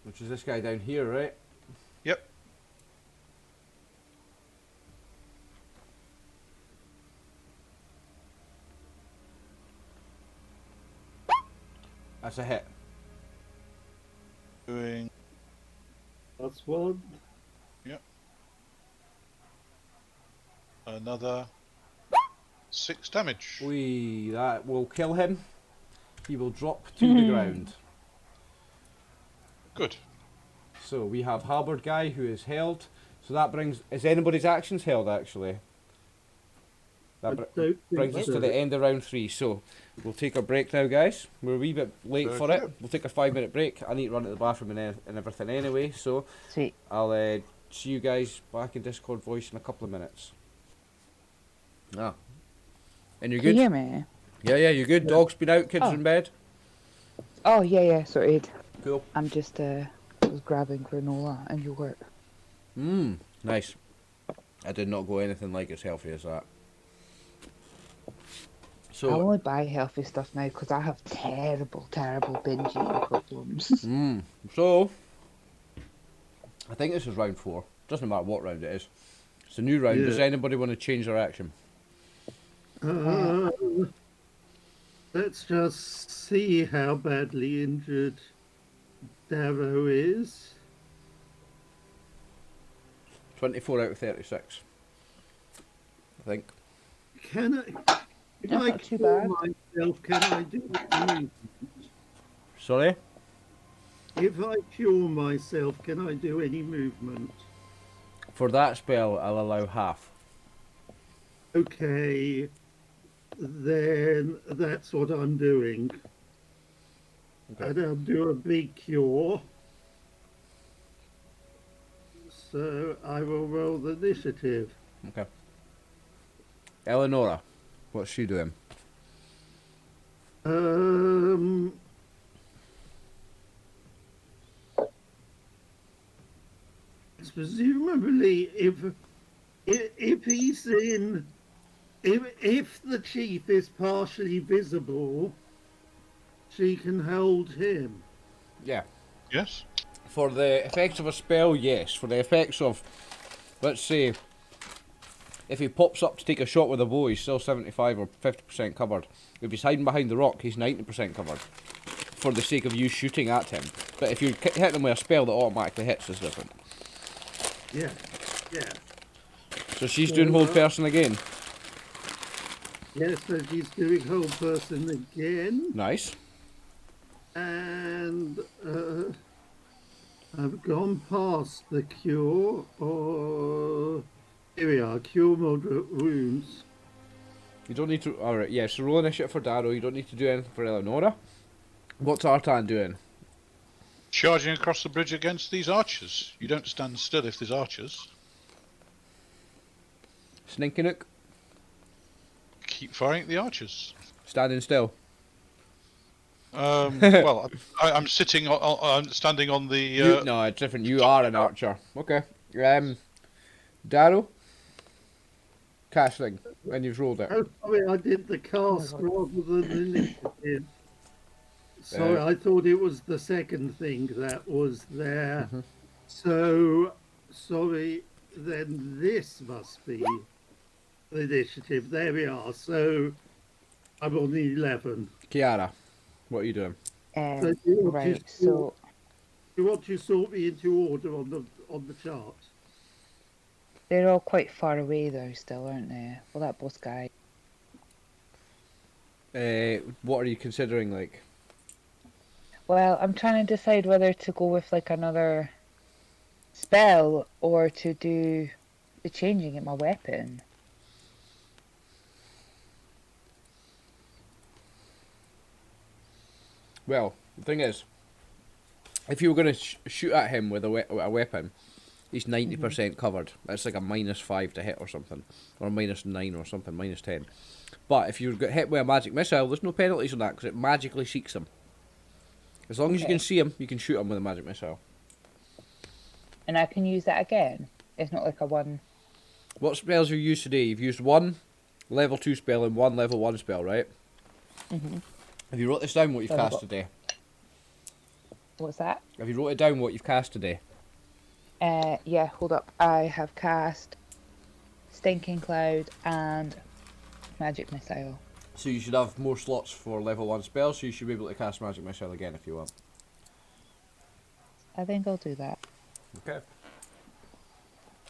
Which is this guy down here, right? Yep. That's a hit. Doing That's one. another 6 damage. That will kill him. He will drop to the ground. Good. So we have Halberd guy who is held. So that brings... Is anybody's actions held, actually? That brings us to the end of round 3. So we'll take a break now, guys. We're a wee bit late for it. We'll take a 5-minute break. I need to run to the bathroom and everything anyway. So Sweet. I'll see you guys back in Discord voice in a couple of minutes. Ah. And you're Can good? you hear me? Yeah, you're good. Dog's been out, kids are in bed. Oh, yeah, sorted. Cool. I'm just was grabbing granola and yogurt. Nice. I did not go anything like as healthy as that. I So, only buy healthy stuff now because I have terrible binge eating problems. so I think this is round 4. Doesn't matter what round it is. It's a new round. Yeah. Does anybody want to change their action? Let's just see how badly injured Darrow is. 24 out of 36. I think. Can I? If That's I not too cure bad. myself, can I do any? Sorry? If I cure myself, can I do any movement? For that spell, I'll allow half. Okay, then that's what I'm doing. Okay. And I'll do a big cure. So I will roll the initiative. Okay. Eleonora, what's she doing? It's presumably if he's in, if the chief is partially visible, she can hold him. Yeah. Yes. For the effects of a spell, yes. For the effects of, let's say, if he pops up to take a shot with a bow, he's still 75 or 50% covered. If he's hiding behind the rock, he's 90% covered. For the sake of you shooting at him. But if you hit him with a spell that automatically hits, is different. Yeah, yeah. So she's doing hold person again. Yes, so she's doing hold person again. Nice. And I've gone past the cure, or here we are, cure moderate wounds. You don't need to. Alright, yeah, so roll initiative for Darrow. You don't need to do anything for Eleonora. What's Artan doing? Charging across the bridge against these archers. You don't stand still if there's archers. Sninkinook? Keep firing at the archers. Standing still. Well, I'm sitting. I'm standing on the. No, it's different. You are an archer. Okay. Darrow? Castling. When you've rolled it. Oh, sorry, I did the cast rather than initiative. Sorry, I thought it was the second thing that was there. So, sorry, then this must be the initiative. There we are. So, I'm on the 11. Kiara, what are you doing? So you want Right, to so you want to sort me into order on the chart? they're all quite far away though still, aren't they? Well, that boss guy. What are you considering, like? Well, I'm trying to decide whether to go with like another spell or to do the changing at my weapon. Well, the thing is, if you were going to shoot at him with a weapon, he's 90% covered. That's like a -5 to hit or something. Or -9 or something, -10. But if you get hit with a magic missile, there's no penalties on that because it magically seeks him. As long as you can see him, you can shoot him with a magic missile. And I can use that again. It's not like a one. What spells have you used today? You've used one level 2 spell and one level 1 spell, right? Have you wrote this down, what you've cast today? What's that? Have you wrote it down, what you've cast today? Yeah, hold up. I have cast Stinking Cloud and Magic Missile. So you should have more slots for level 1 spells, so you should be able to cast Magic Missile again if you want. I think I'll do that. Okay.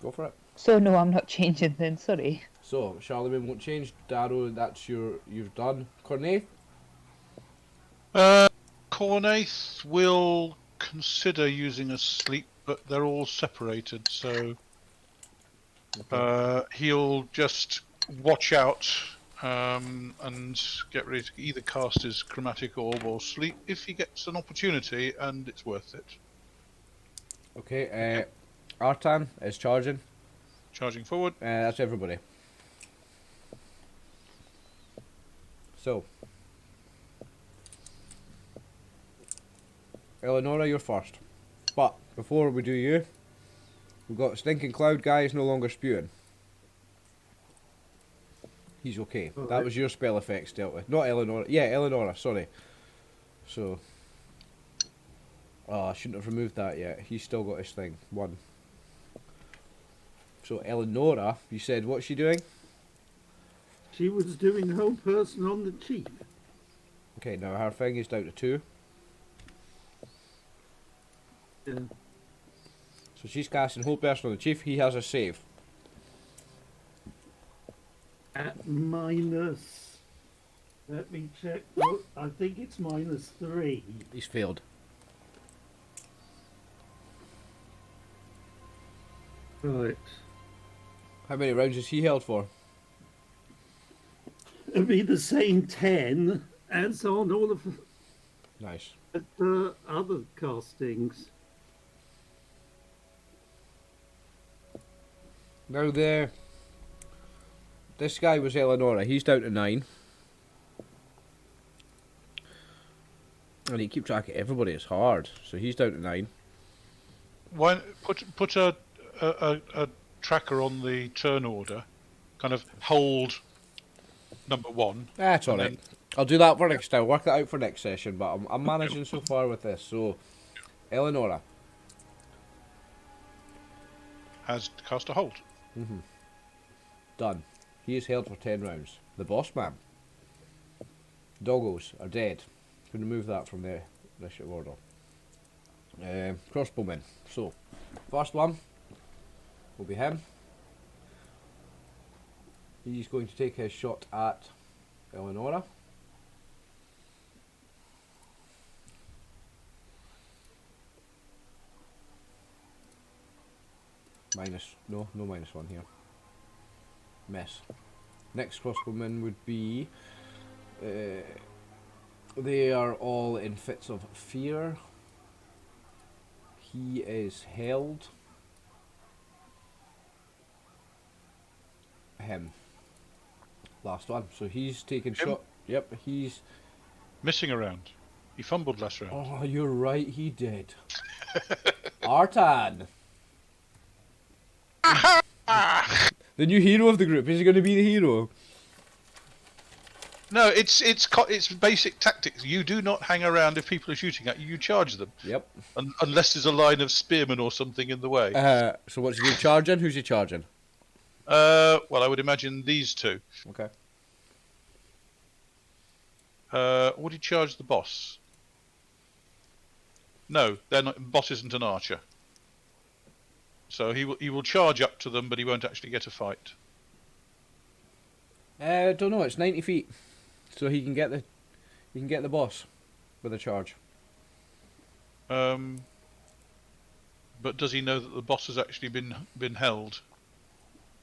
Go for it. So no, I'm not changing then, sorry. So, Charlemagne won't change. Darrow, that's you've done. Cornet? Cornaith will consider using a sleep, but they're all separated, so he'll just watch out and get ready to either cast his chromatic orb or sleep if he gets an opportunity, and it's worth it. Okay, Artan is charging. Charging forward. That's everybody. So, Eleonora, you're first. But before we do you, we've got Stinking Cloud guy is no longer spewing. He's okay. All That right. was your spell effects dealt with. Not Eleonora. Yeah, Eleonora, sorry. So, I shouldn't have removed that yet. He's still got his thing. 1. So Eleonora, you said, what's she doing? She was doing whole person on the chief. Okay, now her thing is down to 2. Yeah. So she's casting whole person on the chief. He has a save. At minus, let me check. Oh, I think it's -3. He's failed. Right. How many rounds is he held for? It'll be the same 10 as on all of Nice. the other castings. Now there. This guy was Eleonora. He's down to 9. And you keep track of everybody. It's hard. So he's down to 9. Why put a tracker on the turn order, kind of hold number 1. That's And alright. I'll do that for next time. Work that out for next session. But I'm managing so far with this. So, Eleonora, has cast a hold. Done. He is held for 10 rounds. The boss man. Doggos are dead. Can remove that from the initiative order. Crossbowmen. So, first one will be him. He's going to take his shot at Eleonora. No -1 here. Miss. Next crossbowman would be. They are all in fits of fear. He is held. Him. Last one. So he's taking shot. Yep, he's missing a round. He fumbled last round. Oh, you're right, he did. Artan. The new hero of the group. Is he going to be the hero? No, it's basic tactics. You do not hang around if people are shooting at you. You charge them. Yep. Unless there's a line of spearmen or something in the way. So what's he charging? Who's he charging? Well, I would imagine these two. Okay. Would he charge the boss? No, they're not. Boss isn't an archer. So he will charge up to them, but he won't actually get a fight. Don't know. It's 90 feet, so he can get the boss with a charge. But does he know that the boss has actually been held?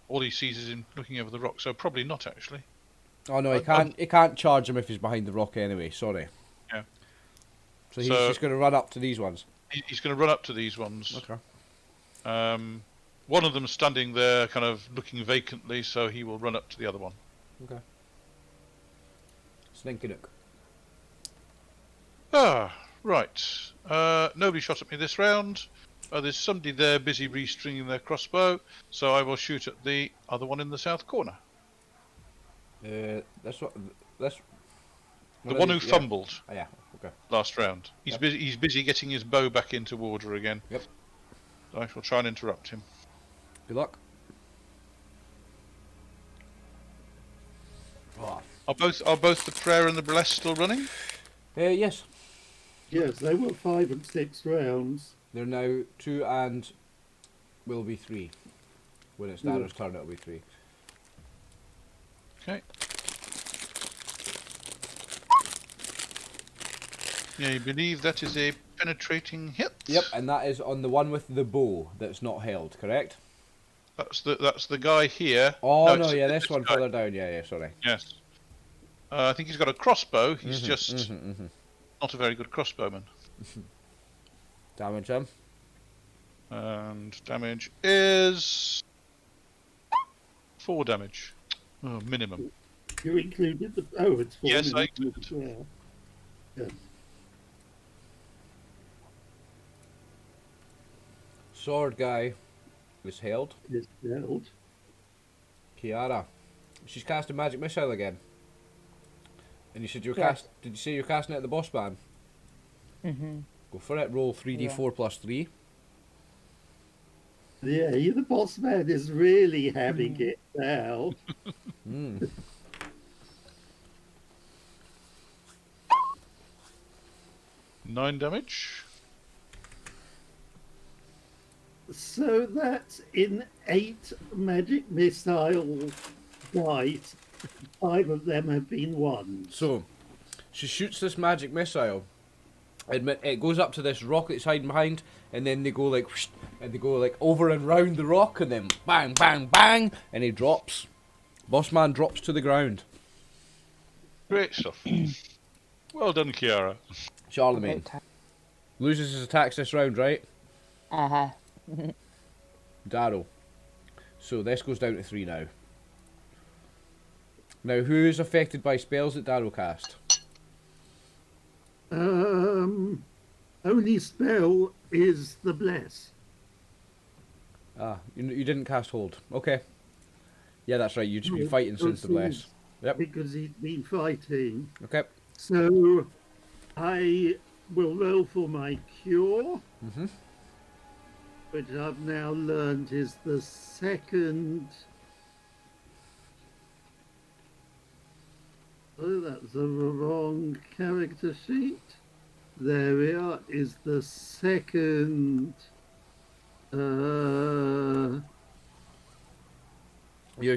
All he sees is him looking over the rock, so probably not actually. Oh no, he can't charge him if he's behind the rock anyway. Sorry. Yeah. So he's just going to run up to these ones. He's going to run up to these ones. Okay. One of them standing there, kind of looking vacantly, so he will run up to the other one. Okay. Sninkinook. Right. Nobody shot at me this round. There's somebody there busy restringing their crossbow, so I will shoot at the other one in the south corner. The one who fumbled. Oh, yeah. Okay. Last round. He's busy getting his bow back into order again. Yep. So I shall try and interrupt him. Good luck. Oh. Are both the prayer and the bless still running? Yes. Yes, they were 5 and 6 rounds. They're now 2 and will be 3. When it's Darrow's turn, it'll be 3. Okay. Yeah, you believe that is a penetrating hit? Yep, and that is on the one with the bow that's not held, correct? That's the guy here. Oh no, yeah, this one further down. Yeah, sorry. Yes. I think he's got a crossbow. He's just not a very good crossbowman. Damage him. And damage is 4 damage. Oh, minimum. You included the... Oh, it's 4 Yes, I included. included. Yeah. Yes. Sword guy is held. It's held. Kiara. She's casting magic missile again. And you said you were Yes. Did you say you're casting it at the boss man? Go for it. Roll 3d4 plus 3. Yeah, the boss man is really having it now. 9 damage. So that's in 8 magic missile dice. 5 of them have been ones. So, she shoots this magic missile. It goes up to this rock that's hiding behind, and then they go like, whoosh, and they go like over and round the rock, and then bang, bang, bang, and he drops. Boss man drops to the ground. Great stuff. Well done, Kiara. Charlemagne loses his attacks this round, right? Darrow. So this goes down to 3 now. Now, who is affected by spells that Darrow cast? Only spell is the bless. Ah, you didn't cast hold. Okay. Yeah, that's right. You've just been fighting since the bless. Yep. Because he's been fighting. Okay. So I will roll for my cure. which I've now learned is the second. Oh, that's the wrong character sheet. There we are. Is the second. You're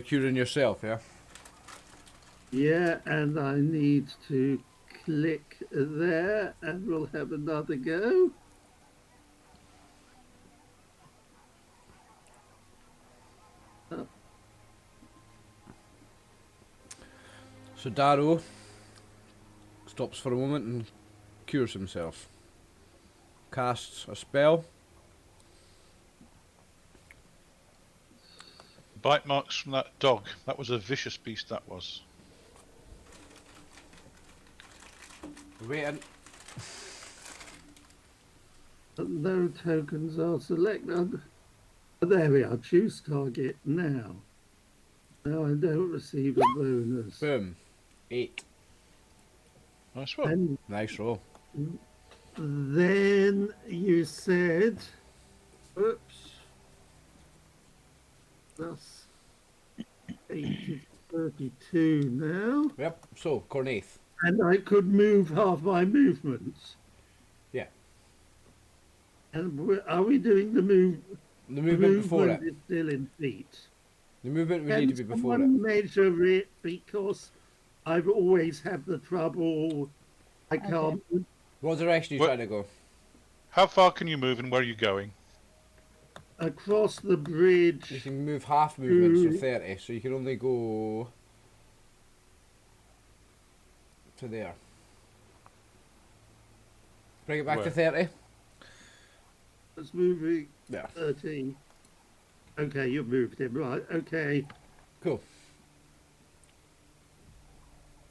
curing yourself, yeah? Yeah, and I need to click there, and we'll have another go. So Darrow stops for a moment and cures himself. Casts a spell. Bite marks from that dog. That was a vicious beast, that was. Waiting. No tokens are selected. There we are. Choose target now. Now I don't receive a bonus. Boom. 8. Nice one. And Nice roll. then you said, oops, that's 8 to 32 now. Yep. So, Cornaith. And I could move half my movements. Yeah. And are we doing the move? The movement before it. Is still in feet. The movement would need to be before it. Can someone measure it, because I've always had the trouble. I can't. What direction are you What- trying to go? How far can you move and where are you going? Across the bridge. You can move half movement, so 30, so you can only go to there. Bring it back to Where? 30. It's moving Yeah. 30. Okay, you've moved him, right. Okay. Cool.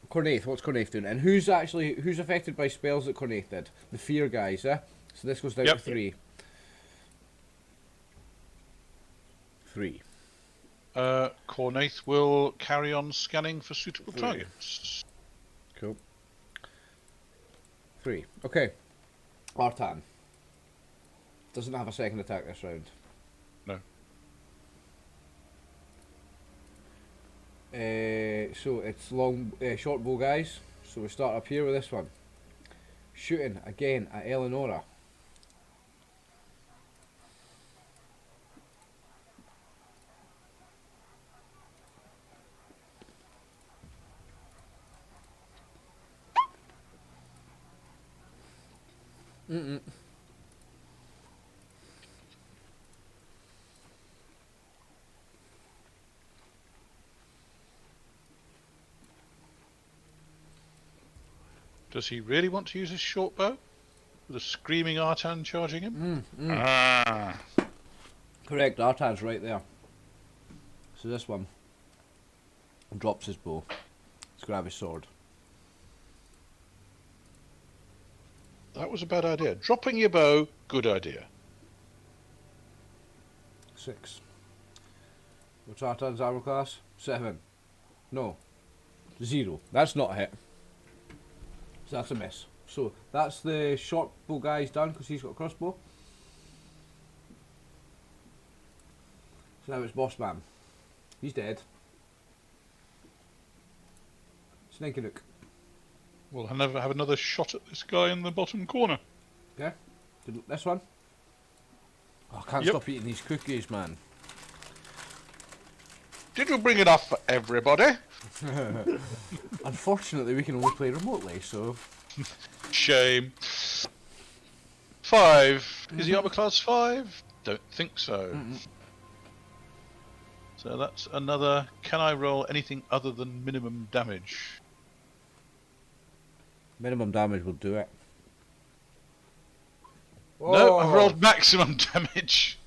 Cornaith, what's Cornaith doing? And who's affected by spells that Cornaith did? The fear guys, eh? So this goes down Yep. to 3. 3. Cornaith will carry on scanning for suitable Three. targets. Cool. 3. Okay. Artan. Doesn't have a second attack this round. No. So it's short bow guys. So we start up here with this one. Shooting again at Eleonora. Does he really want to use his short bow? With a screaming Artan charging him? Correct, Artan's right there. So this one drops his bow. Let's grab his sword. That was a bad idea. Dropping your bow, good idea. 6. What's Artan's armor class? 7. No. 0. That's not a hit. So that's a miss. So that's the short bow guy's done because he's got a crossbow. So now it's Boss Man. He's dead. Snake Nook. We'll never have another shot at this guy in the bottom corner. Okay. This one. Oh, I can't Yep. stop eating these cookies, man. Did we bring enough for everybody? Unfortunately, we can only play remotely, so... Shame. 5. Is he armor class 5? Don't think so. So that's another. Can I roll anything other than minimum damage? Minimum damage will do it. No, I've rolled maximum damage.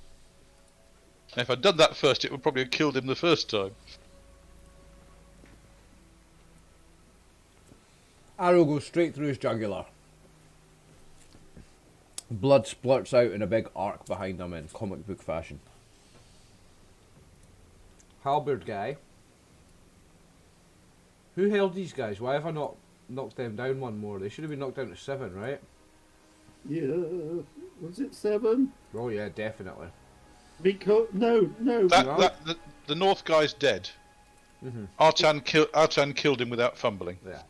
And if I'd done that first, it would probably have killed him the first time. Arrow goes straight through his jugular. Blood splurts out in a big arc behind him in comic book fashion. Halberd guy. Who held these guys? Why have I not knocked them down one more? They should have been knocked down to 7, right? Yeah. Was it 7? Oh yeah, definitely. Because no. The North guy's dead. Mm-hmm. Artan killed him without fumbling. Yeah.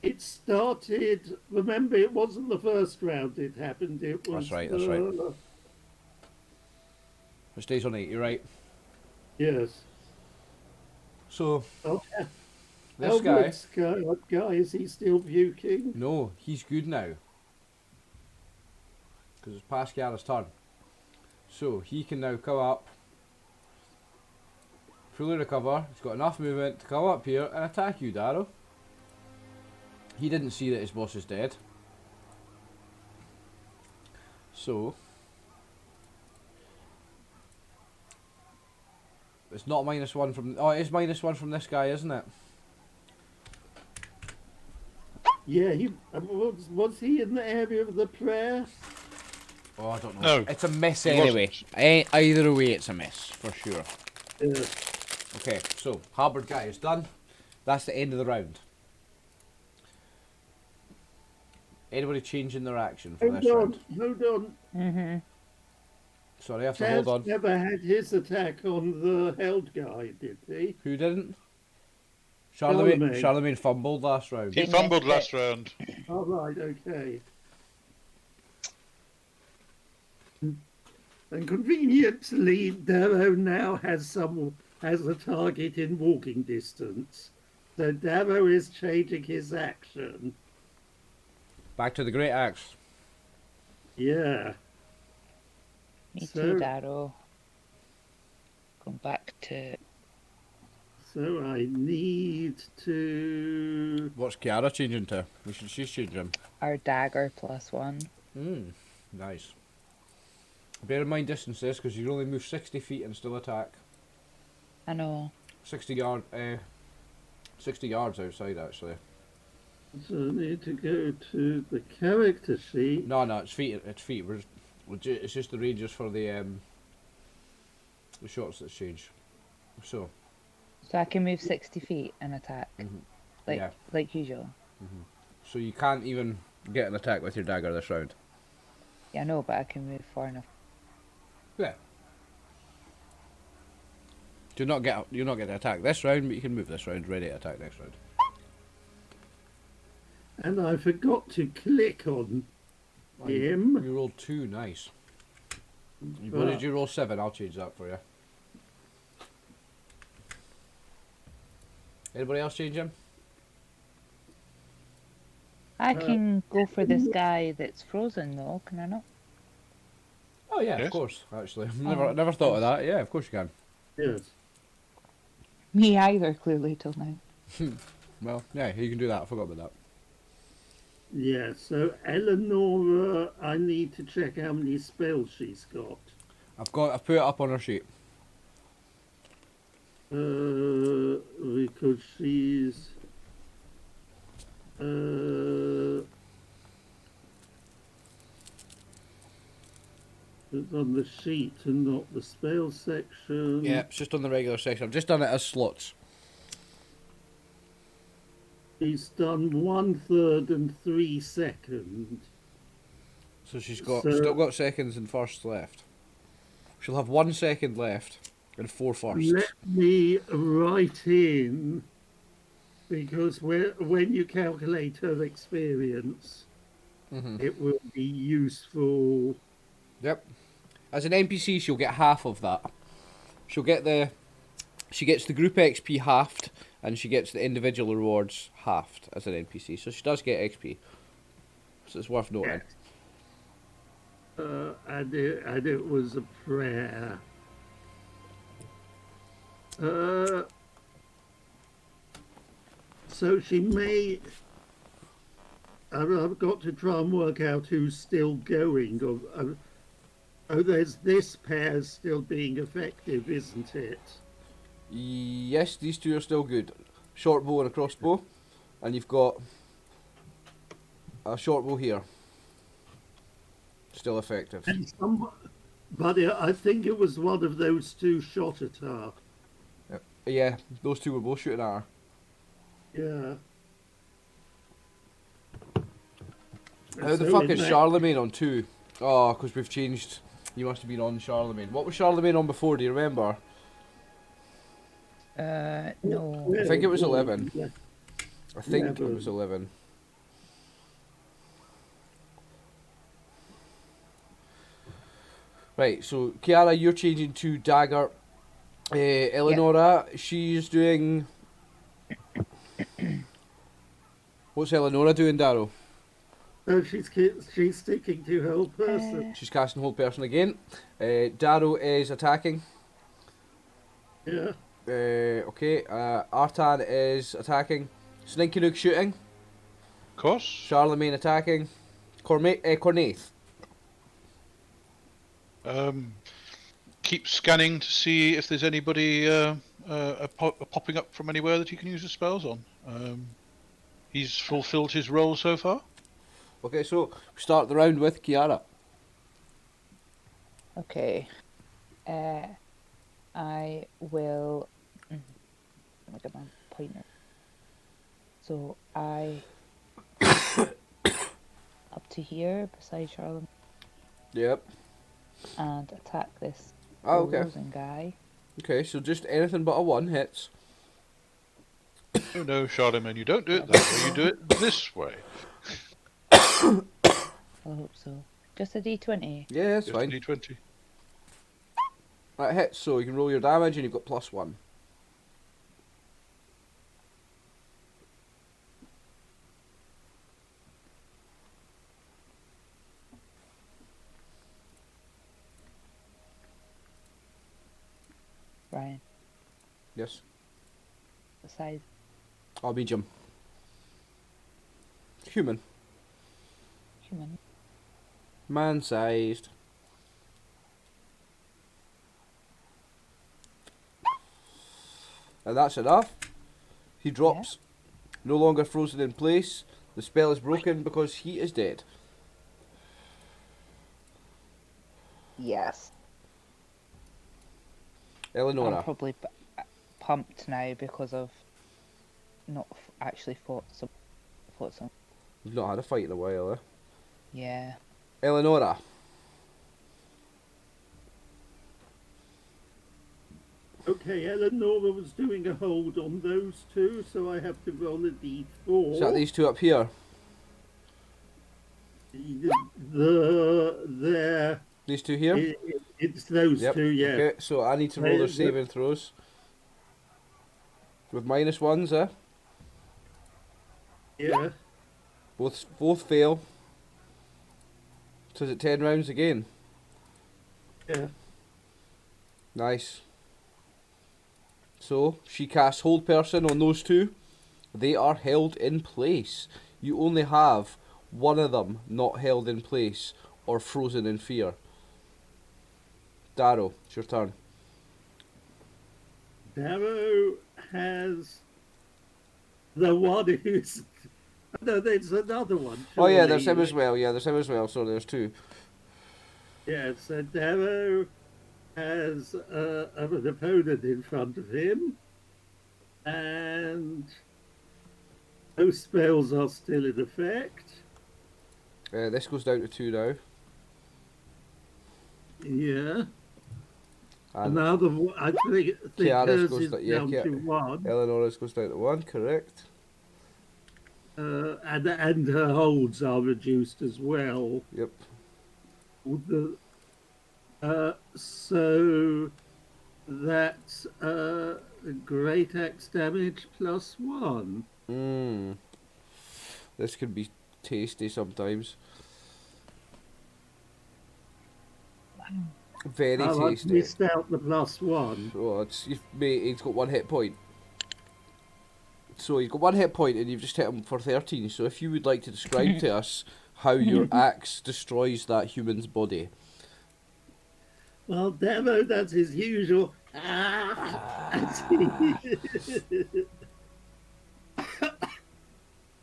It started. Remember, it wasn't the first round. It happened. It was. That's right. That's right. It stays on 8. You're right. Yes. So Okay. this guy. Guy, is he still puking? No, he's good now. Because it's Pascal's turn. So he can now come up, fully recover. He's got enough movement to come up here and attack you, Darrow. He didn't see that his boss is dead. So it's not -1 from. Oh, it is -1 from this guy, isn't it? Yeah, he was he in the area of the prayer? Oh, I don't know. No, It's a miss he anyway. Either way, it's a miss for sure. Yeah. Okay, so Halberd guy is done. That's the end of the round. Anybody changing their action for this round? Hold on. Mm-hmm. Sorry, I have to Chaz hold on. never had his attack on the held guy, did he? Who didn't? Charlemagne. Charlemagne fumbled last round. he fumbled last round. All right, okay. And conveniently, Darrow now has a target in walking distance. So Darrow is changing his action. Back to the great axe. Yeah. Me So- too, Darrow. Going back to So I need to. What's Kiara changing to? She's changing. our dagger +1. Nice. Bear in mind distances because you only move 60 feet and still attack. I know. 60 yards outside actually. So I need to go to the character sheet. No, it's feet. It's feet. It's just the ranges for the shots that's changed. So So I can move 60 feet and attack, like yeah. like usual. So you can't even get an attack with your dagger this round. Yeah, I know, but I can move far enough. Yeah. You're not getting to attack this round, but you can move this round, ready to attack next round. And I forgot to click on him. You rolled 2, nice. What did you roll? 7. I'll change that for you. Anybody else change him? I can go for this guy that's frozen though, can I not? Oh yeah, Yes. of course. Actually, never thought of that. Yeah, of course you can. Yes. Me either, clearly, till now. Well, yeah, you can do that. I forgot about that. Yeah, so Eleonora, I need to check how many spells she's got. I've put it up on her sheet. Because she's it's on the sheet and not the spell section. Yeah, it's just on the regular section. I've just done it as slots. She's done 1/3 and 3 seconds. So she's got So- still got seconds and firsts left. She'll have 1 second left and 4 firsts. Let me write in, because when you calculate her experience, it will be useful. Yep. As an NPC, she'll get half of that. She gets the group XP halved, and she gets the individual rewards halved as an NPC. So she does get XP. So it's worth noting. And it was a prayer. So she may. I've got to try and work out who's still going. Oh, there's this pair still being effective, isn't it? Yes, these two are still good. Short bow and a crossbow, and you've got a short bow here. Still effective. And but I think it was one of those two shot at her. Yeah, those two were both shooting at her. Yeah. How the So fuck in is that- Charlemagne on 2? Oh, because we've changed You must have been on Charlemagne. What was Charlemagne on before? Do you remember? No. I think it was 11. Yeah. I think Yeah, it was 11. Right, so Kiara, you're changing to Dagger. Eleonora, she's doing... What's Eleonora doing, Darrow? So she's sticking to her person. She's casting Hold Person again. Darrow is attacking. Yeah. Okay, Artan is attacking. Sninkinook shooting. Of course. Charlemagne attacking. Cornaith. Keep scanning to see if there's anybody popping up from anywhere that he can use his spells on. He's fulfilled his role so far. Okay, so we start the round with Kiara. Okay. I will. Let me get my pointer. So I up to here beside Charlemagne Yep. and attack this Oh, okay. frozen guy. Okay, so just anything but a 1 hits. Oh no, Charlemagne, you don't do it that way. You do it this way. I hope so. Just a D20. Yeah, that's Just a fine. D20. That hits, so you can roll your damage and you've got +1. Ryan, Yes. the size. I'll medium. Human. Human. Man-sized. And that's enough. He drops. No longer frozen in place. The spell is broken because he is dead. Yes. Eleonora. I'm probably pumped now because I've not actually fought some. You've not had a fight in a while, eh? Yeah. Eleonora. Okay, Eleanor was doing a hold on those two, so I have to roll a d4. Is that these two up here? These two here? It's those Yep. two, yeah. Okay, so I need to roll their saving throws. With -1s, eh? Yeah. Both fail. So is it 10 rounds again? Yeah. Nice. So, she casts Hold Person on those two. They are held in place. You only have one of them not held in place or frozen in fear. Darrow, it's your turn. Darrow has the one who's... No, there's another one. Oh yeah, there's surely. him as well. Yeah, there's him as well. So there's two. Yeah, so Darrow has an opponent in front of him, and those spells are still in effect. This goes down to 2 now. Yeah. And Another one, I think Kiara's hers goes is to- yeah, down Ki- to 1, Eleanor's goes down to 1, correct. and her holds are reduced as well. Yep. So that's great axe damage +1. This could be tasty sometimes. Very I've tasty. missed out the +1. Oh, he's got 1 hit point. So he's got 1 hit point and you've just hit him for 13. So if you would like to describe to us how your axe destroys that human's body. Well, Demo does his usual.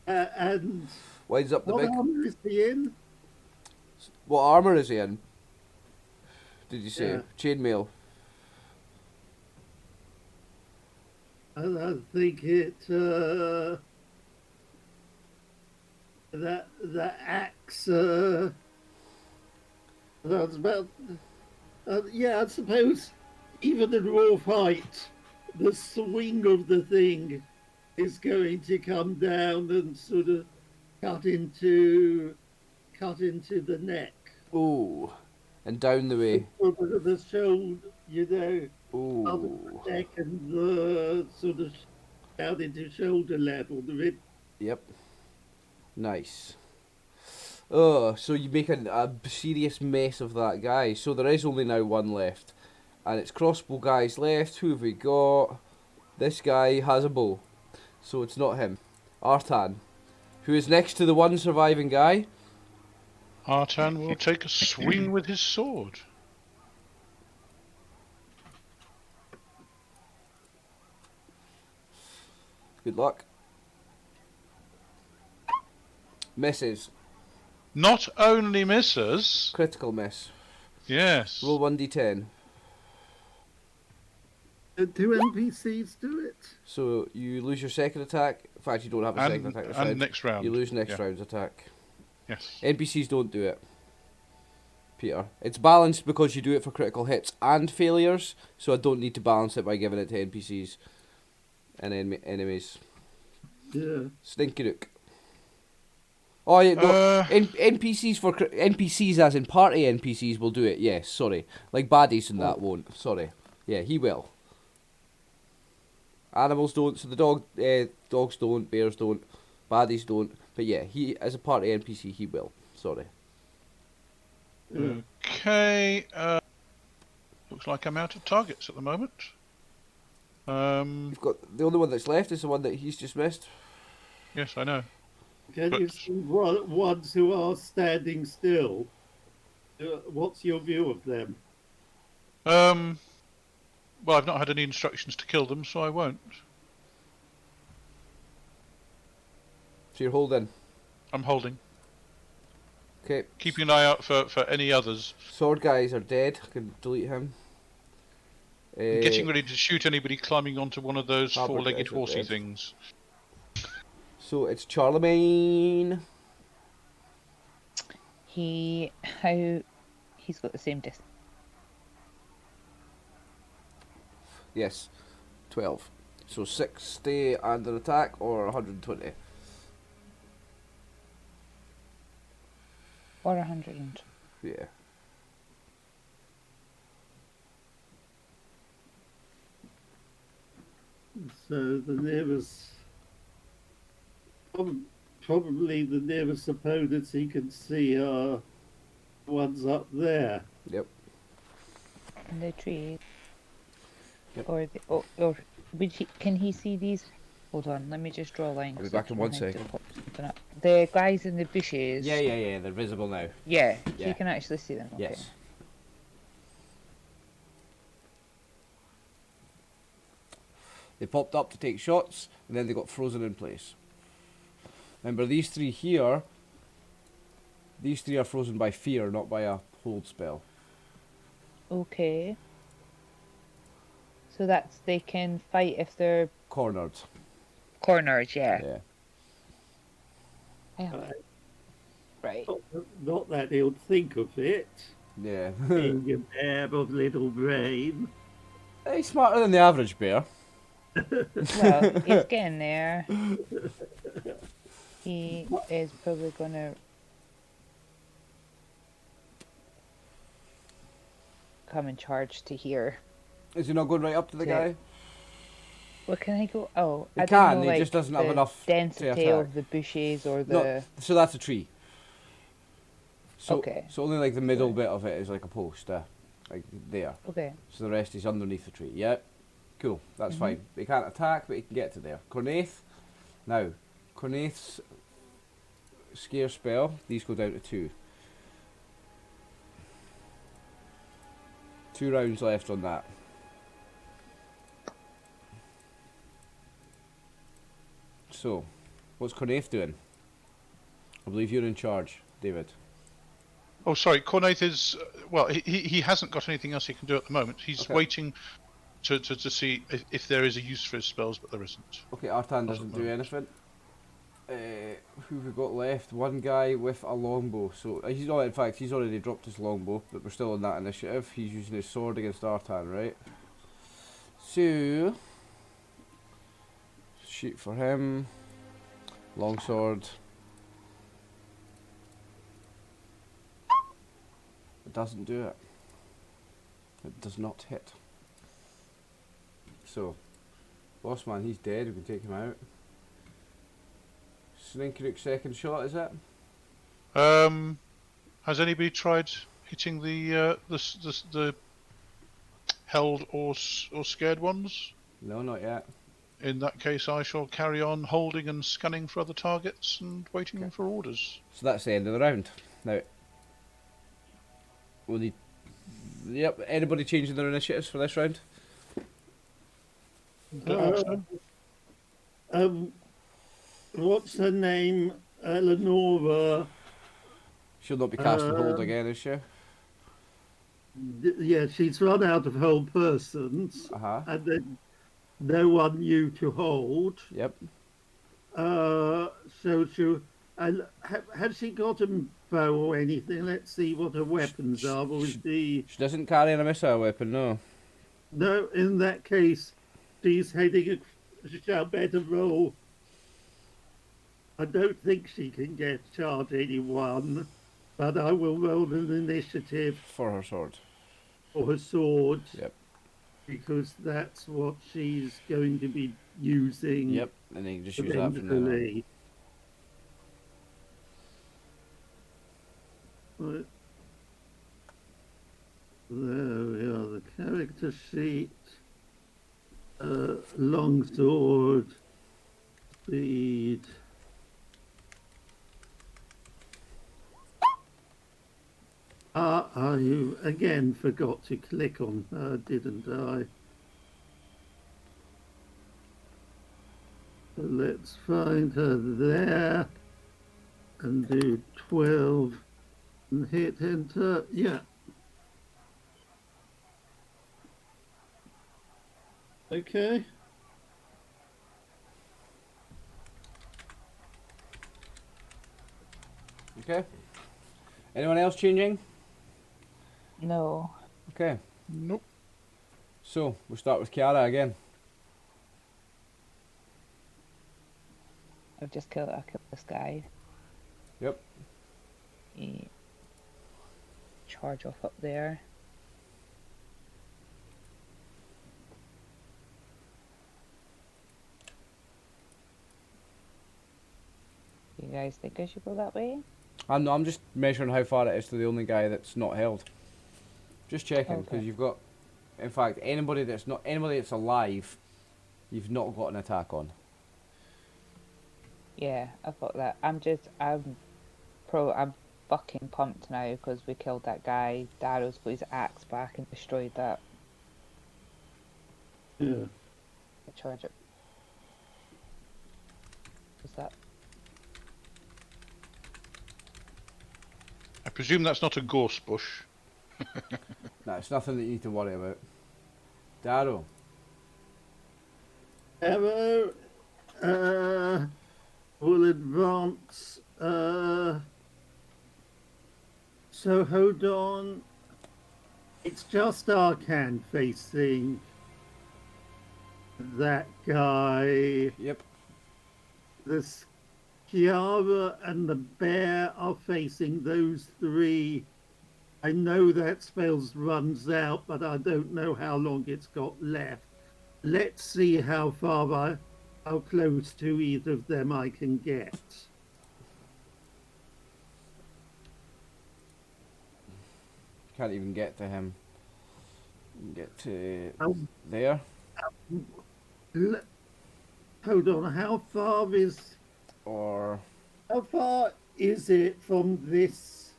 And Winds up the what big... armor is he in? What armour is he in? Did you say? Yeah. Chainmail. And I think it that the axe that's about Yeah, I suppose even in raw fight, the swing of the thing is going to come down and sort of cut into the neck. Ooh. And down the way. Sort of the shoulder, out of Ooh. the neck and the sort of down into shoulder level. The rib. Yep. Nice. Oh, so you make a serious mess of that guy. So there is only now one left. And it's crossbow guys left. Who have we got? This guy has a bow. So it's not him. Artan. Who is next to the one surviving guy. Artan will take a swing with his sword. Good luck. Misses. Not only misses. Critical miss. Yes. Roll 1d10. Do NPCs do it? So you lose your second attack. In fact, you don't have a second attack this and round. next round. You lose next Yeah. round's attack. Yes. NPCs don't do it, Peter. It's balanced because you do it for critical hits and failures, so I don't need to balance it by giving it to NPCs and enemies. Yeah. Stinky Rook. Oh yeah, no. Uh, NPCs as in party NPCs will do it. Yes, sorry. Like baddies and that won't. Sorry. Yeah, he will. Animals don't. So the dogs don't. Bears don't. Baddies don't. But yeah, he as a party NPC he will. Sorry. Okay. Looks like I'm out of targets at the moment. You've got the only one that's left is the one that he's just missed. Yes, I know. Can you But- see ones who are standing still? What's your view of them? Well, I've not had any instructions to kill them, so I won't. So you're holding. I'm holding. Okay. Keeping an eye out for any others. Sword guys are dead. I can delete him. Getting ready to shoot anybody climbing onto one of those Harbour four-legged guys are horsey dead. things. So it's Charlemagne. He's got the same distance. Yes. 12. So 60 under attack or 120. Or 100. Yeah. So the nearest, probably the nearest opponents he can see are the ones up there. Yep. In the tree. Yep. Or can he see these? Hold on, let me just draw a line. I'll be 'cause I back in keep one wanting to sec. pop something up. The guys in the bushes. Yeah. They're visible now. Yeah, Yeah. you can actually see them. Okay. Yes. They popped up to take shots, and then they got frozen in place. Remember, these three here, these three are frozen by fear, not by a hold spell. Okay. So they can fight if they're Cornered. cornered, yeah. Yeah. Yeah. Right. Not that he'll think of it. Yeah. Being a bear of little brain. He's smarter than the average bear. Well, he's getting there. He is probably gonna come and charge to here. Is he not going right up to the Yeah. guy? Where can I go? Oh, He I don't can, know, he like, just doesn't have the enough to density attack. of the bushes or the. No, so that's a tree. So, Okay. So only like the middle bit of it is like a post, like there. Okay. So the rest is underneath the tree. Yeah. Cool. That's Mhm. fine. He can't attack, but he can get to there. Cornaith. Now, Cornaith's scare spell. These go down to 2. 2 rounds left on that. So, what's Cornaith doing? I believe you're in charge, David. Oh, sorry. Cornaith is well. He hasn't got anything else he can do at the moment. He's Okay. waiting to see if there is a use for his spells, but there isn't. Okay, Artan Doesn't doesn't do matter. anything. Who have we got left? One guy with a longbow. So he's not. In fact, he's already dropped his longbow, but we're still on that initiative. He's using his sword against Artan, right? So shoot for him. Longsword. It doesn't do it. It does not hit. So, boss man, he's dead. We can take him out. Slinkeruk second shot, is it? Has anybody tried hitting the held or scared ones? No, not yet. In that case, I shall carry on holding and scanning for other targets and waiting for orders. So that's the end of the round. Now, we'll need. Yep. Anybody changing their initiatives for this round? What's her name? Eleonora. She'll not be casting hold again, is she? Yeah, she's run out of whole persons, and then no one new to hold. Yep. So has she got a bow or anything? Let's see what her weapons are. She doesn't carry a missile weapon, no. No, in that case, she's heading. She shall better roll. I don't think she can get charge anyone, but I will roll an initiative For her sword. for her sword. Yep. Because that's what she's going to be using. Yep. And then you can just use that from then on. eventually. Right. There we are, the character sheet. Longsword. Speed. I again forgot to click on her, didn't I? So let's find her there and do 12 and hit enter. Yeah. Okay. Okay. Anyone else changing? No. Okay. Nope. So, we'll start with Kiara again. I killed this guy. Yep. He charge off up there. You guys think I should go that way? I'm just measuring how far it is to the only guy that's not held. Just checking, because Okay. you've got, in fact, anybody that's alive, you've not got an attack on. Yeah, I've got that. I'm fucking pumped now because we killed that guy. Darrow's put his axe back and destroyed that. Yeah. Charge it. What's that? I presume that's not a gorse bush. No, it's nothing that you need to worry about. Darrow. Arrow. Will advance. So hold on. It's just Arcan facing that guy. Yep. The Kiara and the bear are facing those three. I know that spells runs out, but I don't know how long it's got left. Let's see how close to either of them I can get. Can't even get to him. Get to Um, there. Hold on, how far is it from this?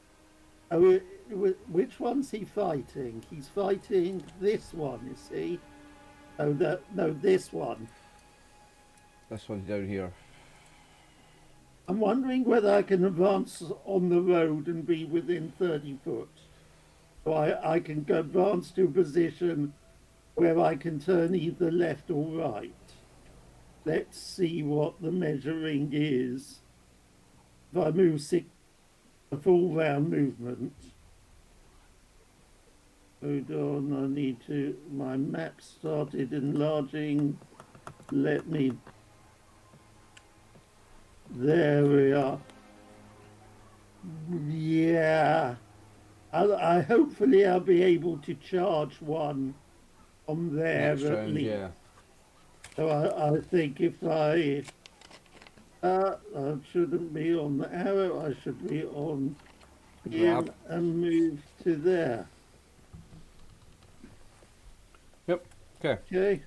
Oh, which one's he fighting? He's fighting this one, is he? Oh, no, this one. This one's down here. I'm wondering whether I can advance on the road and be within 30 foot. So I can go advance to a position where I can turn either left or right. let's see what the measuring is. If I move a full round movement. Hold on, I need to. My map started enlarging. Let me. There we are. Yeah. I hopefully I'll be able to charge one on there Next at round, least. yeah. So I think if I shouldn't be on the arrow, I should be on him Grab. and move to there. Yep. Okay. Okay.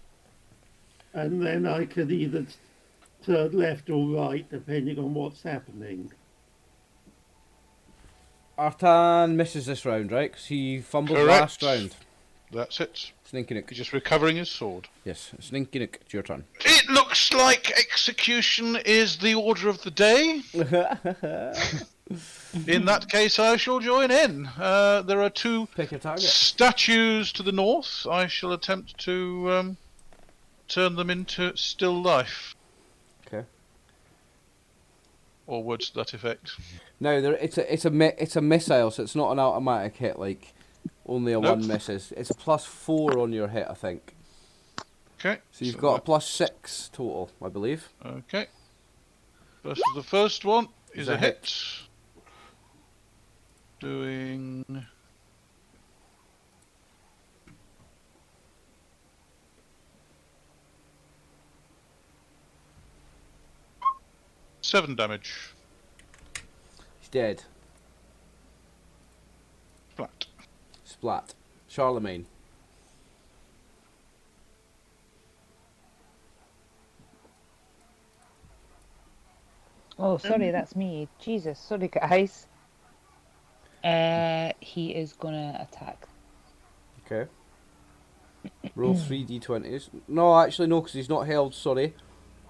And then I could either turn left or right, depending on what's happening. Artan misses this round, right? Because he fumbled Correct. last round. That's it. Sninky He's just recovering his sword. Yes, Sninky Nick, it's your turn. It looks like execution is the order of the day. In that case, I shall join in. There are two Pick a target. statues to the north. I shall attempt to turn them into still life. Okay. Or words to that effect. Now it's a missile, so it's not an automatic hit like only a Nope. one misses. It's a +4 on your hit, I think. Okay. So you've got a +6 total, I believe. Okay. The first one is a hit. Doing 7 damage. He's dead. Flat. Splat. Charlemagne. Oh, sorry, that's me. Jesus, sorry, guys. He is gonna attack. Okay. Roll 3d20s. No, actually no, because he's not held. Sorry.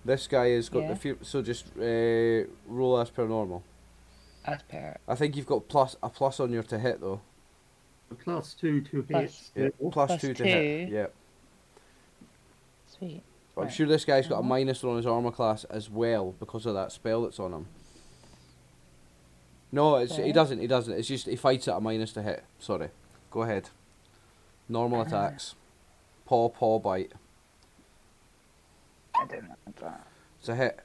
This guy has got Yeah. the fear. So just roll as per normal. As per. I think you've got a plus on your to hit though. A +2 to hit. Plus- Yeah. still. Plus 2 to hit. +2. Yeah. Sweet. I'm Right. sure this guy's got a Uh-huh. minus on his armor class as well because of that spell that's on him. No, he Okay. doesn't. He doesn't. It's just he fights at a minus to hit. Sorry. Go ahead. Normal attacks. Paw, bite. I don't know that. It's a hit.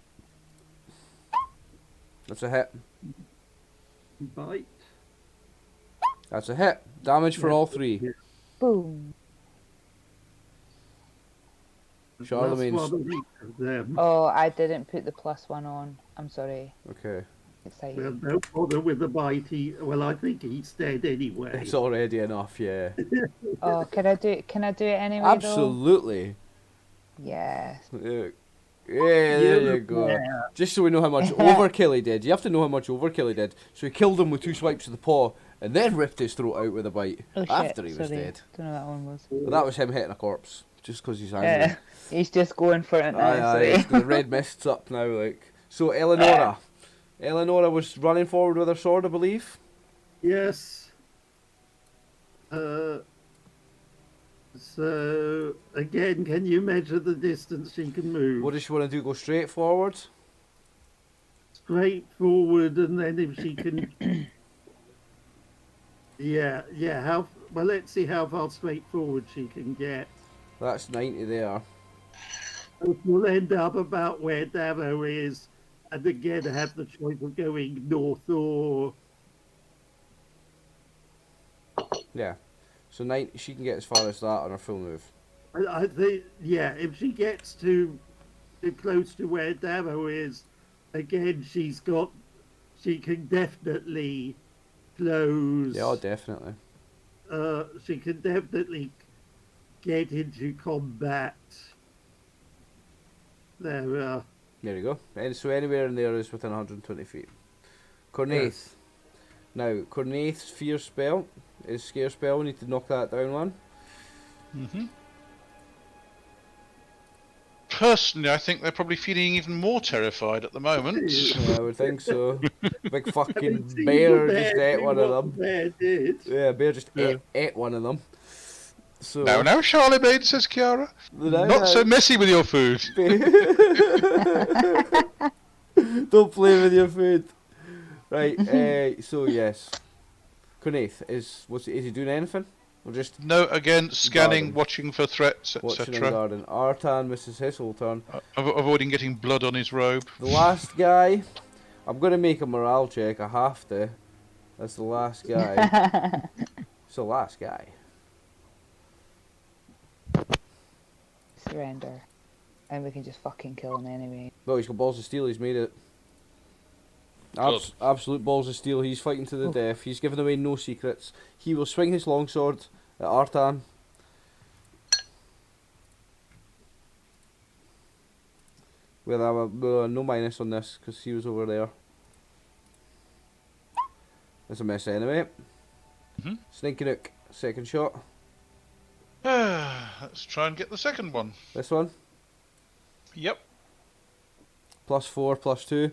That's a hit. Bite. That's a hit. Damage for Yeah. all three. Yeah. Boom. Charlemagne's. That's one of each of them. Oh, I didn't put the +1 on. I'm sorry. Okay. Excited. Well, don't bother with the bite. I think he's dead anyway. It's already enough, yeah. Oh, can I do it? Can I do it anyway? Absolutely. Though? Yes. Yeah, there you go. Yeah. Just so we know how much overkill he did. You have to know how much overkill he did. So he killed him with 2 swipes of the paw and then ripped his throat out with a bite Oh shit. after he was sorry. dead. Don't know what that one was. But that was him hitting a corpse just because he's angry. He's just going for it now. Aye, sorry. aye, the red mist's up now, like. So Eleonora. Eleonora was running forward with her sword, I believe. Yes. So again, can you measure the distance she can move? What does she want to do? Go straight forward? Straight forward, and then if she can. Yeah. Well, let's see how far straight forward she can get. That's 90 there. We'll end up about where Darrow is, and again have the choice of going north or. Yeah. So 90, she can get as far as that on her full move. I think, yeah, if she gets too close to where Darrow is, again she can definitely close. Yeah, oh, definitely. She can definitely get into combat. There. There you go. And so anywhere in there is within 120 feet. Cornaith. Yes. Now, Cornaith's fear spell is scare spell. We need to knock that down one. Personally, I think they're probably feeling even more terrified at the moment. Yeah, I would think so. Big fucking Haven't seen bear the just bear ate do one of what them. the bear did. Yeah, bear just ate one of them. So Now, Charlemagne, says Kiara. Not so messy with your food. Don't play with your food. Right, so yes. Cornaith, is he doing anything? Or just No, again, scanning, Garden. watching for threats, watching in etc. garden? Artan misses his whole turn. Avoiding getting blood on his robe. The last guy, I'm going to make a morale check, I have to. That's the last guy. It's the last guy. Surrender. And we can just fucking kill him anyway. No, he's got balls of steel, he's made it. Good. Absolute balls of steel, he's fighting to the death, he's giving away no secrets. He will swing his longsword at Artan. We'll have no minus on this, because he was over there. That's a miss anyway. Sneaky Nook, second shot. Let's try and get the second one. This one. Yep. +4, +2.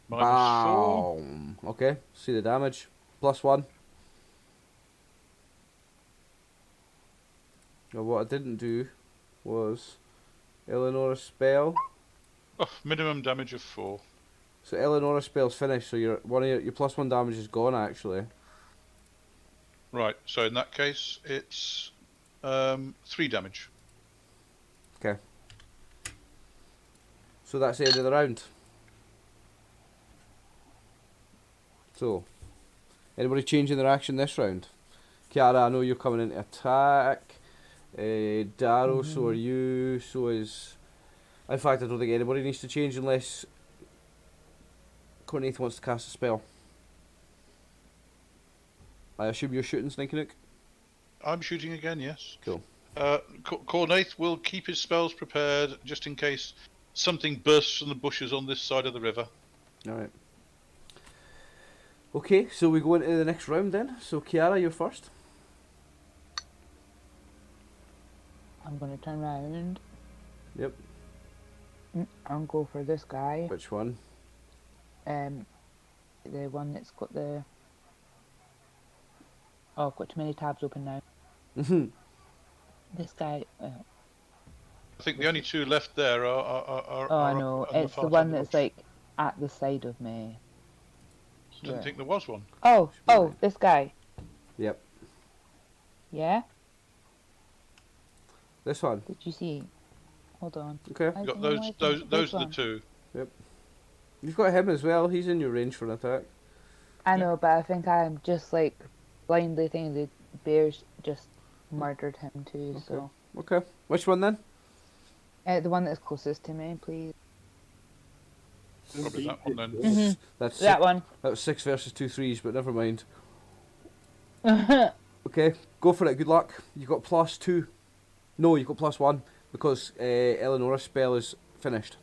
-4. Boom. Okay, see the damage. +1. Now what I didn't do was Eleanor's spell. Oh, minimum damage of 4. So Eleanor's spell's finished, so your +1 damage is gone actually. Right, so in that case, it's 3 damage. Okay. So that's the end of the round. So, anybody changing their action this round? Kiara, I know you're coming in to attack. Darrow, so are you. So is. In fact, I don't think anybody needs to change unless Cornaith wants to cast a spell. I assume you're shooting, Sneaky Nook? I'm shooting again, yes. Cool. Cornaith will keep his spells prepared just in case something bursts from the bushes on this side of the river. Alright. Okay, so we go into the next round then. So Kiara, you're first. I'm gonna turn around Yep. and go for this guy. Which one? The one that's got the... Oh, I've got too many tabs open now. This guy... I think the only 2 left there are oh, I know. on It's the part one of that's like at the side of me. Didn't Here. think there was one. Oh, this guy. Yep. Yeah? This one. Did you see? Hold on. Okay. I You got don't know why I think those it's are the one. 2. You've got him as well. He's in your range for an attack. I know, but I think I'm just like blindly thinking the bears just murdered him too. So Okay. Which one then? the one that's closest to me, please. Probably that one then. That's That one. That was 6 versus 2 threes, but never mind. Okay, go for it. Good luck. You got +2. No, you got +1 because Eleanor's spell is finished.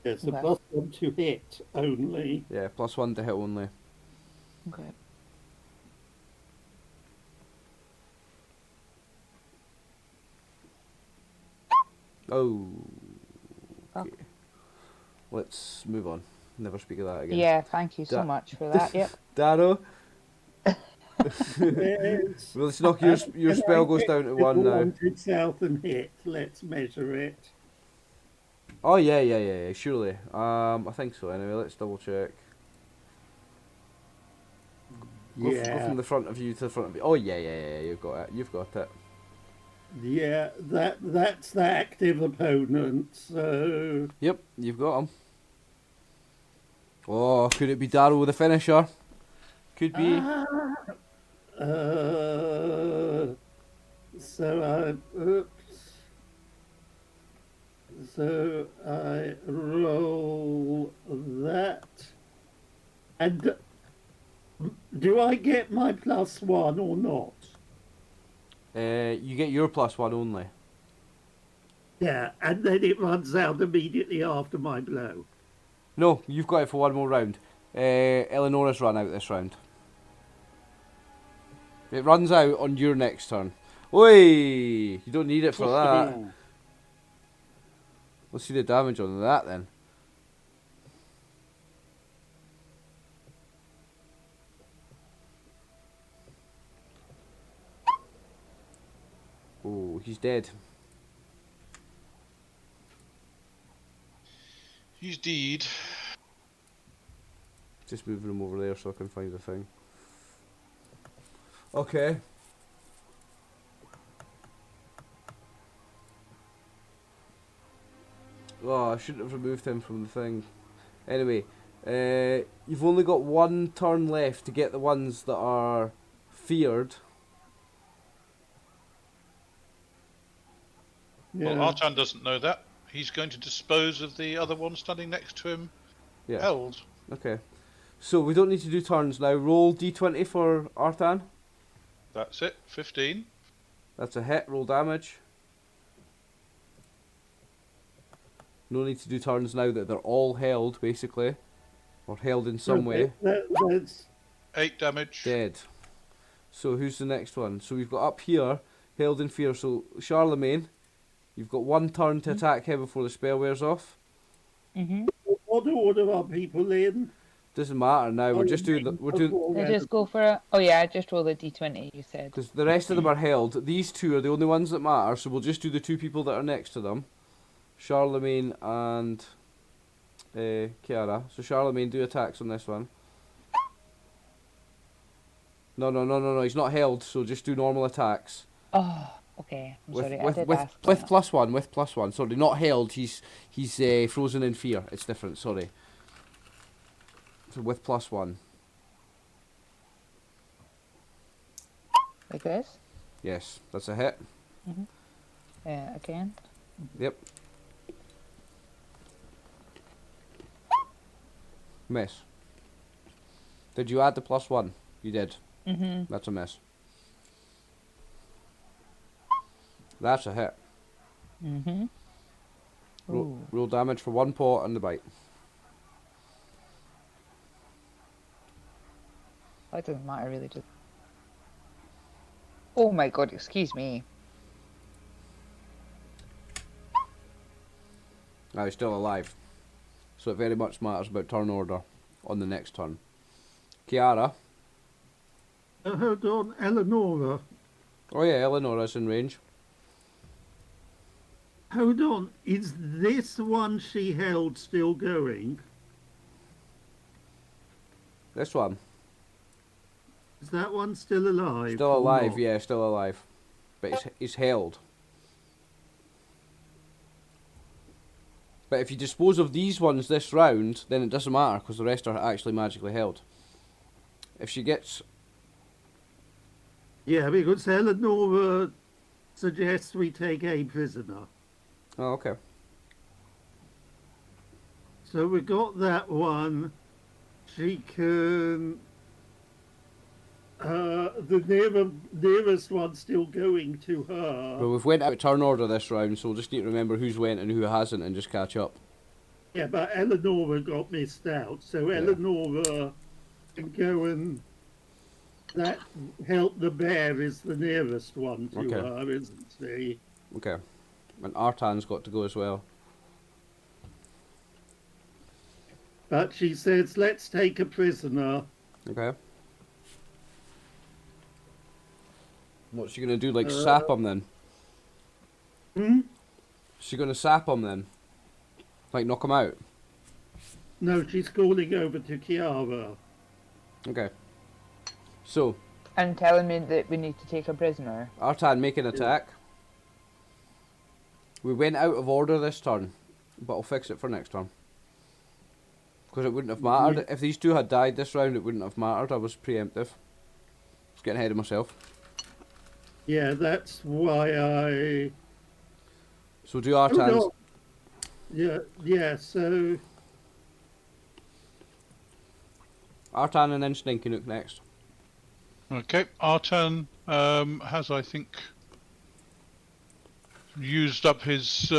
Yes, a Okay. +1 to hit only. Yeah, +1 to hit only. Okay. Oh. Fuck. Okay. Let's move on. Never speak of that again. Yeah, thank you so Da- much for that. Yep. Darrow. Yes. Well, let's knock your Can spell I goes get down to the 1 now. wanted south and hit. Let's measure it. Oh yeah, surely. I think so. Anyway, let's double check. Go from the front of you to the front of you. Oh yeah, you've got it. Yeah, that's the active opponent. So Yep, you've got him. Oh, could it be Darrow with a finisher? Could be. So I roll that, and do I get my +1 or not? You get your +1 only. Yeah, and then it runs out immediately after my blow. No, you've got it for 1 more round. Eleanor's run out this round. It runs out on your next turn. Oi! You don't need it for that. Let's see the damage on that then. Oh, he's dead. He's deed. Just moving him over there so I can find the thing. Okay. Oh, I shouldn't have removed him from the thing. Anyway, you've only got one turn left to get the ones that are feared. Yeah. Well, Artan doesn't know that. He's going to dispose of the other one standing next to him. Yeah. Held. Okay. So we don't need to do turns now. Roll d20 for Artan. That's it. 15. That's a hit. Roll damage. No need to do turns now that they're all held, basically. Or held in some way. That's 8 damage. Dead. So who's the next one? So we've got up here, held in fear. So Charlemagne, you've got one turn to attack him before the spell wears off. what order are people in? Doesn't matter now. We're just doing. I just go for it. Oh yeah, I just roll a d20. You said. Because the rest of them are held. These two are the only ones that matter. So we'll just do the two people that are next to them, Charlemagne and Kiara. So Charlemagne, do attacks on this one. No. He's not held. So just do normal attacks. Oh, okay. I'm sorry. I With did ask with that. +1. With +1. Sorry, not held. He's frozen in fear. It's different. Sorry. So with +1. Like this. Yes, that's a hit. Again. Yep. Miss. Did you add the +1? You did. That's a miss. That's a hit. Roll damage for 1 pot and the bite. That doesn't matter really. Just. Oh my god! Excuse me. Now he's still alive. So it very much matters about turn order on the next turn. Kiara. Hold on, Eleonora. Oh yeah, Eleonora's in range. Hold on, is this one she held still going? This one. Is that one still alive? Still or alive, not? yeah, still alive. But he's held. But if you dispose of these ones this round, then it doesn't matter because the rest are actually magically held. If she gets... Yeah, because Eleonora suggests we take a prisoner. Oh, okay. So we got that one. She can... the nearest one's still going to her. Well, we've went out of turn order this round, so we'll just need to remember who's went and who hasn't and just catch up. Yeah, but Eleonora got missed out, so Eleonora can go and that help the bear is the nearest one to her, isn't she? Okay. And Artan's got to go as well. But she says, let's take a prisoner. Okay. What's she going to do, like sap him then? Hmm? Is she going to sap him then? Like knock him out? No, she's calling over to Kiara. Okay. So, And telling me that we need to take a prisoner. Artan, make an attack. We went out of order this turn, but I'll fix it for next turn. Because it wouldn't have mattered. If these two had died this round, it wouldn't have mattered. I was preemptive. I was getting ahead of myself. Yeah, that's why I... So do Artan's. Oh, no. Yeah, so... Artan and then Stinky Nook next. Okay, Artan has, I think, used up his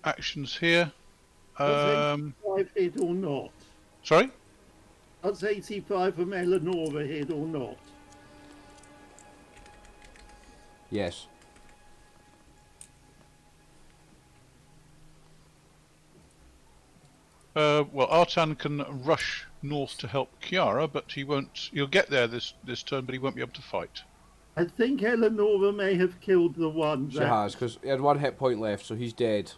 actions here. Does 85 hit or not? Sorry? Does 85 from Eleanor hit or not? Yes. Well, Artan can rush north to help Kiara, but he won't. He'll get there this turn, but he won't be able to fight. I think Eleonora may have killed the one. She has, because he had 1 hit point left, so he's dead.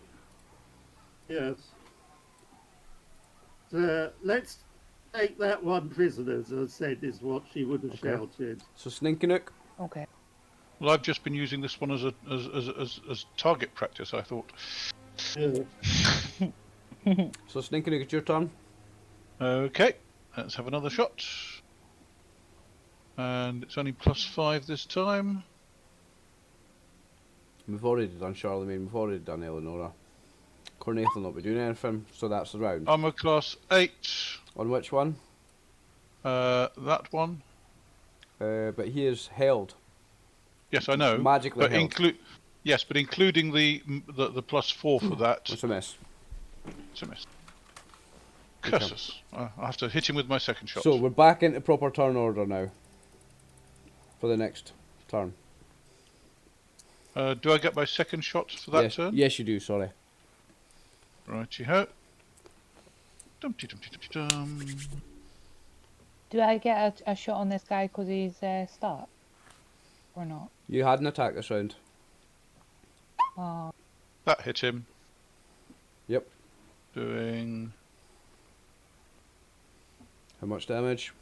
Yes. So let's take that one prisoner, as I said, is what she would have shouted. So Sninkinook. Okay. Well, I've just been using this one as target practice, I thought. Yeah. So Sninkinook, it's your turn. Okay, let's have another shot. And it's only +5 this time. We've already done Charlemagne, we've already done Eleonora. Cornaith will not be doing anything, so that's the round. Armor class 8. On which one? That one. But he is held. Yes, I know. Magically but held. Yes, but including the +4 for that. What's a miss? It's a miss. Curses. I have to hit him with my second shot. So we're back into proper turn order now. For the next turn. Do I get my second shot for that turn? Yes, you do, sorry. Righty-ho. Dum-tee-dum-tee-dum-tee-dum. Do I get a shot on this guy because he's start? Or not? You had an attack this round. Oh, That hit him. Yep. Doing... How much damage?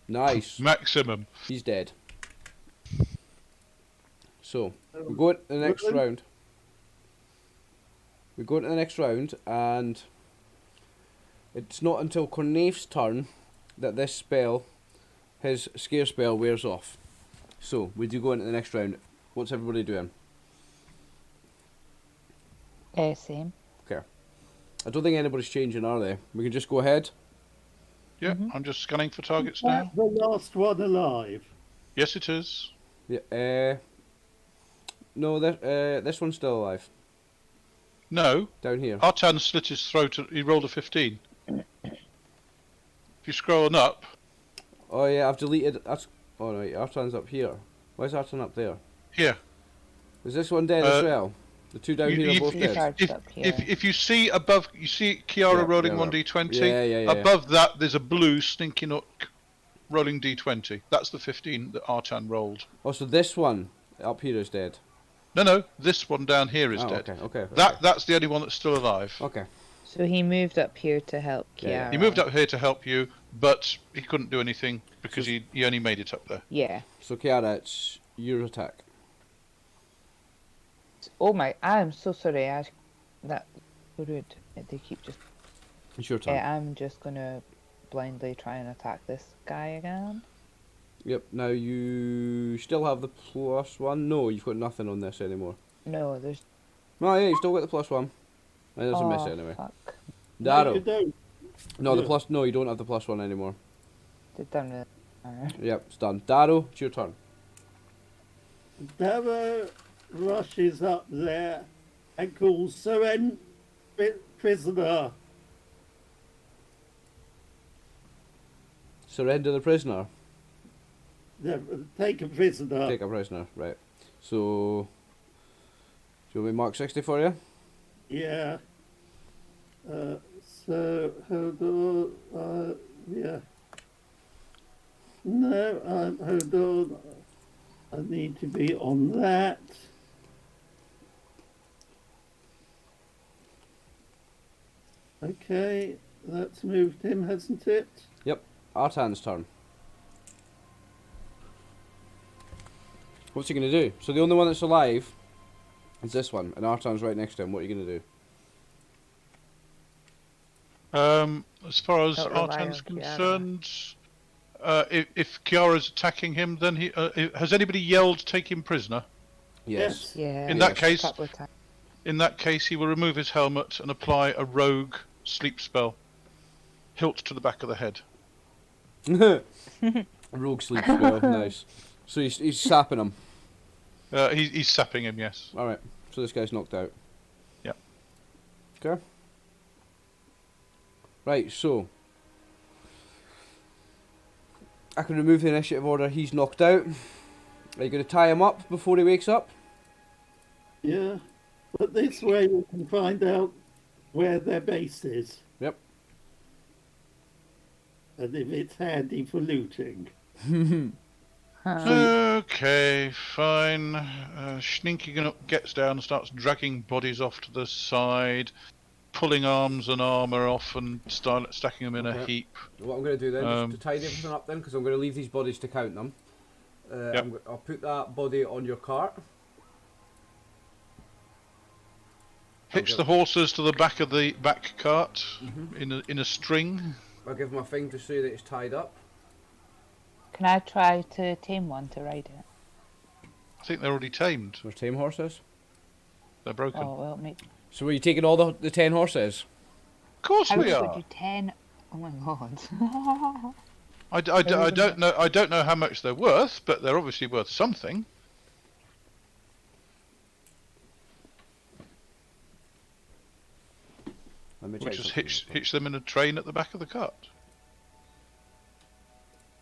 Nice. maximum. He's dead. So, we go into the next round. We go into the next round, and it's not until Cornaith's turn that this spell, his scare spell, wears off. So, we do go into the next round. What's everybody doing? same. Okay. I don't think anybody's changing, are they? We can just go ahead. Yeah, I'm just scanning for targets now. The last one alive. Yes, it is. Yeah. No, this one's still alive. No. Down here. Artan slit his throat. He rolled a 15. If you scroll on up... Oh yeah, I've deleted. That's. Oh no, wait, Artan's up here. Why is Artan up there? Here. Is this one dead as well? The two down here are both He's dead. charged up here. If you see above, you see Kiara rolling 1d20. Yeah. Above that, there's a blue stinking up rolling d20. That's the 15 that Artan rolled. Oh, so this one up here is dead. No, this one down here is dead. Okay. That's the only one that's still alive. Okay. So he moved up here to help Kiara. Yeah. He moved up here to help you, but he couldn't do anything because he only made it up there. Yeah. So Kiara, it's your attack. Oh my! I am so sorry. That's so rude. They keep just. It's your turn. I'm just gonna blindly try and attack this guy again. Yep. Now you still have the +1. No, you've got nothing on this anymore. No, there's. No, yeah, you still got the +1. It doesn't miss Oh, anyway. fuck. Darrow. You don't. No, the Yeah. plus. No, you don't have the +1 anymore. They've done it. Alright. Yep, it's done. Darrow, it's your turn. Dava rushes up there and calls surrender, prisoner. Surrender the prisoner. Take a prisoner. Take a prisoner, right. So, do you want me to mark 60 for you? Yeah. So, hold on. Yeah. No, hold on. I need to be on that. Okay, that's moved him, hasn't it? Yep, Artan's turn. What's he going to do? So the only one that's alive is this one, and Artan's right next to him. What are you going to do? As far as Don't rely Artan's on Kiara. concerned, if Kiara's attacking him, then he has anybody yelled "take him prisoner"? Yes. Yeah. In that case, couple of times. in that case, he will remove his helmet and apply a rogue sleep spell. Hilt to the back of the head. Rogue sleep spell, nice. So he's sapping him. He's sapping him, yes. Alright, so this guy's knocked out. Yep. Okay. Right, so I can remove the initiative order. He's knocked out. Are you going to tie him up before he wakes up? Yeah. But this way we can find out where their base is. Yep. And if it's handy for looting. Okay, fine. Sneaking up, gets down and starts dragging bodies off to the side, pulling arms and armour off and stacking them in a heap. What I'm going to do then, just to tidy everything up then, because I'm going to leave these bodies to count them. I'll put that body on your cart. Hitch the horses to the back of the back cart in a string. I'll give my thing to say that it's tied up. Can I try to tame one to ride it? I think they're already tamed. There's tame horses. They're broken. Oh, well, maybe. So are you taking all the 10 horses? Of course How we would are. you 10? Oh my god. I don't know. I don't know how much they're worth, but they're obviously worth something. Let me We check just something. hitch them in a train at the back of the cart.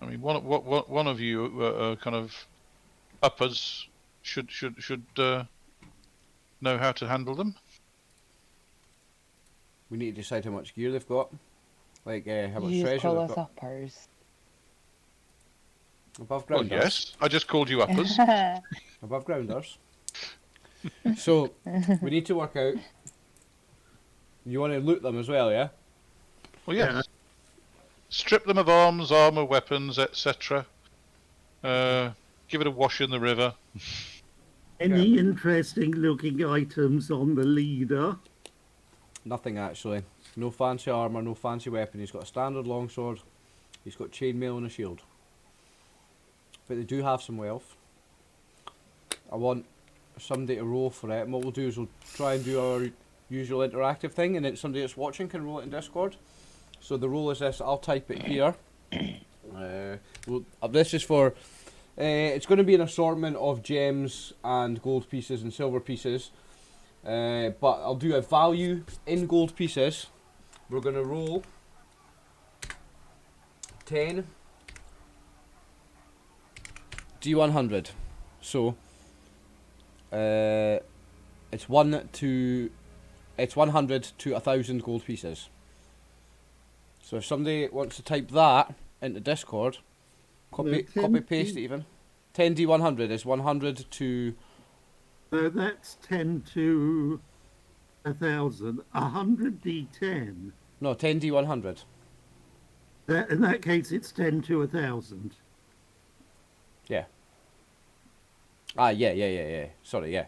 I mean, one of you kind of uppers should know how to handle them. We need to decide how much gear they've got. Like how much You just treasure call they've us got. uppers. Above Well, grounders. yes, I just called you uppers. Above grounders. So we need to work out. You want to loot them as well, yeah? Well, yes. Strip them of arms, armour, weapons, etc. Give it a wash in the river. Any interesting looking items on the leader? Nothing actually. No fancy armour, no fancy weapon. He's got a standard longsword. He's got chainmail and a shield. But they do have some wealth. I want somebody to roll for it, and what we'll do is we'll try and do our usual interactive thing, and then somebody that's watching can roll it in Discord. So the roll is this. I'll type it here. This is for. It's going to be an assortment of gems and gold pieces and silver pieces. But I'll do a value in gold pieces. We're going to roll 10 D100. So it's 100 to 1,000 gold pieces. So if somebody wants to type that into Discord, copy paste it even. 10 D100 is 100 to. That's 10 to 1,000. 100 D10. No, 10 D100. In that case, it's 10 to 1,000. Yeah. Ah, yeah. Sorry, yeah.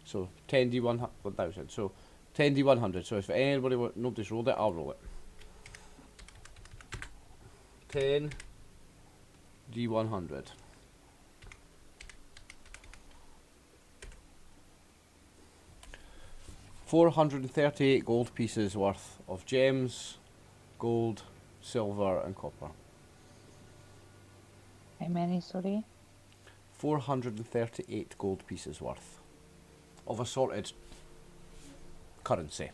So 10 D1000. So 10 D100. So if anybody nobody's rolled it, I'll roll it. 10 D100. $438 gold pieces worth of gems, gold, silver, and copper. How many, sorry? 438 gold pieces worth of assorted currency.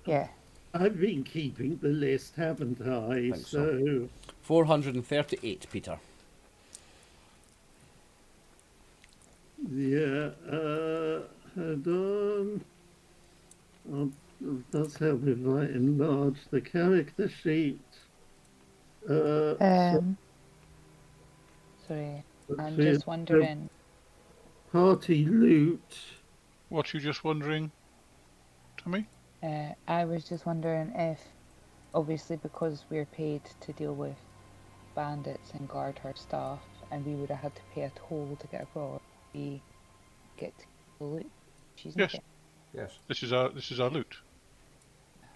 Yeah. I've been keeping the list, haven't I? Think so. 438, Peter. Yeah, hold on. It does help if I enlarge the character sheet. Sorry, I'm just wondering. Party loot. What you just wondering, Tommy? I was just wondering if, obviously, because we're paid to deal with bandits and guard her staff, and we would have had to pay a toll to get across, we get to keep the loot. She's not Yes. getting. Yes. This is our loot.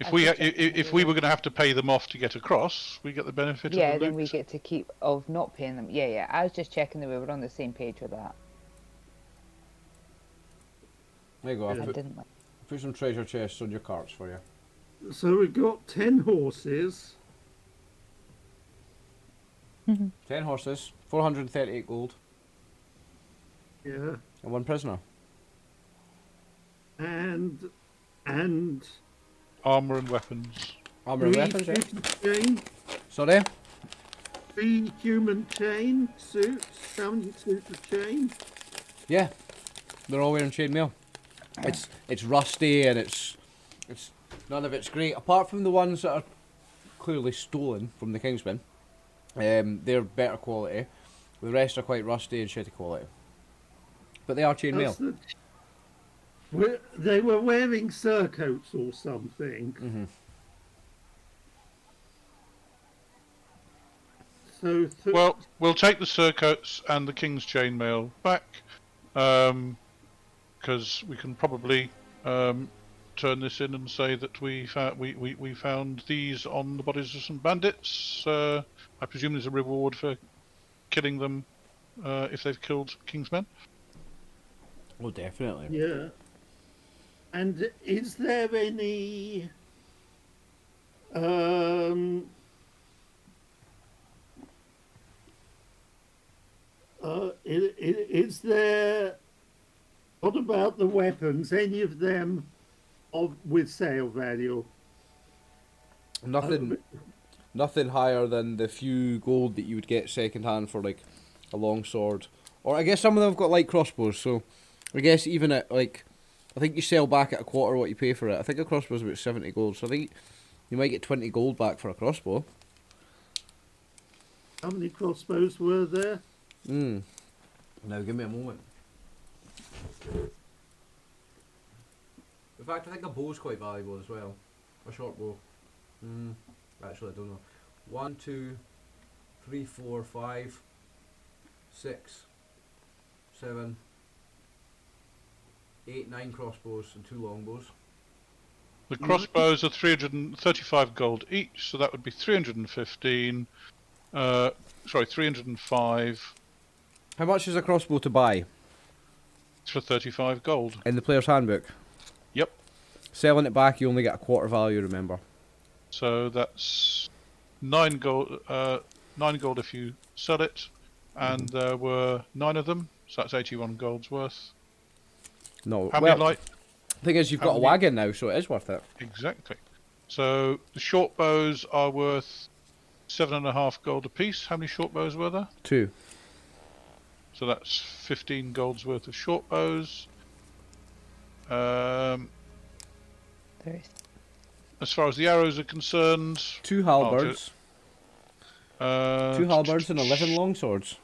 I If we just checked if we were going to have to pay them off to get across, we get the benefit Yeah, of the then loot. we get to keep of not paying them. Yeah. I was just checking that we were on the same page with that. There you go. I I'll didn't like. put some treasure chests on your carts for you. So we've got 10 horses. 10 horses, 438 gold, Yeah. and 1 prisoner. And Armor and weapons. Armour and 3 weapons, yeah. human chain. Sorry? 3 human chain suits. How many suits of chain? Yeah. They're all wearing chainmail. It's rusty and it's none of it's great, apart from the ones that are clearly stolen from the Kingsmen. They're better quality. The rest are quite rusty and shitty quality. But they are chainmail. They were wearing surcoats or something. Mm-hmm. So Well, we'll take the surcoats and the King's chainmail back, because we can probably turn this in and say that we found these on the bodies of some bandits. I presume there's a reward for killing them if they've killed King's men. Oh, definitely. yeah. And is there any is there, what about the weapons? Any of them with sale value? Nothing higher than the few gold that you would get second hand for like a long sword. Or I guess some of them have got light crossbows, so I guess even at like, I think you sell back at a quarter what you pay for it. I think a crossbow is about 70 gold, so I think you might get 20 gold back for a crossbow. How many crossbows were there? Now give me a moment. In fact, I think a bow's quite valuable as well. A short bow. Actually, I don't know. 1, 2, 3, 4, 5, 6, 7, 8, 9 crossbows and 2 longbows. The crossbows are 335 gold each, so that would be 315. 305 How much is a crossbow to buy? for 35 gold. In the player's handbook? Yep. Selling it back, you only get a quarter value, remember. So that's 9 gold. 9 gold if you sell it, and there were 9 of them, so that's 81 gold's worth. No, How well, many light? thing is, you've got a wagon now, so it is worth it. Exactly. So the short bows are worth 7.5 gold apiece. How many short bows were there? 2. So that's 15 gold's worth of short bows. As far as the arrows are concerned, 2 halberds. 2 halberds and 11 longswords.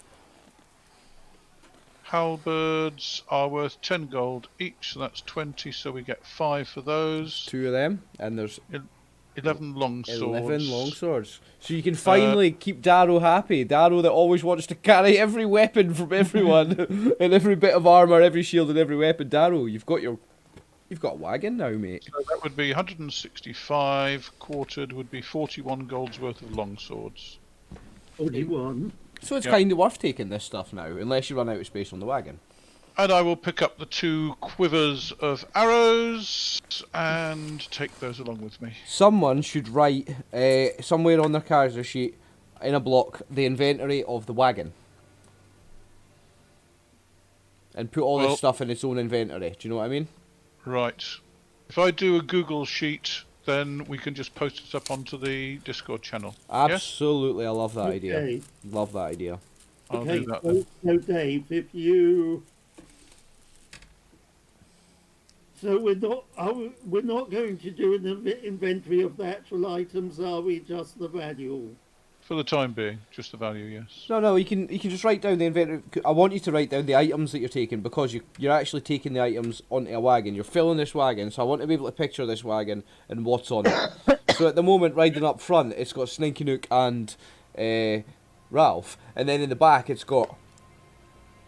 Halberds are worth 10 gold each, so that's 20, so we get 5 for those. 2 of them, and there's 11 longswords. 11 longswords. So you can finally keep Darrow happy. Darrow that always wants to carry every weapon from everyone, and every bit of armour, every shield and every weapon. Darrow, you've got a wagon now, mate. So that would be 165, quartered would be 41 gold's worth of longswords. 41. So it's kind of worth taking this stuff now, unless you run out of space on the wagon. And I will pick up the 2 quivers of arrows and take those along with me. Someone should write somewhere on their character sheet in a block the inventory of the wagon. And put all this stuff in its own inventory. Do you know what I mean? Right. If I do a Google sheet, then we can just post it up onto the Discord channel. Absolutely, I love that idea. Okay. Love that idea. I'll Okay, do that then. so Dave, if you... So we're not going to do an inventory of the actual items, are we? Just the value? For the time being, just the value, yes. No, you can just write down the inventory. I want you to write down the items that you're taking, because you're actually taking the items onto a wagon. You're filling this wagon, so I want to be able to picture this wagon and what's on it. So at the moment, riding up front, it's got Slinky Nook and Ralph, and then in the back it's got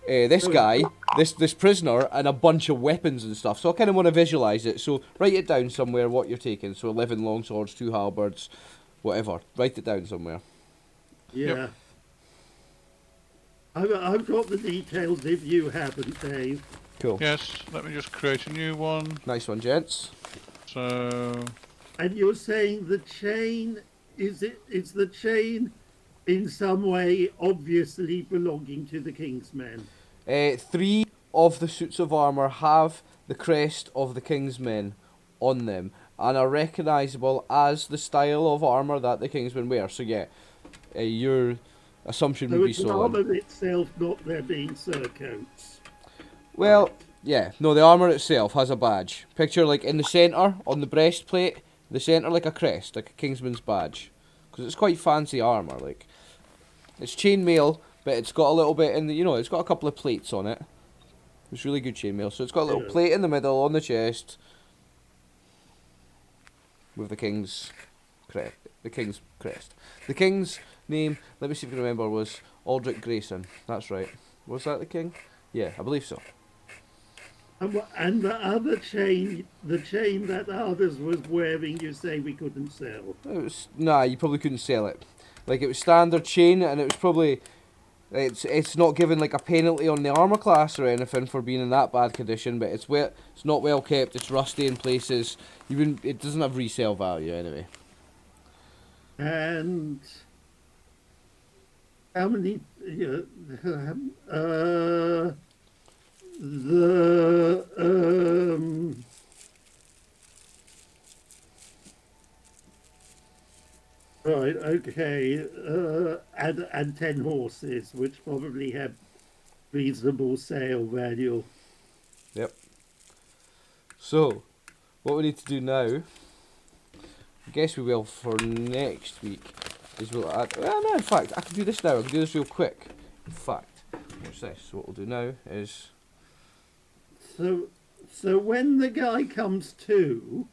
this guy, this prisoner, and a bunch of weapons and stuff. So I kind of want to visualise it. So write it down somewhere what you're taking. So 11 longswords, 2 halberds, whatever. Write it down somewhere. Yeah. Yep. I've got the details if you haven't, Dave. Cool. Yes, let me just create a new one. Nice one, gents. So... And you're saying the chain, is the chain in some way obviously belonging to the King's men? 3 of the suits of armour have the crest of the King's men on them and are recognisable as the style of armour that the King's men wear. So yeah, your assumption would be so. So it's the armour itself, not there being surcoats. Well, yeah, no, the armour itself has a badge. Picture like in the centre, on the breastplate, the centre like a crest, like a Kingsman's badge. Because it's quite fancy armour, like. It's chainmail, but it's got a little bit in the, it's got a couple of plates on it. It's really good chainmail. So it's got a little plate in the middle on the chest with the king's crest. The king's crest. The king's name, let me see if I can remember, was Aldrich Grayson. That's right. Was that the king? Yeah, I believe so. And the other chain, the chain that others was wearing, you say we couldn't sell. Nah, you probably couldn't sell it. Like, it was standard chain, and it was probably... It's not given like a penalty on the armor class or anything for being in that bad condition, but it's not well kept. It's rusty in places. It doesn't have resale value anyway. And how many? Right, okay, and 10 horses, which probably have reasonable sale value. Yep. So, what we need to do now, I guess we will for next week, is we'll add... Well, no, in fact, I can do this now. I can do this real quick. In fact, watch this. So what we'll do now is... So when the guy comes to...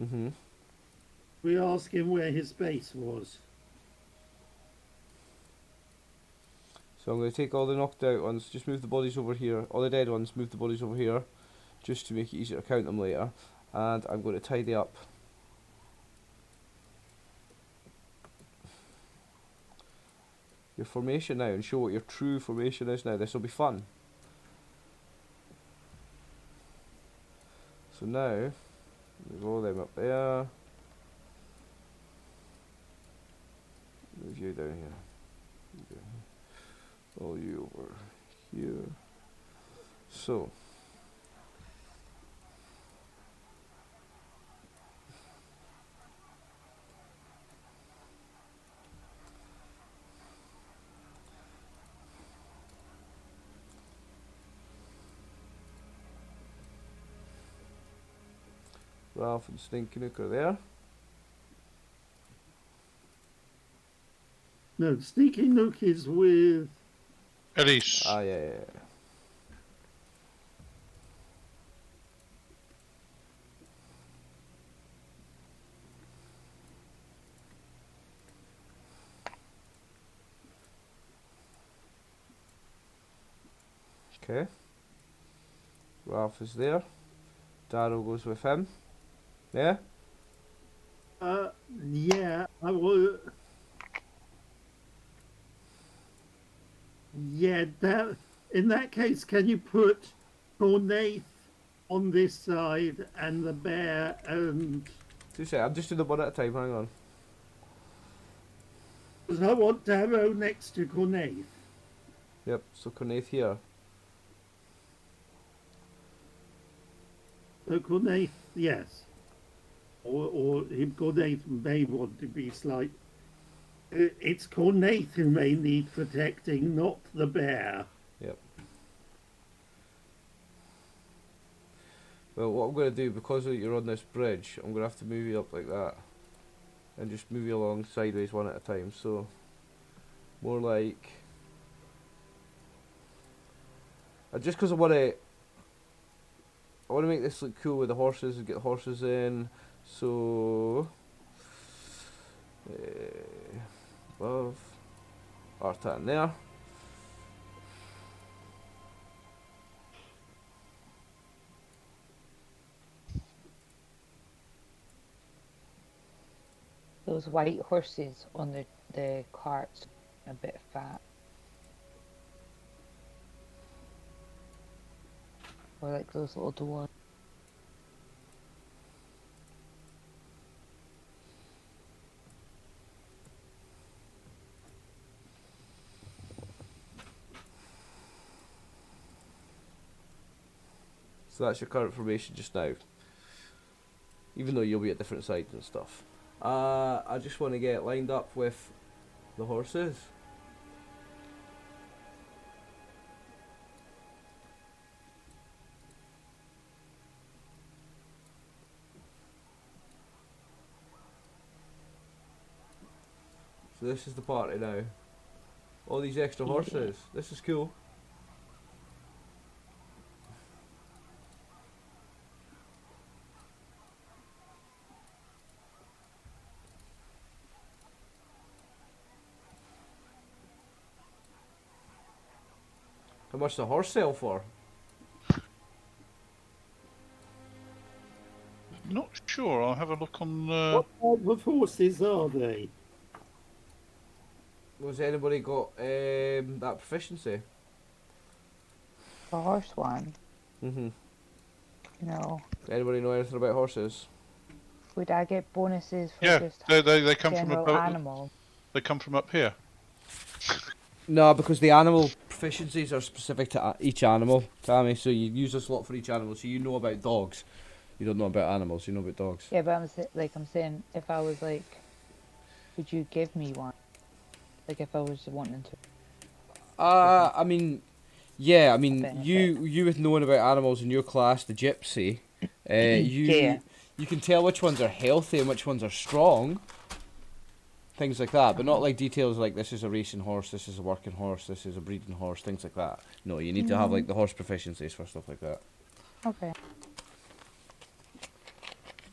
Mm-hmm. We ask him where his base was. So I'm going to take all the knocked out ones, just move the bodies over here, all the dead ones, move the bodies over here, just to make it easier to count them later. And I'm going to tidy up your formation now and show what your true formation is now. This will be fun. So now, move all them up there. Move you down here. All you over here. So. Ralph and Stinky Nook are there. No, Sneaky Nook is with... Elise. Ah, yeah. Okay. Ralph is there. Darrow goes with him. Yeah? Yeah, I will... Yeah, in that case, can you put Cornaith on this side and the bear and... 2 seconds, I'm just doing them one at a time, hang on. Because I want Darrow next to Cornaith. Yep, so Cornaith here. So Cornaith, yes. Or Cornaith may want to be slight. It's Cornaith who may need protecting, not the bear. Yep. Well, what I'm going to do, because you're on this bridge, I'm going to have to move you up like that. And just move you along sideways one at a time, so... More like... just because I want to make this look cool with the horses and get the horses in, so... above, Artan there. Those white horses on the carts are a bit fat. Or like those little dwarves. So that's your current formation just now. Even though you'll be at different sides and stuff. I just want to get lined up with the horses. So this is the party now. All these extra horses. This is cool. How much the horse sell for? Not sure. I'll have a look on. What type of horses are they? Was anybody got that proficiency? The horse one. Mm-hmm. No. Anybody know anything about horses? Would I get bonuses for Yeah, just they come from general above. animal? They come from up here. No, because the animal proficiencies are specific to each animal, Tammy. So you use a slot for each animal. So you know about dogs. You don't know about animals. You know about dogs. Yeah, but I'm saying, if I was like, would you give me one? Like if I was wanting to. I mean, yeah. I mean, Benefit. you with knowing about animals in your class, the gypsy, Yeah. you can tell which ones are healthy and which ones are strong. Things like that, but not like details like this is a racing horse, this is a working horse, this is a breeding horse, things like that. No, you need to have like the horse proficiencies for stuff like that. Okay.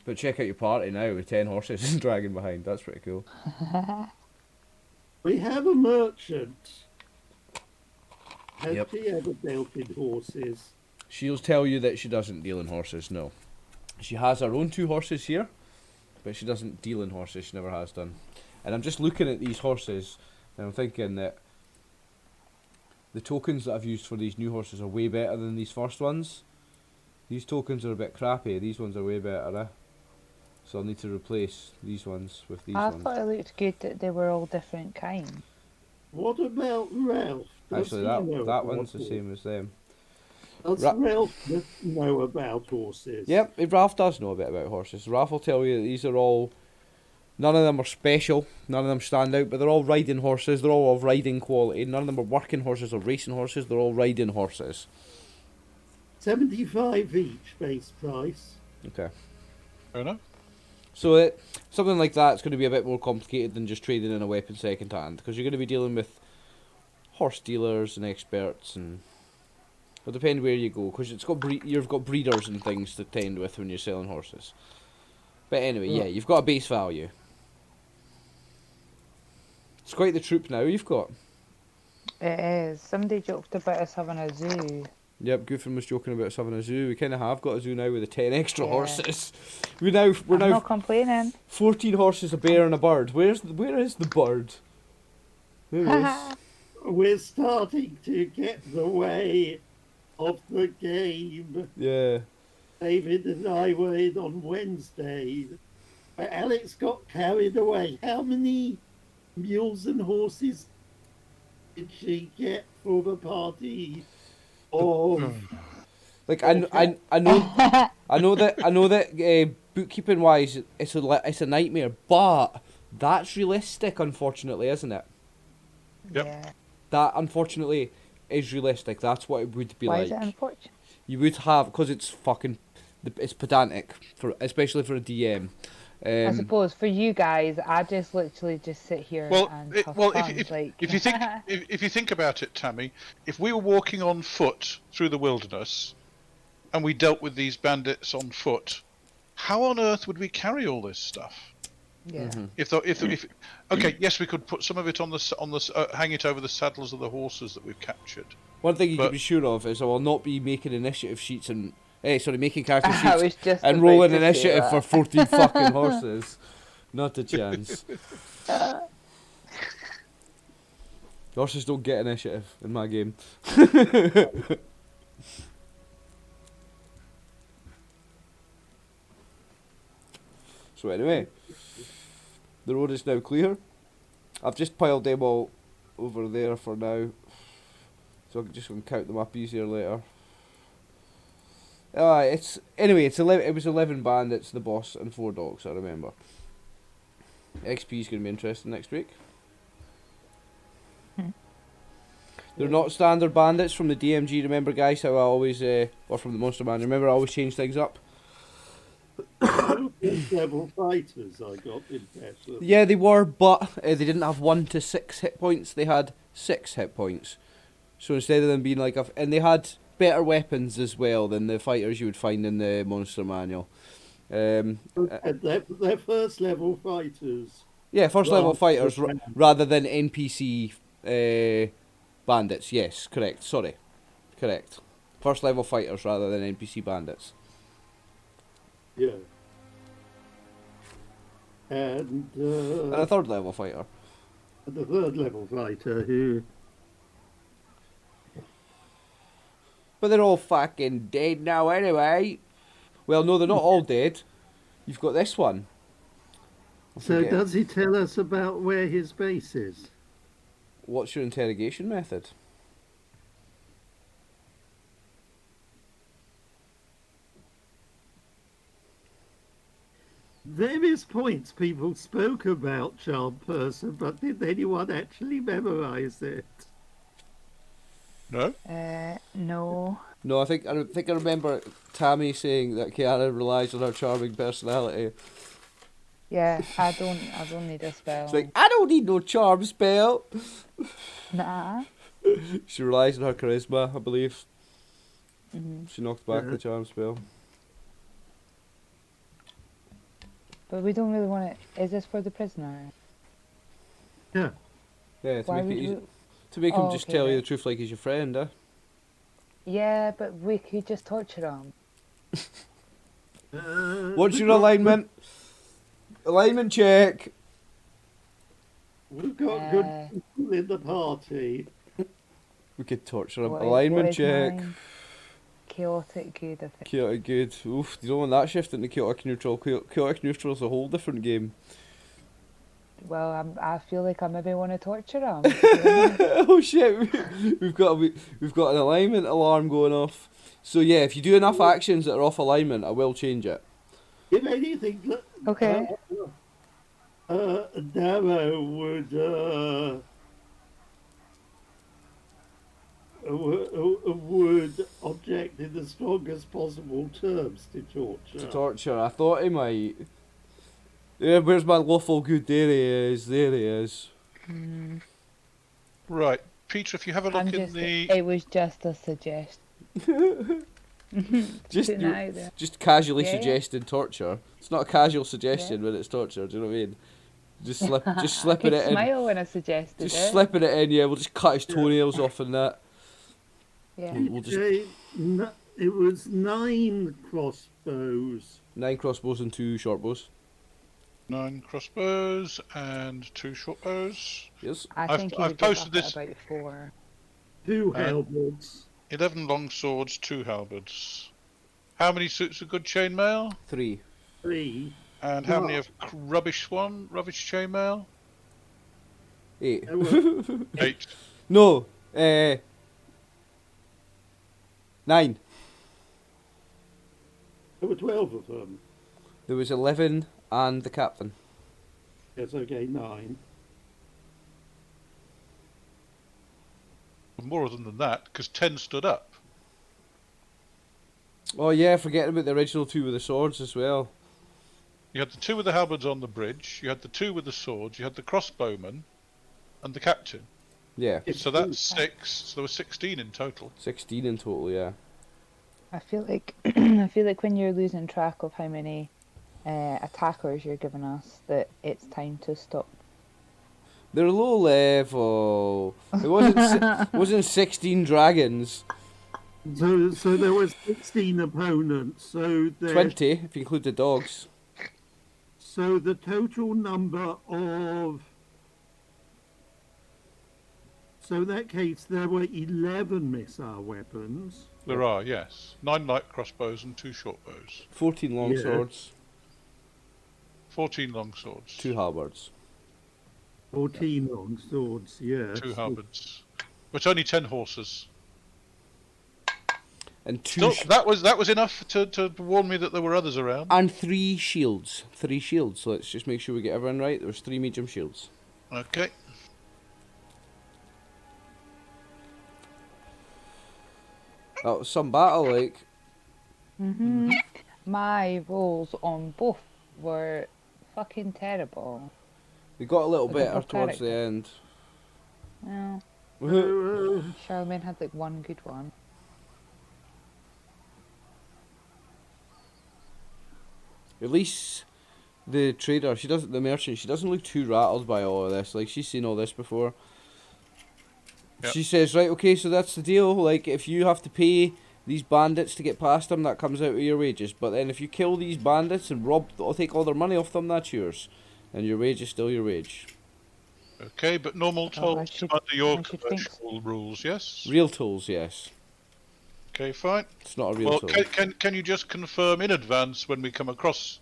But check out your party now with 10 horses and dragon behind. That's pretty cool. We have a merchant. Has Yep. she ever dealt in horses? She'll tell you that she doesn't deal in horses. No, she has her own 2 horses here, but she doesn't deal in horses. She never has done. And I'm just looking at these horses, and I'm thinking that the tokens that I've used for these new horses are way better than these first ones. These tokens are a bit crappy. These ones are way better, eh? So I'll need to replace these ones with these I ones. thought it looked good that they were all different kinds. What about Ralph? Does Actually, he know that about one's the horses? same as them. Does Ralph know about horses? Yep, Ralph does know a bit about horses. Ralph will tell you that these are all... None of them are special, none of them stand out, but they're all riding horses, they're all of riding quality. None of them are working horses or racing horses, they're all riding horses. 75 each base price. Okay. Fair enough. So something like that's going to be a bit more complicated than just trading in a weapon second hand, because you're going to be dealing with horse dealers and experts, and it'll depend where you go, because you've got breeders and things to tend with when you're selling horses. But anyway, yeah, you've got a base value. It's quite the troop now you've got. It is. Somebody joked about us having a zoo. Yep, Goofin was joking about us having a zoo. We kind of have got a zoo now with the 10 extra Yeah. horses. We're I'm now not complaining. 14 horses, a bear, and a bird. Where is the bird? There he is. We're starting to get the way of the game. Yeah. David and I were in on Wednesday, but Alex got carried away. How many mules and horses did she get for the party? Like I know that bookkeeping wise it's a nightmare, but that's realistic, unfortunately, isn't it? Yep. Yeah. That unfortunately is realistic. That's what it would be Why like. is it unfortunate? You would have, because it's pedantic especially for a DM. I suppose for you guys, I just literally just sit here and have fun. If you think about it, Tammy, if we were walking on foot through the wilderness, and we dealt with these bandits on foot, how on earth would we carry all this stuff? Yeah. If okay, yes, we could put some of it on the hang it over the saddles of the horses that we've captured. One thing you can be sure of is I will not be making initiative sheets and making character I was sheets just and about rolling to say initiative that. for 14 fucking horses. Not a chance. Horses don't get initiative in my game. So anyway, the road is now clear. I've just piled them all over there for now, so I'm just going to count them up easier later. It was 11 bandits, the boss, and 4 dogs, I remember. XP is going to be interesting next week. They're not standard bandits from the DMG, remember guys how I always, or from the Monster Man, remember I always change things up? Level fighters, I got impression. Yeah, they were, but they didn't have 1 to 6 hit points. They had 6 hit points. So instead of them being like and they had better weapons as well than the fighters you would find in the monster manual. They're first level fighters. Yeah, first level Well, fighters okay. rather than NPC bandits. Yes, correct. Sorry, correct. First level fighters rather than NPC bandits. Yeah. And And a third level fighter. the third level fighter who. But they're all fucking dead now anyway. Well, no, they're not all dead. You've got this one. I So forget. does he tell us about where his base is? What's your interrogation method? Various points people spoke about Charm Person, but did anyone actually memorize it? No? No. No, I think I remember Tammy saying that Kiara relies on her charming personality. Yeah, I don't need a spell. It's like, I don't need no charm spell. Nah. She relies on her charisma, I believe. Mhm. She knocks back Yeah. the charm spell. But we don't really want it. Is this for the prisoner? Yeah. Yeah, Why would we? to make him Oh, just okay, tell you right. the truth like he's your friend, eh? Yeah, but we could just torture him. What's your alignment? Alignment check. We've got good people in the party. We could torture him. What Alignment is check. mine? Chaotic good, I think. Chaotic good. Oof, you don't want that shift into chaotic neutral. Chaotic neutral is a whole different game. Well, I feel like I maybe want to torture him. Oh shit, we've got an alignment alarm going off. So yeah, if you do enough actions that are off alignment, I will change it. If anything, Okay. Darrow would object in the strongest possible terms to torture. To torture, I thought he might. Yeah, where's my lawful good? There he is. There he is. Right. Peter, if you have a look in the... It was just a suggestion. Just Putting it out there. just casually Yeah. suggesting torture. It's not a casual suggestion when it's torture. Do you know what I mean? Just I slipping could it in. smile when I suggested Just it. slipping it in. Yeah, we'll just cut his toenails off and that. Yeah. We'll just It was 9 crossbows. 9 crossbows and 2 short bows. 9 crossbows and 2 short bows. Yes. I think I've you would give posted up this- at about 4. 2 halberds. 11 long swords, 2 halberds. How many suits of good chainmail? 3. 3. And how many of rubbish chainmail? 8. There were 8. No. 9. 12 of them. There was 11 and the captain. Yes, okay, 9. More than that, because 10 stood up. Oh yeah, forgetting about the original 2 with the swords as well. You had the 2 with the halberds on the bridge, you had the 2 with the swords, you had the crossbowman, and the captain. Yeah. So that's 6, so there were 16 in total. 16 in total, yeah. I feel like when you're losing track of how many attackers you're giving us, that it's time to stop. They're low level. It wasn't 16 dragons. So there was 16 opponents. So 20 if you include the dogs. So the total number of. So in that case, there were 11 missile weapons. There are, yes. 9 light crossbows and 2 short bows. 14 long Yeah. swords. 14 long swords. 2 halberds. 14 long swords, yes. 2 halberds. But only 10 horses. And 2 Still, that was enough to warn me that there were others around. and 3 shields. 3 shields. So let's just make sure we get everyone right. There was 3 medium shields. Okay. That was some battle, like. My rolls on both were fucking terrible. We got a little Like a better book towards the character. end. Well, So, Charlemagne had like one good one. At least the trader, the merchant, she doesn't look too rattled by all of this. Like, she's seen all this before. Yep. She says, right, okay, so that's the deal. Like, if you have to pay these bandits to get past them, that comes out of your wages. But then if you kill these bandits and take all their money off them, that's yours. And your wage is still your wage. Okay, but normal Oh, I tolls should- under your I should think commercial rules, yes? Real tools, yes. Okay, fine. It's not a real Well, tool. can you just confirm in advance when we come across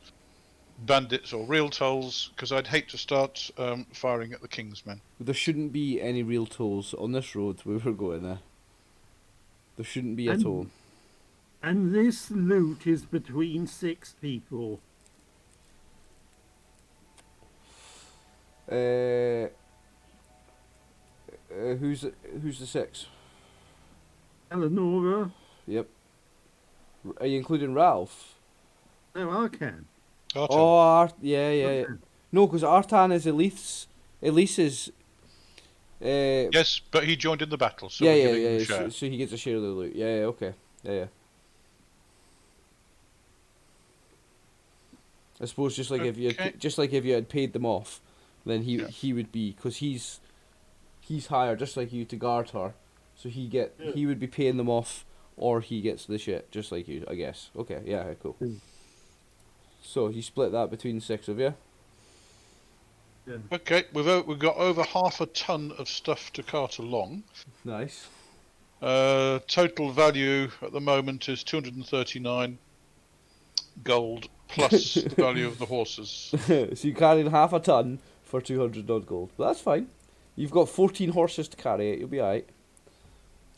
bandits or real tolls? Because I'd hate to start firing at the Kingsmen. There shouldn't be any real tolls on this road we were going there. There shouldn't be at all. and this loot is between 6 people. Who's the 6? Eleonora? Yep. Are you including Ralph? No, I can. Artem. Oh, yeah. Okay. No, because Artan is Elise's. Yes, but he joined in the battle, so yeah, we're yeah, giving him yeah. a share. So he gets a share of the loot. Yeah, okay. Yeah. I suppose just like if you had paid them off, then he would be, because he's hired just like you to guard her, so he would be paying them off, or he gets the shit just like you, I guess. Okay, yeah, cool. So you split that between 6 of you. Okay, we've got over half a ton of stuff to cart along. Nice. Total value at the moment is 239 gold plus the value of the horses. So you carried half a ton for 200 odd gold, but that's fine. You've got 14 horses to carry it. You'll be alright.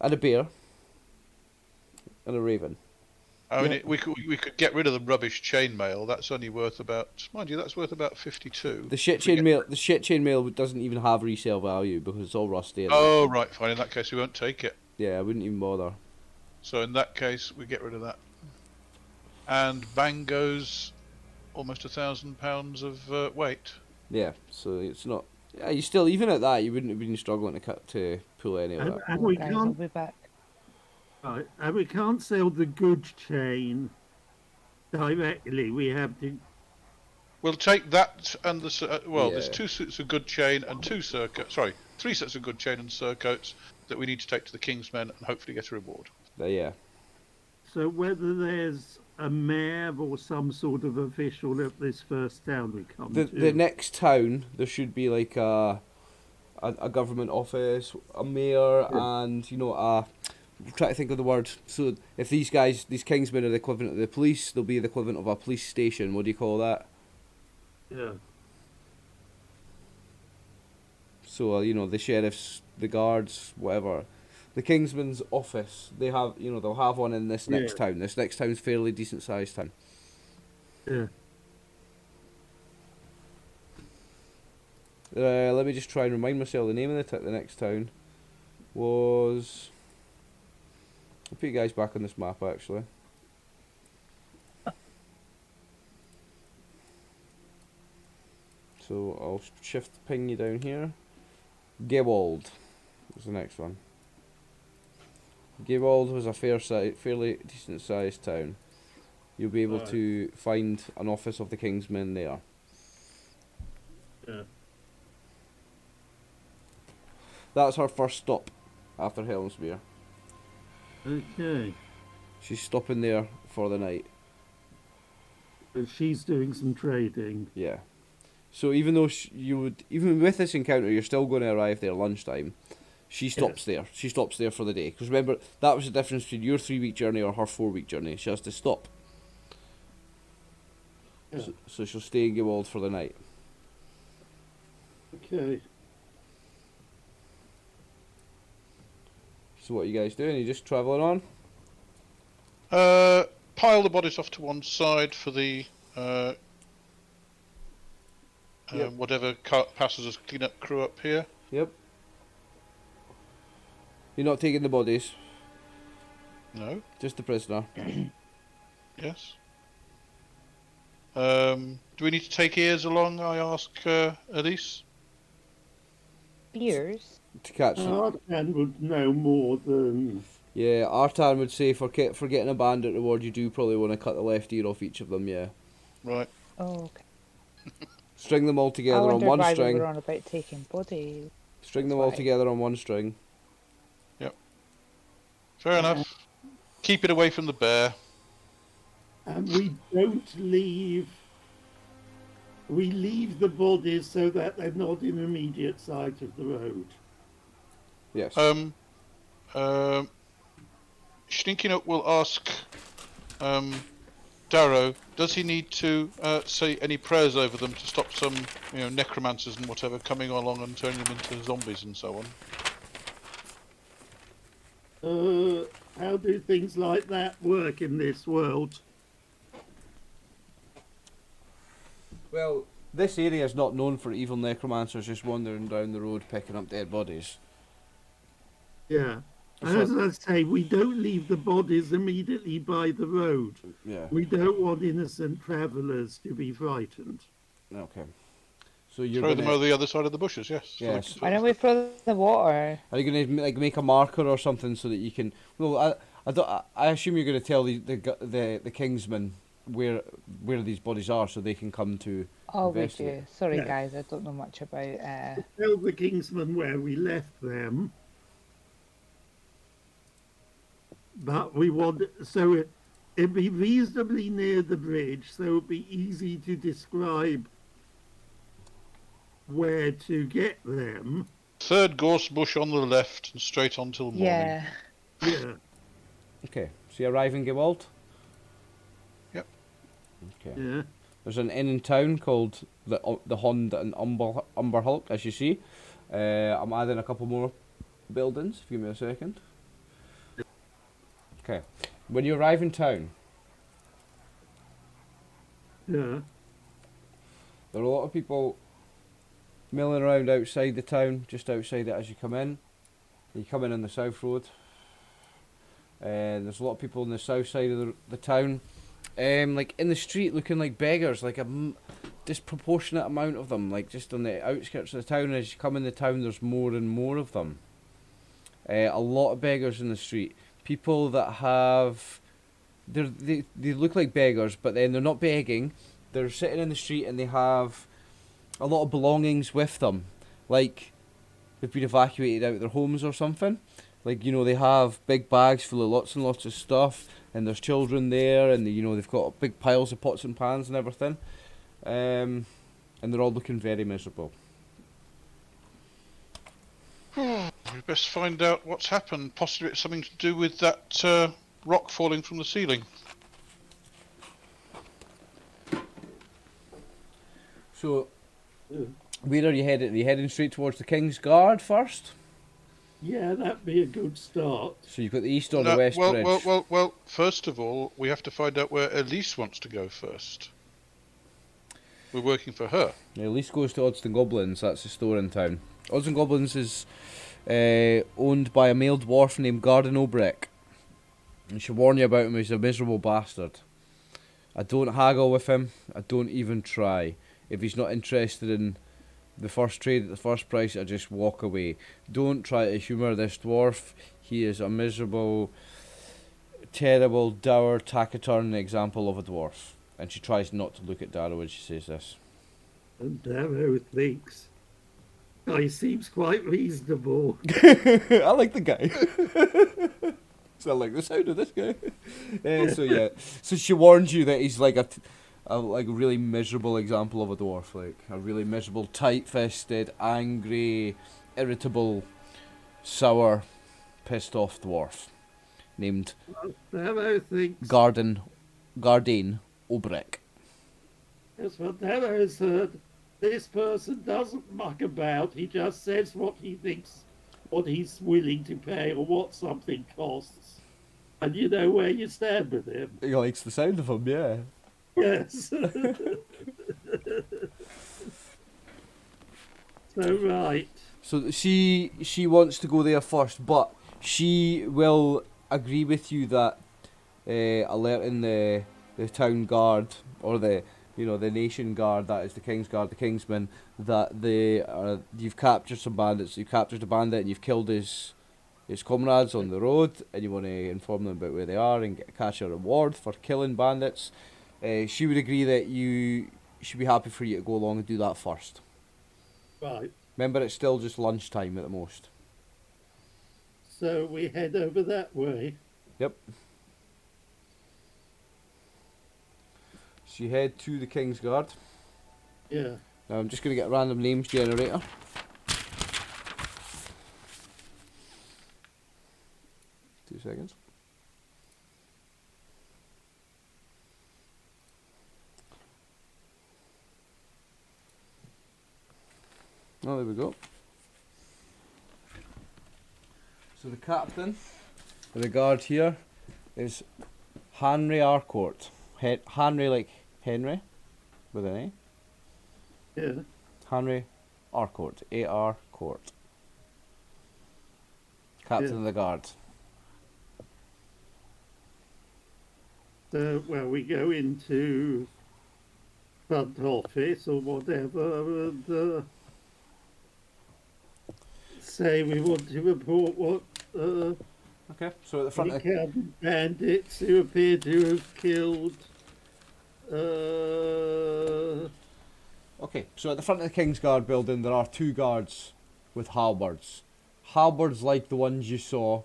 And a bear. And a raven. I mean, we could get rid of the rubbish chainmail. That's only worth about, mind you, that's worth about 52. The shit chainmail doesn't even have resale value because it's all rusty. Oh, right, fine. In that case, we won't take it. Yeah, I wouldn't even bother. So in that case, we get rid of that. And bang goes almost £1,000 of weight. Yeah, so it's not. Yeah, you still, even at that, you wouldn't have been struggling to pull any of that. And we Guys, I'll can't. be back. Right, and we can't sell the goods chain directly. We have to. We'll take that and the Yeah. there's 2 sets of good chain and 3 sets of good chain and surcoats that we need to take to the Kingsmen and hopefully get a reward. Yeah. So whether there's a mayor or some sort of official at this first town we come to. The next town, there should be like a government office, a mayor, and I'm trying to think of the word. So if these Kingsmen are the equivalent of the police, they'll be the equivalent of a police station. What do you call that? Yeah. So the sheriffs, the guards, whatever. The Kingsman's office, they'll have one in this next town. This next town's fairly decent sized town. Yeah. Let me just try and remind myself the name of the next town was. I'll put you guys back on this map actually. So I'll shift ping you down here. Gewald was the next one. Gewald was a fairly decent sized town. You'll be able to find an office of the Kingsmen there. Yeah. That's her first stop after Helmsmere. Okay. She's stopping there for the night. But she's doing some trading. Yeah. So even though even with this encounter, you're still going to arrive there lunchtime. She stops there. She stops there for the day. Because remember, that was the difference between your 3-week journey or her 4-week journey. She has to stop. Yeah. So she'll stay in Gewald for the night. Okay. So what are you guys doing? Are you just travelling on? Pile the bodies off to one side for the whatever passes as clean-up crew up here. Yep. You're not taking the bodies, No. just the prisoner. Yes. Do we need to take ears along? I ask Elise. Ears? To catch it. Artan would know more than... Yeah, Artan would say for getting a bandit reward, you do probably want to cut the left ear off each of them, yeah. Right. Oh, okay. String them all I together on wondered one why string. we were on about taking bodies. String them That's all why. together on one string. Fair enough. Keep it away from the bear. And we don't leave... We leave the bodies so that they're not in immediate sight of the road. Yes. Stinking Up will ask Darrow, does he need to say any prayers over them to stop some, necromancers and whatever coming along and turning them into zombies and so on? How do things like that work in this world? Well, this area is not known for evil necromancers just wandering down the road picking up dead bodies. Yeah. So- As I say, we don't leave the bodies immediately by the road. Yeah. We don't want innocent travellers to be frightened. Okay. So you're Throw them gonna, over the other side of the bushes, yes. Yes. Why don't we throw the water? are you gonna like make a marker or something so that you can? Well, I assume you're gonna tell the Kingsmen where these bodies are so they can come to. Oh, we investigate. do. Sorry, Yeah. guys, I don't know much about. Tell the Kingsmen where we left them. But we want... So it'd be reasonably near the bridge, so it'd be easy to describe where to get them. Third gorse bush on the left and straight on till morning. Yeah. Yeah. Okay. So you arrive in Gewalt. Yep. Okay. Yeah. There's an inn in town called the Hond and Umber Hulk, as you see. I'm adding a couple more buildings. Give me a second. Okay. When you arrive in town, Yeah. there are a lot of people milling around outside the town, just outside it as you come in. You come in on the south road. There's a lot of people on the south side of the town. Like in the street looking like beggars, like a disproportionate amount of them, like just on the outskirts of the town. As you come in the town, there's more and more of them. A lot of beggars in the street. People that have... They look like beggars, but then they're not begging. They're sitting in the street and they have a lot of belongings with them. Like, they've been evacuated out of their homes or something. Like, they have big bags full of lots and lots of stuff, and there's children there, and they've got big piles of pots and pans and everything. And they're all looking very miserable. We best find out what's happened. Possibly it's something to do with that rock falling from the ceiling. So, where are you headed? Are you heading straight towards the King's Guard first? Yeah, that'd be a good start. So you've got the east or No, the west well, bridge? well, first of all, we have to find out where Elise wants to go first. We're working for her. Yeah, Elise goes to Odds and Goblins, that's the store in town. Odds and Goblins is owned by a male dwarf named Garden Obrick. I should warn you about him, he's a miserable bastard. I don't haggle with him, I don't even try. If he's not interested in the first trade at the first price, I just walk away. Don't try to humour this dwarf, he is a miserable, terrible, dour, taciturn example of a dwarf. And she tries not to look at Darrow when she says this. And Darrow thinks, he seems quite reasonable. I like the guy. So I like the sound of this guy. So she warns you that he's like a really miserable example of a dwarf, like a really miserable, tight-fisted, angry, irritable, sour, pissed-off dwarf named Darrow thinks... Gardane Obrick. That's what Darrow's heard. This person doesn't muck about. He just says what he thinks, what he's willing to pay, or what something costs. And you know where you stand with him. He likes the sound of him, yeah. Yes. So, right. So she wants to go there first, but she will agree with you that alerting the town guard or the you know, the Nation Guard, that is the King's Guard, the Kingsmen, that you've captured some bandits, you've captured a bandit and you've killed his comrades on the road, and you want to inform them about where they are and catch a reward for killing bandits. She would agree that she'd be happy for you to go along and do that first. Right. Remember, it's still just lunchtime at the most. So we head over that way. Yep. So you head to the King's Guard. Yeah. Now I'm just going to get a random names generator. Two seconds. Oh, there we go. So the captain of the guard here is Henry Arcourt. Henry like Henry, with an A. Yeah. Henry Arcourt. A.R. Court. Captain of the guard. So, well, we go into front office or whatever and say we want to report what Okay, so at the front of the... bandits who appear to have killed Okay, so at the front of the King's Guard building there are two guards with halberds. Halberds like the ones you saw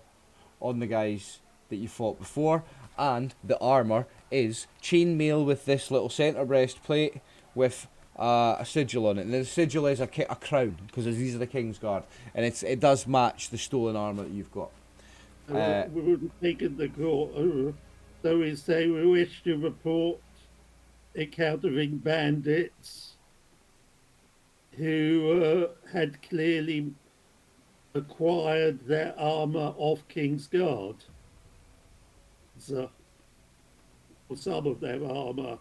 on the guys that you fought before, and the armour is chainmail with this little centre breastplate with a sigil on it. And the sigil is a crown, because these are the King's Guard, and it does match the stolen armour that you've got. we would have taken the court. So we say we wish to report encountering bandits who had clearly acquired their armour off King's Guard. So, or some of their armour.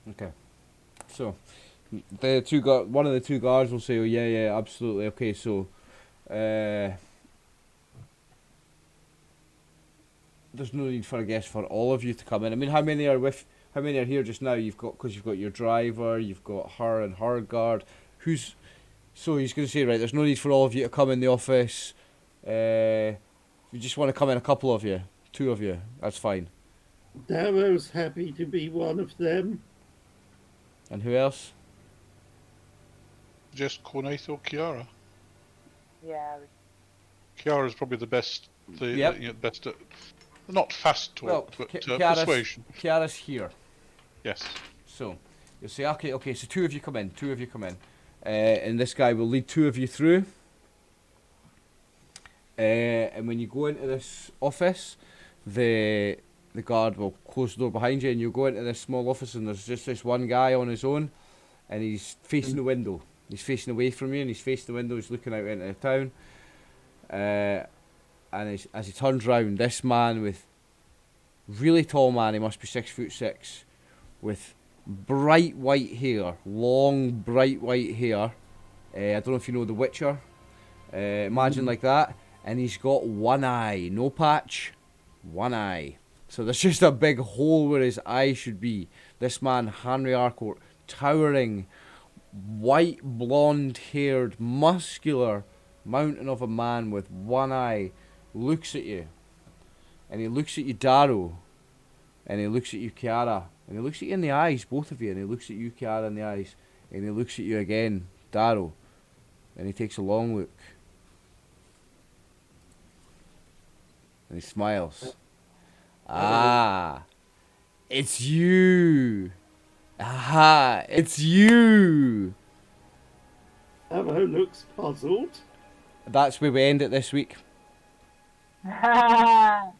Okay, so one of the two guards will say, "Oh yeah, absolutely, okay." So, there's no need for, I guess, for all of you to come in. I mean, how many are here just now? You've got your driver, you've got her and her guard. So he's going to say, right, there's no need for all of you to come in the office. You just want to come in, a couple of you, two of you, that's fine. Darrow's happy to be one of them. And who else? Just Cornathan or Kiara. Yeah. Kiara's probably the best. Yep. Best at not fast talk, but persuasion. Kiara's here. Yes. So you'll say, okay, so two of you come in. And this guy will lead two of you through. And when you go into this office, the guard will close the door behind you, and you'll go into this small office, and there's just this one guy on his own, and he's facing the window. He's facing away from you, and he's facing the window. He's looking out into the town. And as he turns round, this man with really tall man, he must be 6'6", with bright white hair, long bright white hair. I don't know if you know The Witcher. Imagine like that, and he's got one eye, no patch, one eye. So there's just a big hole where his eye should be. This man, Henry Arcourt, towering, white, blonde-haired, muscular mountain of a man with one eye, looks at you, and he looks at you, Darrow, and he looks at you, Kiara, and he looks at you in the eyes, both of you, and he looks at you, Kiara, in the eyes, and he looks at you again, Darrow, and he takes a long look, and he smiles. Ah, it's you. Aha, it's you. Darrow looks puzzled. That's where we end it this week. Yeah.